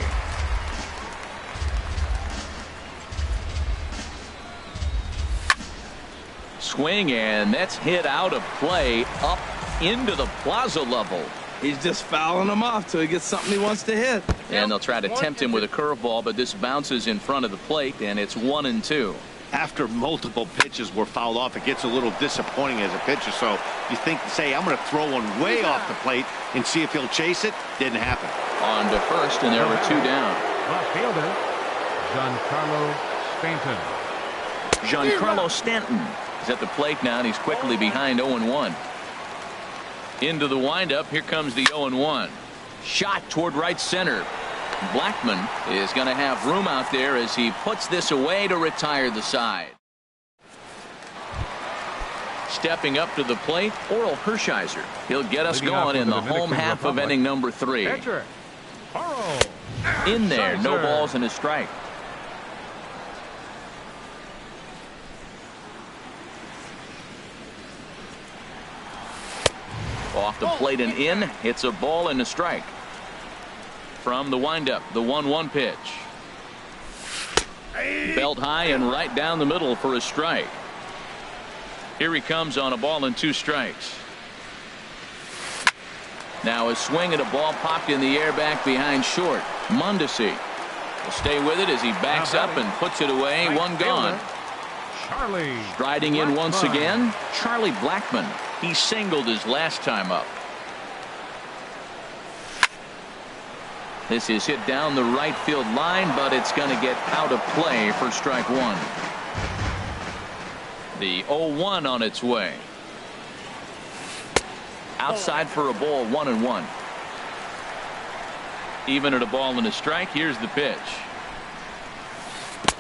Swing, and that's hit out of play up into the plaza level. He's just fouling him off till he gets something he wants to hit. And they'll try to tempt him with a curveball, but this bounces in front of the plate, and it's 1-2. After multiple pitches were fouled off, it gets a little disappointing as a pitcher. So you say, I'm going to throw one way off the plate and see if he'll chase it. Didn't happen. On to first, and there were two down. Left fielder, Giancarlo Stanton. Giancarlo Stanton is at the plate now, and he's quickly behind 0-1. Into the windup. Here comes the 0-1. Shot toward right center. Blackman is going to have room out there as he puts this away to retire the side. Stepping up to the plate, Oral Hershiser. He'll get us going in the home half of inning number 3. In there, no balls and a strike. Off the plate and in. It's a ball and a strike. From the windup, the 1-1 pitch. Belt high and right down the middle for a strike. Here he comes on a ball and 2 strikes. Now a swing at a ball popped in the air back behind short. Mondesi will stay with it as he backs up and puts it away. One gone. Striding in once again, Charlie Blackmon. He singled his last time up. This is hit down the right field line, but it's going to get out of play for strike one. The 0-1 on its way. Outside for a ball, 1-1. Even at a ball and a strike, here's the pitch.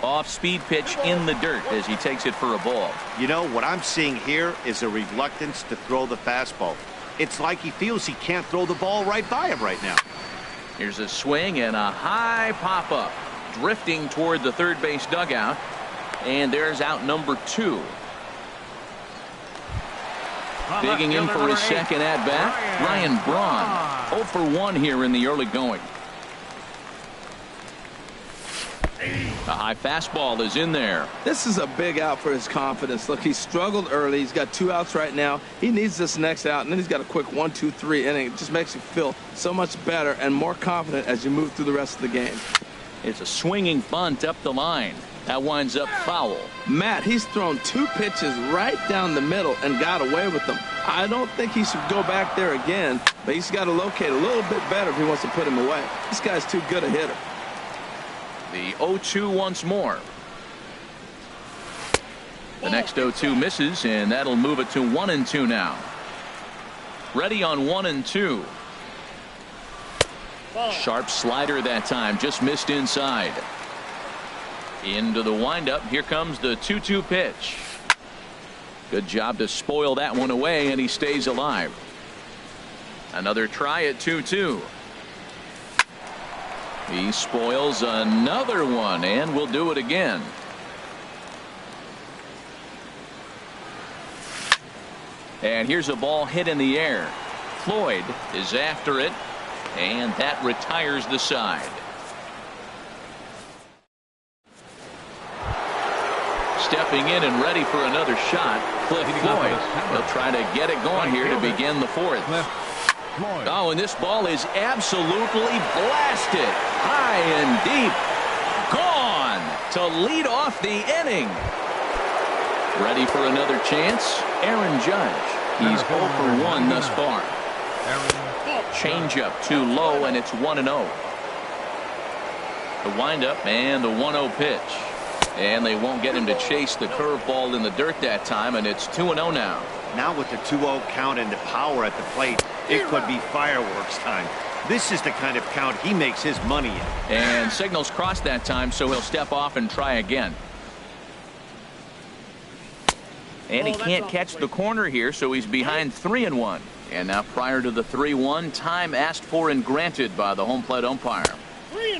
Off-speed pitch in the dirt as he takes it for a ball. You know, what I'm seeing here is a reluctance to throw the fastball. It's like he feels he can't throw the ball right by him right now. Here's a swing and a high pop-up. Drifting toward the third base dugout. And there's out number 2. Digging in for his second at-bat, Ryan Braun. 0 for 1 here in the early going. A high fastball is in there. This is a big out for his confidence. Look, he struggled early. He's got 2 outs right now. He needs this next out, and then he's got a quick 1-2-3 inning. It just makes you feel so much better and more confident as you move through the rest of the game. It's a swinging bunt up the line. That winds up foul. Matt, he's thrown 2 pitches right down the middle and got away with them. I don't think he should go back there again, but he's got to locate a little bit better if he wants to put him away. This guy's too good a hitter. The 0-2 once more. The next 0-2 misses, and that'll move it to 1-2 now. Ready on 1-2. Sharp slider that time, just missed inside. Into the windup. Here comes the 2-2 pitch. Good job to spoil that one away, and he stays alive. Another try at 2-2. He spoils another one, and will do it again. And here's a ball hit in the air. Floyd is after it, and that retires the side. stepping in and ready for another shot. Cliff Floyd. He'll try to get it going here to begin the fourth. Oh, and this ball is absolutely blasted. High and deep. Gone to lead off the inning. Ready for another chance. Aaron Judge. He's 0 for 1 thus far. Changeup too low, and it's 1-0. The windup and the 1-0 pitch. And they won't get him to chase the curveball in the dirt that time, and it's 2-0 now. Now with the 2-0 count and the power at the plate, it could be fireworks time. This is the kind of count he makes his money in. And signals crossed that time, so he'll step off and try again. And he can't catch the corner here, so he's behind 3-1. And now prior to the 3-1, time asked for and granted by the home plate umpire.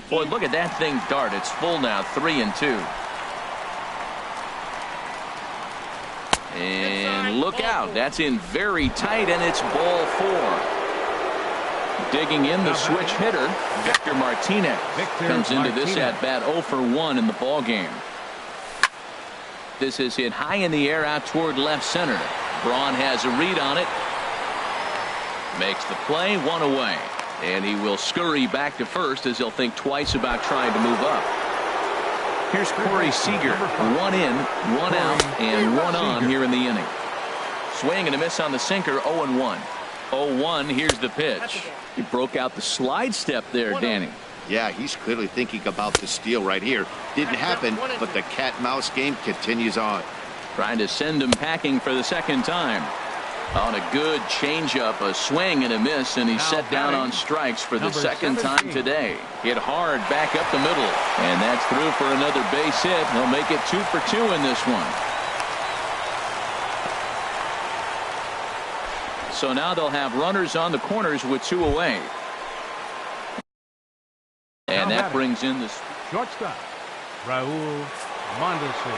Boy, look at that thing dart. It's full now, 3-2. And look out. That's in very tight, and it's ball 4. Digging in the switch hitter, Victor Martinez. Comes into this at-bat 0 for 1 in the ball game. This is hit high in the air out toward left center. Braun has a read on it. Makes the play, 1 away. And he will scurry back to first as he'll think twice about trying to move up. Here's Corey Seager. 1 in, 1 out, and 1 on here in the inning. Swing and a miss on the sinker, 0-1. 0-1, here's the pitch. He broke out the slide step there, Danny. Yeah, he's clearly thinking about the steal right here. Didn't happen, but the cat-mouse game continues on. Trying to send him packing for the second time. On a good changeup, a swing and a miss, and he's set down on strikes for the second time today. Hit hard back up the middle, and that's through for another base hit. He'll make it 2 for 2 in this one. So now they'll have runners on the corners with 2 away. And that brings in the shortstop, Raul Mondesi.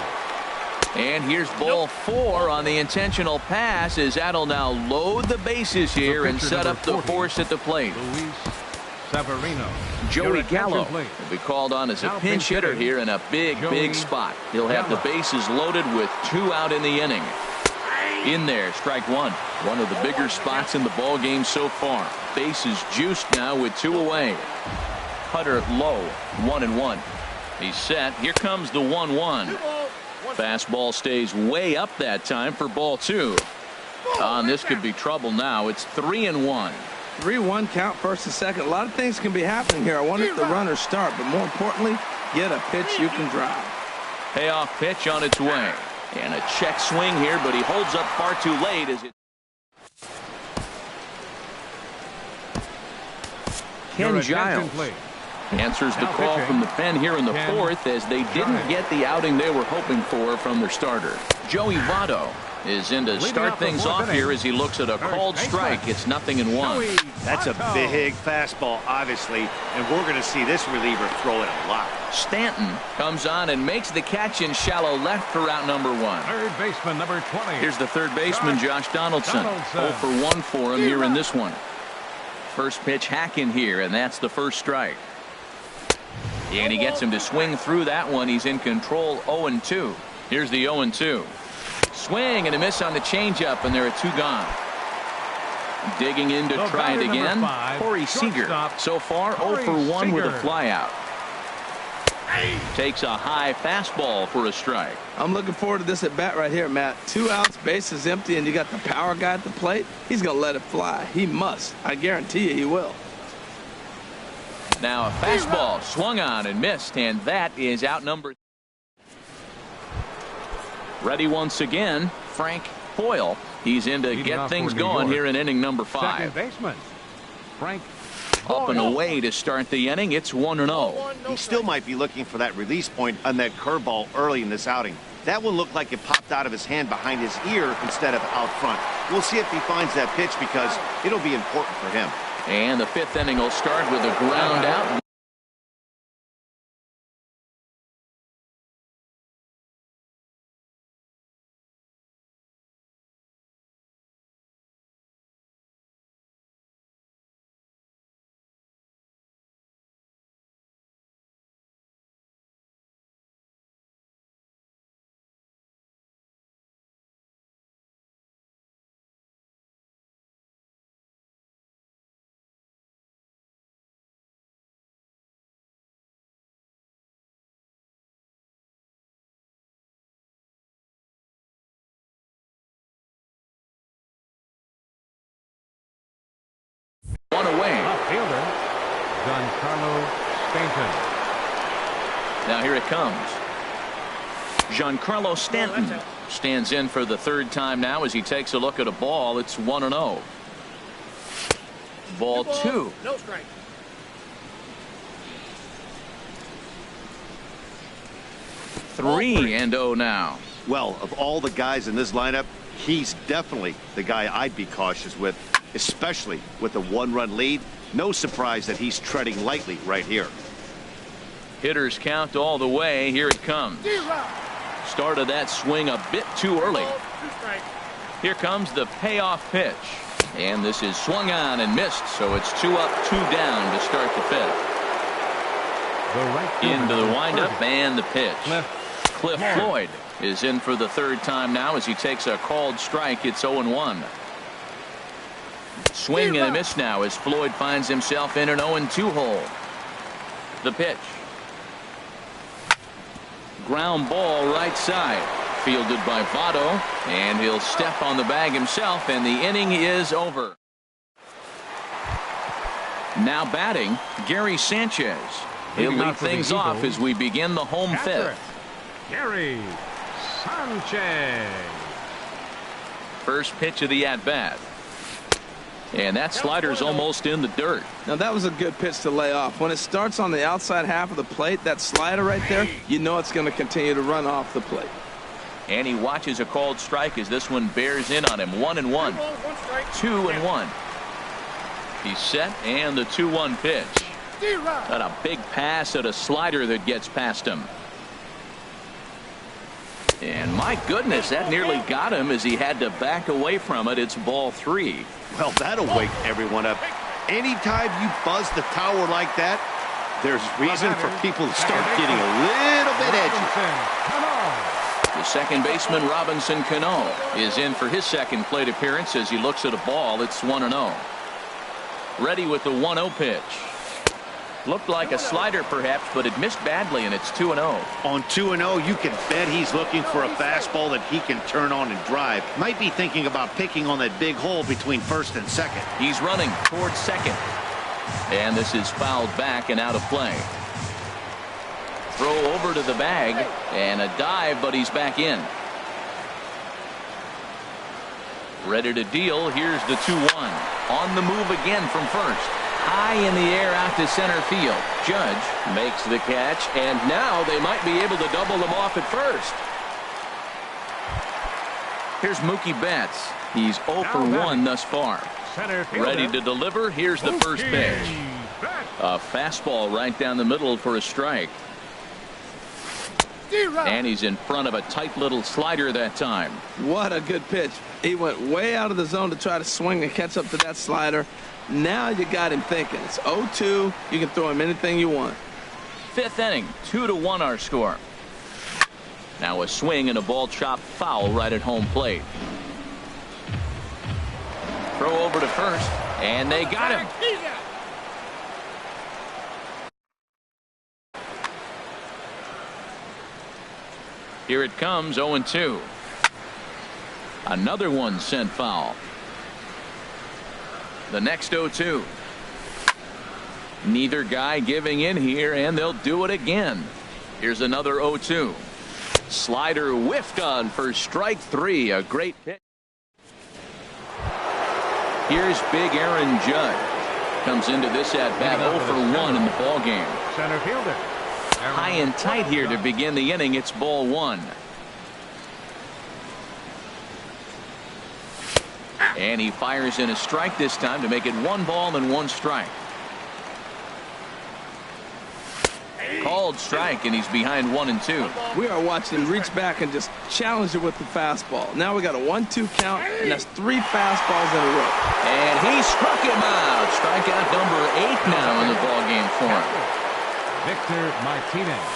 And here's ball 4 on the intentional pass as that'll now load the bases here and set up the force at the plate. Luis Severino. Joey Gallo will be called on as a pinch hitter here in a big spot. He'll have the bases loaded with 2 out in the inning. In there, strike 1. One of the bigger spots in the ball game so far. Bases juiced now with 2 away. Cutter low, 1-1. He's set. Here comes the 1-1. Fastball stays way up that time for ball 2. This could be trouble now. It's 3-1. 3-1 count, first and second. A lot of things can be happening here. I wonder if the runners start, but more importantly, get a pitch you can drive. Payoff pitch on its way. And a check swing here, but he holds up far too late as it. Ken Giles answers the call from the pen here in the 4th as they didn't get the outing they were hoping for from their starter. Joey Votto is in to start things off here as he looks at a called strike. It's 0-1. That's a big fastball, obviously, and we're going to see this reliever throw it a lot. Stanton comes on and makes the catch in shallow left for out number 1. Third baseman, number 20. Here's the third baseman, Josh Donaldson. 0 for 1 for him here in this one. First pitch hack in here, and that's the first strike. And he gets him to swing through that one. He's in control, 0-2. Here's the 0-2. Swing and a miss on the changeup, and there are 2 gone. Digging in to try it again, Corey Seager. So far, 0 for 1 with a flyout. Takes a high fastball for a strike. I'm looking forward to this at bat right here, Matt. 2 outs, bases empty, and you got the power guy at the plate. He's going to let it fly. He must. I guarantee you he will. Now a fastball swung on and missed, and that is out number. Ready once again, Frank Hoyle. He's in to get things going here in inning number 5. Second baseman, Frank Up and away to start the inning. It's 1-0. He still might be looking for that release point on that curveball early in this outing. That one looked like it popped out of his hand behind his ear instead of out front. We'll see if he finds that pitch because it'll be important for him. And the 5th inning will start with a ground out. away. Left fielder, Giancarlo Stanton. Now here it comes. Giancarlo Stanton stands in for the third time now as he takes a look at a ball. It's 1-0. Ball 2. No strike. 3-0 now. Well, of all the guys in this lineup, he's definitely the guy I'd be cautious with, especially with a one-run lead. No surprise that he's treading lightly right here. Hitters count all the way. Here it comes. Started that swing a bit too early. Here comes the payoff pitch. And this is swung on and missed, so it's 2 up, 2 down to start the fifth. Into the windup and the pitch. Cliff Floyd is in for the third time now as he takes a called strike. It's 0-1. Swing and a miss now as Floyd finds himself in an 0-2 hole. The pitch. Ground ball right side. Fielded by Votto, and he'll step on the bag himself, and the inning is over. Now batting, Gary Sanchez. He'll lead things off as we begin the home fifth. Gary Sanchez. First pitch of the at-bat. And that slider's almost in the dirt. Now that was a good pitch to lay off. When it starts on the outside half of the plate, that slider right there, you know it's going to continue to run off the plate. And he watches a called strike as this one bears in on him. 1-1. 2-1. He's set, and the 2-1 pitch. Got a big pass at a slider that gets past him. And my goodness, that nearly got him as he had to back away from it. It's ball 3. Well, that'll wake everyone up. Anytime you buzz the tower like that, there's reason for people to start getting a little bit edgy. The second baseman, Robinson Cano, is in for his second plate appearance as he looks at a ball. It's 1-0. Ready with the 1-0 pitch. Looked like a slider perhaps, but it missed badly, and it's 2-0. On 2-0, you can bet he's looking for a fastball that he can turn on and drive. Might be thinking about picking on that big hole between first and second. He's running towards second. And this is fouled back and out of play. Throw over to the bag, and a dive, but he's back in. Ready to deal. Here's the 2-1. On the move again from first. High in the air out to center field. Judge makes the catch, and now they might be able to double them off at first. Here's Mookie Betts. He's 0 for 1 thus far. Ready to deliver. Here's the first pitch. A fastball right down the middle for a strike. And he's in front of a tight little slider that time. What a good pitch. He went way out of the zone to try to swing and catch up to that slider. Now you got him thinking. It's 0-2. You can throw him anything you want. Fifth inning, 2-1 our score. Now a swing and a ball chopped foul right at home plate. Throw over to first, and they got him. Here it comes, 0-2. Another one sent foul. The next 0-2. Neither guy giving in here, and they'll do it again. Here's another 0-2. Slider whiffed on for strike 3. A great pitch. Here's big Aaron Judge. Comes into this at bat 0 for 1 in the ball game. Center fielder. High and tight here to begin the inning. It's ball 1. And he fires in a strike this time to make it 1 ball and 1 strike. Called strike, and he's behind 1-2. We are watching him reach back and just challenge it with the fastball. Now we got a 1-2 count, and that's 3 fastballs in a row. And he struck him out. Strikeout number 8 now in the ball game for him. Victor Martinez.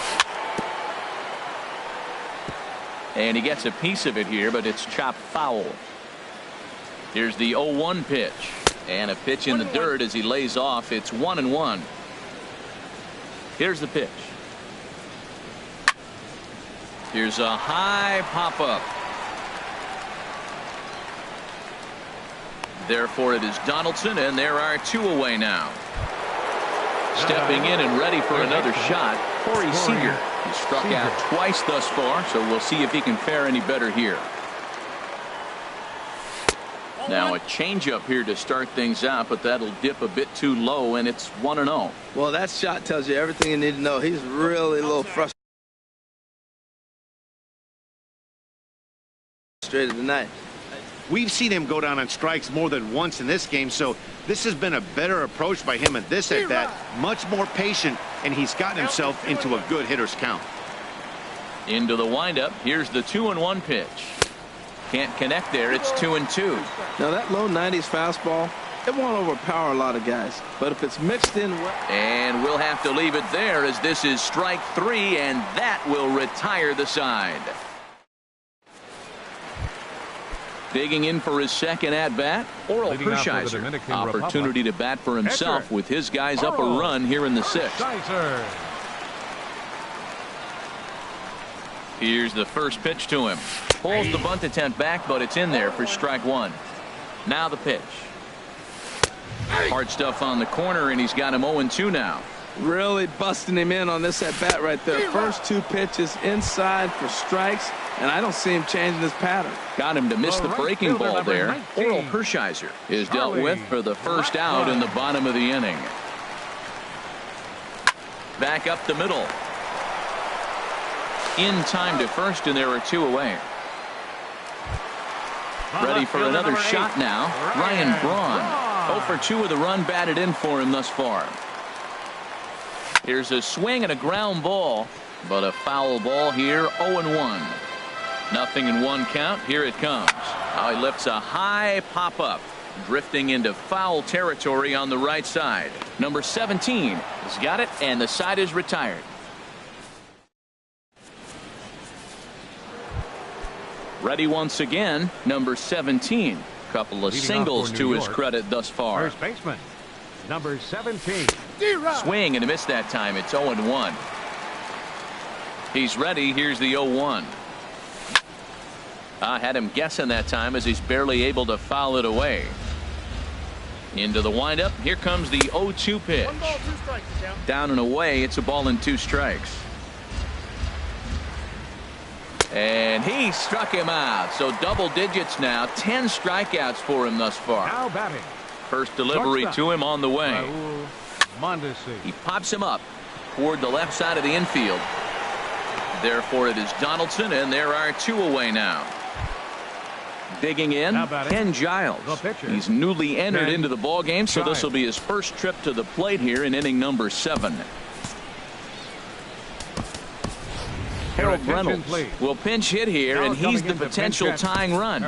And he gets a piece of it here, but it's chopped foul. Here's the 0-1 pitch. And a pitch in the dirt as he lays off. It's 1-1. Here's the pitch. Here's a high pop-up. Therefore, it is Donaldson, and there are 2 away now. Stepping in and ready for another shot, Corey Seager. He struck out twice thus far, so we'll see if he can fare any better here. Now a changeup here to start things out, but that'll dip a bit too low, and it's 1-0. Well, that shot tells you everything you need to know. He's really a little frustrated tonight. We've seen him go down on strikes more than once in this game, so this has been a better approach by him at this at-bat. Much more patient, and he's gotten himself into a good hitter's count. Into the windup. Here's the 2-1 pitch. Can't connect there. It's 2-2. Now that low 90s fastball, it won't overpower a lot of guys, but if it's mixed in well. And we'll have to leave it there, as this is strike 3, and that will retire the side. Digging in for his second at-bat, Oral Hershiser. Opportunity to bat for himself with his guys up a run here in the 6th. Here's the first pitch to him. Pulls the bunt attempt back, but it's in there for strike 1. Now the pitch. Hard stuff on the corner, and he's got him 0-2 now. Really busting him in on this at-bat right there. First 2 pitches inside for strikes, and I don't see him changing his pattern. Got him to miss the breaking ball there. Oral Hershiser is dealt with for the first out in the bottom of the inning. Back up the middle. In time to first, and there are 2 away. Ready for another shot now. Ryan Braun. 0 for 2 with a run batted in for him thus far. Here's a swing and a ground ball, but a foul ball here. 0-1. Nothing in 1 count. Here it comes. Now he lifts a high pop-up, drifting into foul territory on the right side. Number 17 has got it, and the side is retired. Ready once again, number 17. Couple of singles to his credit thus far. First baseman, number 17. Swing and a miss that time. It's 0-1. He's ready. Here's the 0-1. I had him guessing that time, as he's barely able to foul it away. Into the windup. Here comes the 0-2 pitch. 1 ball, 2 strikes, down and away. It's a ball and 2 strikes. And he struck him out. So double digits now. 10 strikeouts for him thus far. Now batting. First delivery to him on the way. He pops him up toward the left side of the infield. Therefore, it is Donaldson, and there are 2 away now. Digging in, Ken Giles. He's newly entered into the ball game, so this will be his first trip to the plate here in inning number 7. Harold Reynolds will pinch hit here, and he's the potential tying run.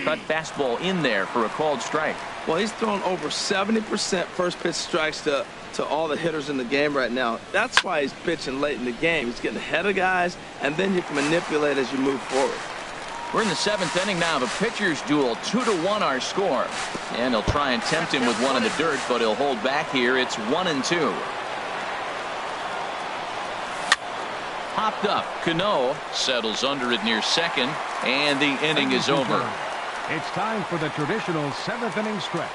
Cut fastball in there for a called strike. Well, he's thrown over 70% first pitch strikes to all the hitters in the game right now. That's why he's pitching late in the game. He's getting ahead of guys, and then you can manipulate as you move forward. We're in the 7th inning now. The pitchers duel. 2-1 our score. And he'll try and tempt him with one in the dirt, but he'll hold back here. It's 1-2. Popped up. Cano settles under it near second, and the inning is over. It's time for the traditional 7th inning stretch.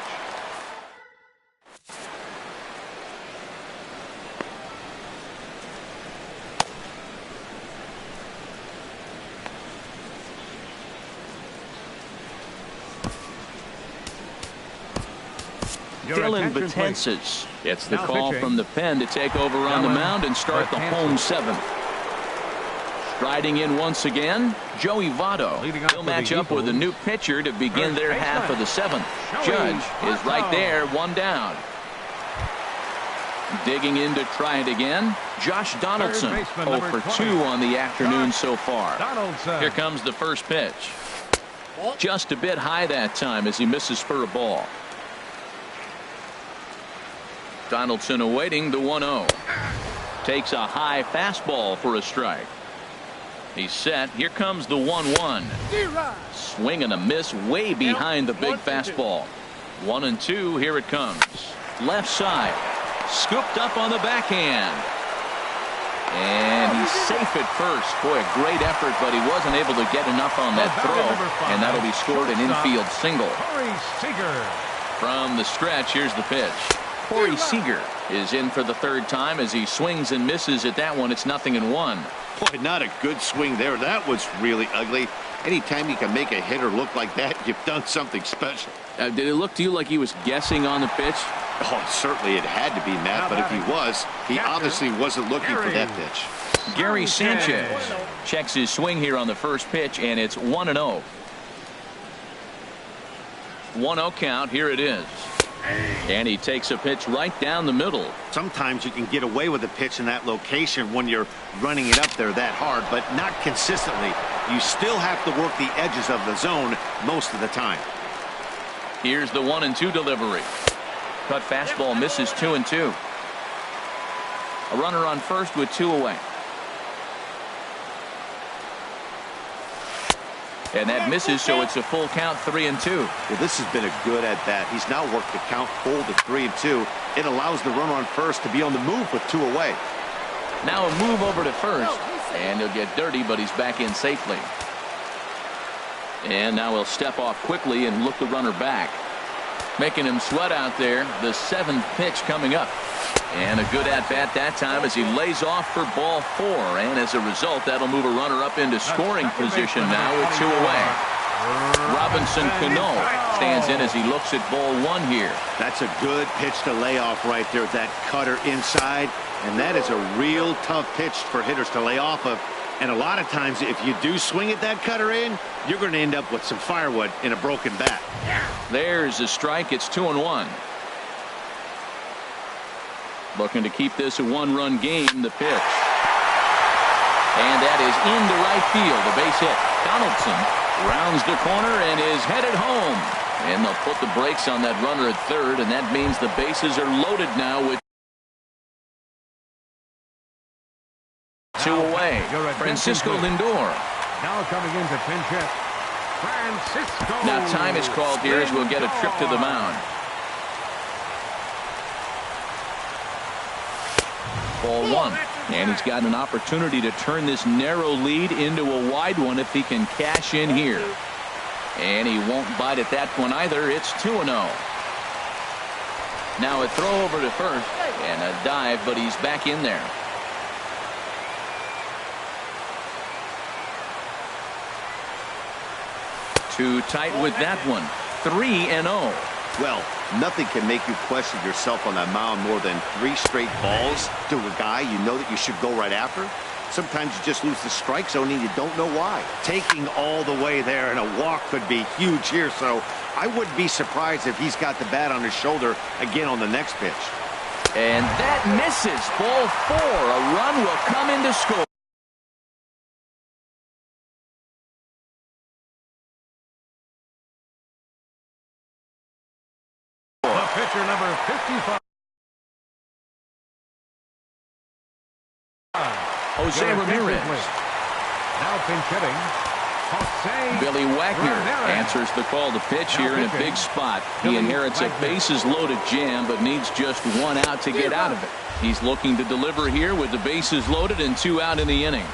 Dylan Betances. It's the call from the pen to take over on the mound and start the home 7th. Striding in once again, Joey Votto. He'll match up with a new pitcher to begin their half of the 7th. Judge is right there, 1 down. Digging in to try it again, Josh Donaldson. 0 for 2 on the afternoon so far. Here comes the first pitch. Just a bit high that time as he misses for a ball. Donaldson awaiting the 1-0. Takes a high fastball for a strike. He's set. Here comes the 1-1. Swing and a miss way behind the big fastball. 1-2. Here it comes. Left side. Scooped up on the backhand. And he's safe at first. Boy, a great effort, but he wasn't able to get enough on that throw. And that'll be scored an infield single. From the stretch, here's the pitch. Corey Seager is in for the third time as he swings and misses at that one. It's 0-1. Boy, not a good swing there. That was really ugly. Anytime you can make a hitter look like that, you've done something special. Did it look to you like he was guessing on the pitch? Oh, certainly it had to be, Matt, but if he was, he obviously wasn't looking for that pitch. Gary Sanchez checks his swing here on the first pitch, and it's 1-0. 1-0 count. Here it is. And he takes a pitch right down the middle. Sometimes you can get away with a pitch in that location when you're running it up there that hard, but not consistently. You still have to work the edges of the zone most of the time. Here's the 1-2 delivery. Cut fastball misses 2-2. A runner on first with 2 away. And that misses, so it's a full count, 3-2. Well, this has been a good at bat. He's now worked the count full to 3-2. It allows the runner on first to be on the move with 2 away. Now a move over to first, and he'll get dirty, but he's back in safely. And now he'll step off quickly and look the runner back. Making him sweat out there. The 7th pitch coming up. And a good at-bat that time as he lays off for ball 4. And as a result, that'll move a runner up into scoring position now with 2 away. Robinson Cano stands in as he looks at ball 1 here. That's a good pitch to lay off right there. That cutter inside. And that is a real tough pitch for hitters to lay off of. And a lot of times, if you do swing at that cutter in, you're going to end up with some firewood in a broken bat. There's a strike. It's 2-1. Looking to keep this a 1-run game. The pitch. And that is into right field. A base hit. Donaldson rounds the corner and is headed home. And they'll put the brakes on that runner at third, and that means the bases are loaded now with 2 away. Francisco Lindor. Now coming into pinch hit, Francisco. Now time is called here as we'll get a trip to the mound. Ball 1. And he's got an opportunity to turn this narrow lead into a wide one if he can cash in here. And he won't bite at that one either. It's 2-0. Now a throw over to first and a dive, but he's back in there. Too tight with that one. 3-0. Well, nothing can make you question yourself on that mound more than 3 straight balls to a guy you know that you should go right after. Sometimes you just lose the strike zone and you don't know why. Taking all the way there and a walk could be huge here, so I wouldn't be surprised if he's got the bat on his shoulder again on the next pitch. And that misses. Ball 4. A run will come in to score. Pitcher number 55. Jose Ramirez. Now pinch hitting. Jose Billy Wagner answers the call to pitch here in a big spot. He inherits a bases loaded jam, but needs just 1 out to get out of it. He's looking to deliver here with the bases loaded and 2 out in the inning.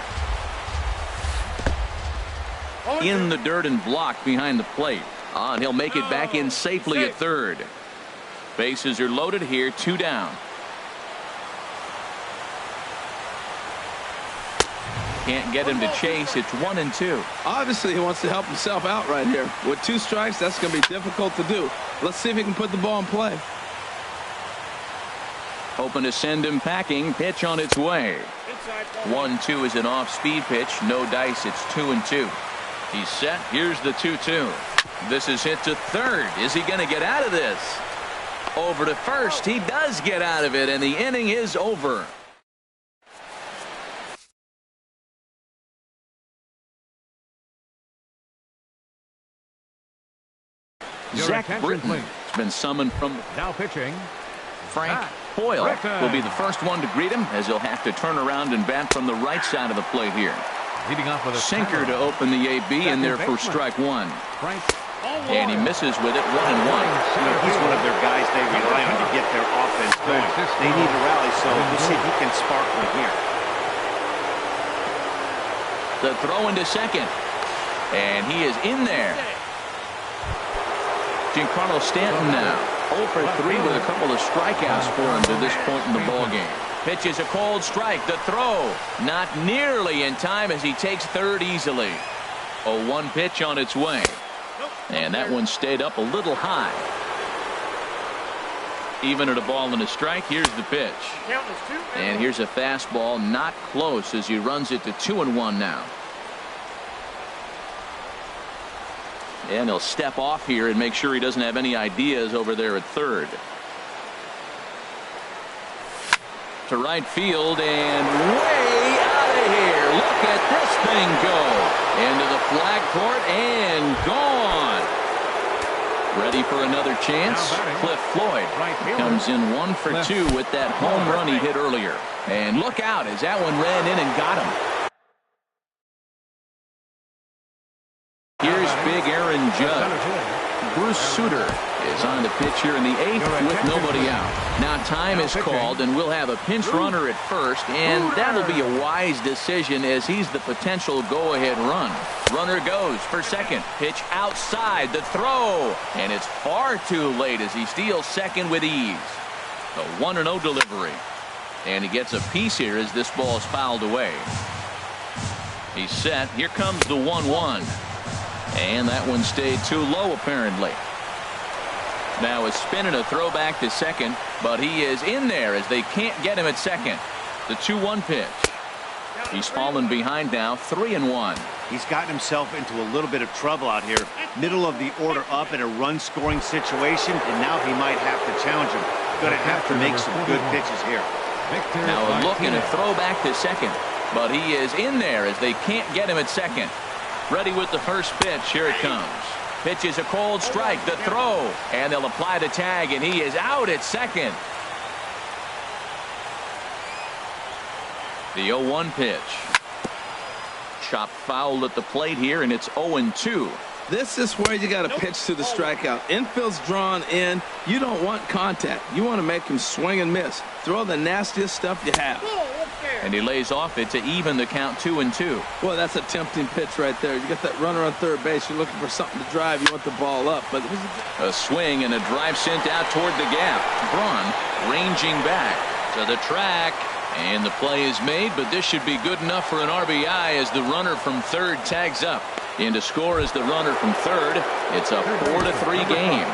In the dirt and blocked behind the plate. And he'll make it back in safely at third. Bases are loaded here, 2 down. Can't get him to chase. It's 1-2. Obviously, he wants to help himself out right here. With 2 strikes, that's going to be difficult to do. Let's see if he can put the ball in play. Hoping to send him packing. Pitch on its way. 1-2 is an off-speed pitch. No dice. It's 2-2. He's set. Here's the 2-2. This is hit to third. Is he going to get out of this? Over to first. He does get out of it, and the inning is over. Zach Britton has been summoned from now pitching. Frank Boyle will be the first one to greet him as he'll have to turn around and bat from the right side of the plate here. Leading off with a sinker to open the AB, and there for strike 1. And he misses with it. 1-1. He's one of their guys they rely on to get their offense going. They need a rally, so we'll see if he can spark one here. The throw into second. And he is in there. Giancarlo Stanton now 0 for 3 with a couple of strikeouts for him to this point in the ballgame. Pitches a cold strike. The throw not nearly in time as he takes third easily. A 1 pitch on its way. And that one stayed up a little high. Even at a ball and a strike, here's the pitch. And here's a fastball not close as he runs it to 2-1 now. And he'll step off here and make sure he doesn't have any ideas over there at third. To right field and way out of here. Look at this thing go. Into the flag court and gone. Ready for another chance. Cliff Floyd comes in 1 for 2 with that home run he hit earlier. And look out as that one ran in and got him. Here's big Aaron Judge. Bruce Sutter is on the pitch here in the 8th with nobody out. Now time is called and we'll have a pinch runner at first, and that'll be a wise decision as he's the potential go-ahead run. Runner goes for second. Pitch outside. The throw. And it's far too late as he steals second with ease. A 1-0 delivery. And he gets a piece here as this ball is fouled away. He's set. Here comes the 1-1. And that one stayed too low apparently. Now a spin and a throw back to second, but he is in there as they can't get him at second. The 2-1 pitch. He's fallen behind now, 3-1. He's gotten himself into a little bit of trouble out here. Middle of the order up in a run-scoring situation, and now he might have to challenge him. Going to have to make some good pitches here. Now a look and a throw back to second, but he is in there as they can't get him at second. Ready with the first pitch. Here it comes. Pitch is a cold strike. The throw. And they'll apply the tag, and he is out at second. The 0-1 pitch. Chopped foul at the plate here, and it's 0-2. This is where you got to pitch to the strikeout. Infield's drawn in. You don't want contact. You want to make him swing and miss. Throw the nastiest stuff you have. And he lays off it to even the count 2-2. Boy, that's a tempting pitch right there. You got that runner on third base. You're looking for something to drive. You want the ball up. But it was a swing and a drive sent out toward the gap. Braun ranging back to the track. And the play is made, but this should be good enough for an RBI as the runner from third tags up. And to score is the runner from third. It's a 4-3 game.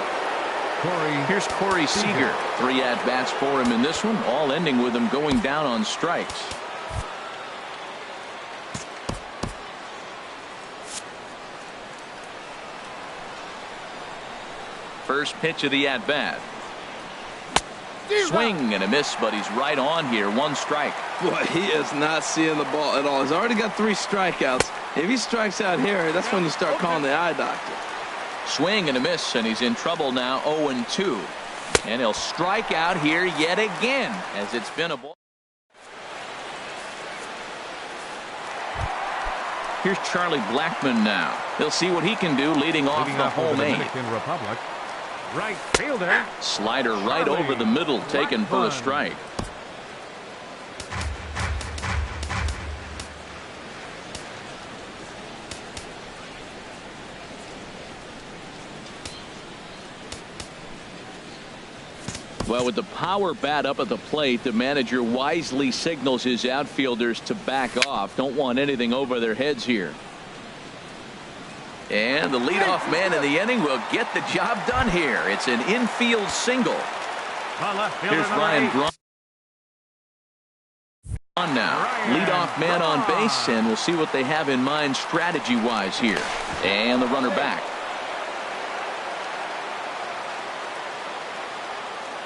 Here's Corey Seager. 3 at-bats for him in this one, all ending with him going down on strikes. First pitch of the at-bat. Swing and a miss, but he's right on here. 1 strike. Boy, he is not seeing the ball at all. He's already got 3 strikeouts. If he strikes out here, that's when you start calling the eye doctor. Swing and a miss, and he's in trouble now. 0-2. And he'll strike out here yet again as it's been a ball. Here's Charlie Blackmon now. He'll see what he can do leading off the home 8. Republic. Right fielder. Slider right over the middle, taken for a strike. Well, with the power bat up at the plate, the manager wisely signals his outfielders to back off. Don't want anything over their heads here. And the leadoff man in the inning will get the job done here. It's an infield single. Here's Ryan Braun now. Leadoff man on base, and we'll see what they have in mind strategy-wise here. And the runner back.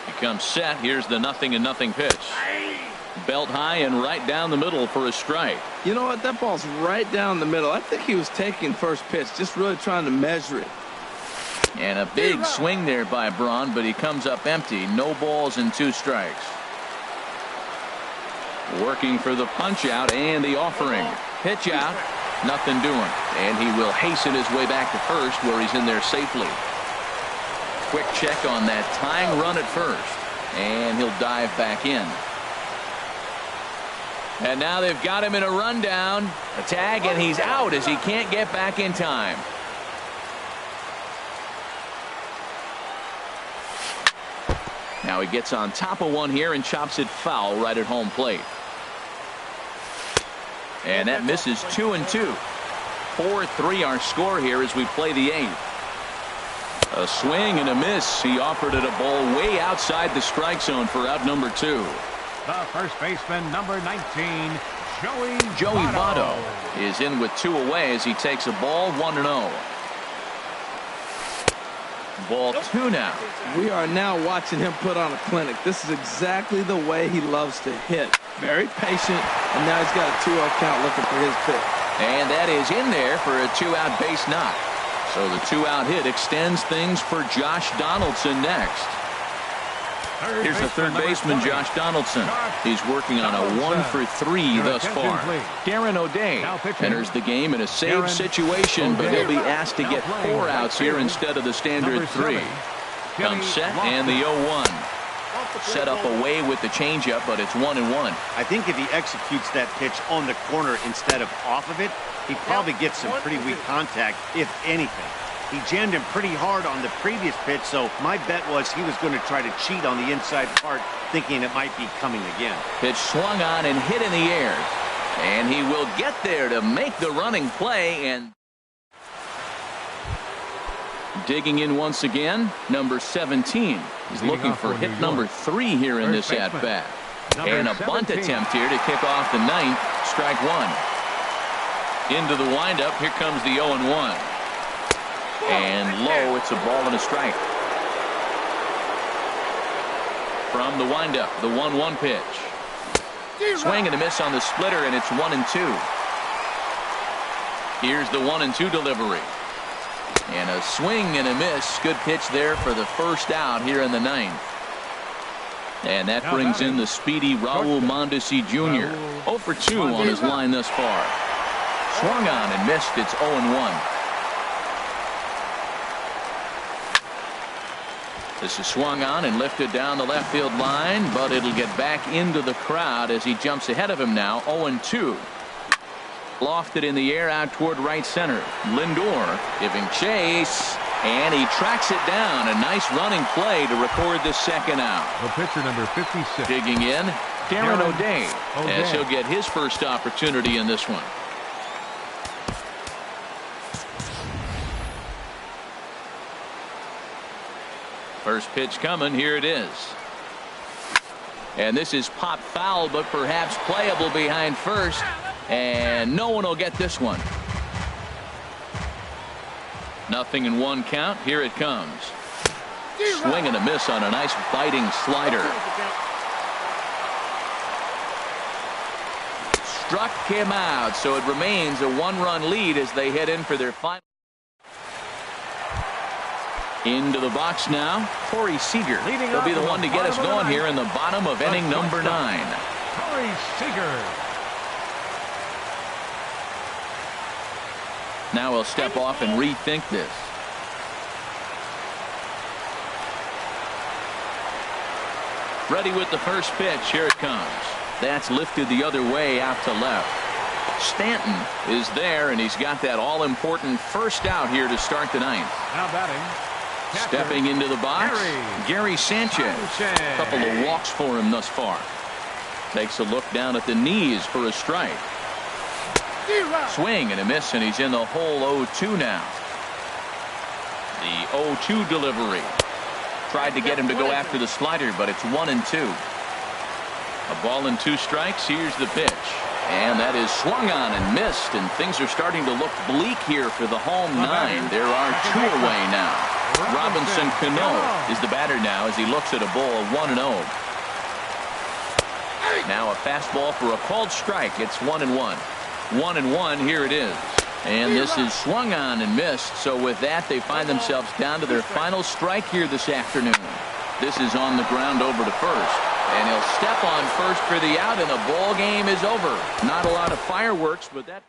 He comes set. Here's the 0-0 pitch. Belt high and right down the middle for a strike. You know what? That ball's right down the middle. I think he was taking first pitch, just really trying to measure it. And a big swing there by Braun, but he comes up empty. No balls and 2 strikes. Working for the punch out and the offering. Pitch out. Nothing doing. And he will hasten his way back to first where he's in there safely. Quick check on that tying run at first. And he'll dive back in. And now they've got him in a rundown. A tag, and he's out as he can't get back in time. Now he gets on top of one here and chops it foul right at home plate. And that misses 2-2. 4-3 our score here as we play the 8th. A swing and a miss. He offered it a ball way outside the strike zone for out number 2. The first baseman, number 19, Joey Votto is in with 2 away as he takes a ball 1-0. Ball 2 now. We are now watching him put on a clinic. This is exactly the way he loves to hit. Very patient, and now he's got a 2-0 count looking for his pitch. And that is in there for a 2-out base knock. So the 2-out hit extends things for Josh Donaldson next. Here's the third baseman, Josh Donaldson. He's working on a 1-for-3 thus far. Darren O'Day enters the game in a save situation, but he'll be asked to get 4 outs here instead of the standard 3. Comes set and the 0-1. Set up away with the changeup, but it's 1-1. I think if he executes that pitch on the corner instead of off of it, he probably gets some pretty weak contact, if anything. He jammed him pretty hard on the previous pitch, so my bet was he was going to try to cheat on the inside part, thinking it might be coming again. Pitch swung on and hit in the air. And he will get there to make the running play. And digging in once again, number 17. He's looking for hit number 3 here in this at-bat. And a bunt attempt here to kick off the 9th. Strike 1. Into the windup. Here comes the 0-1. And low, it's a ball and a strike. From the windup, the 1-1 pitch. Swing and a miss on the splitter, and it's 1-2. Here's the 1-2 delivery. And a swing and a miss. Good pitch there for the first out here in the 9th. And that brings in the speedy Raul Mondesi Jr. 0 for 2 on his line thus far. Swung on and missed. It's 0-1. This is swung on and lifted down the left field line, but it'll get back into the crowd as he jumps ahead of him now. 0-2. Lofted in the air out toward right center. Lindor giving chase, and he tracks it down. A nice running play to record the second out. The pitcher, number 56. Digging in, Darren O'Day, as he'll get his first opportunity in this one. First pitch coming. Here it is. And this is pop foul, but perhaps playable behind first. And no one will get this one. 0-1 count. Here it comes. Swing and a miss on a nice biting slider. Struck him out, so it remains a 1-run lead as they head in for their final. Into the box now, Corey Seager. He'll be the one to get us going here in the bottom of inning number 9. Corey Seager. Now he'll step off and rethink this. Ready with the first pitch. Here it comes. That's lifted the other way out to left. Stanton is there, and he's got that all-important first out here to start the 9th. Now batting. Stepping into the box, Gary Sanchez. A couple of walks for him thus far. Takes a look down at the knees for a strike. Swing and a miss, and he's in the hole 0-2 now. The 0-2 delivery. Tried to get him to go after the slider, but it's 1-2. A ball and 2 strikes. Here's the pitch. And that is swung on and missed, and things are starting to look bleak here for the home 9. There are 2 away now. Robinson Cano is the batter now as he looks at a ball 1-0. Now a fastball for a called strike. It's 1-1. 1-1. Here it is. And this is swung on and missed. So with that, they find themselves down to their final strike here this afternoon. This is on the ground over to first. And he'll step on first for the out, and the ball game is over. Not a lot of fireworks, but that...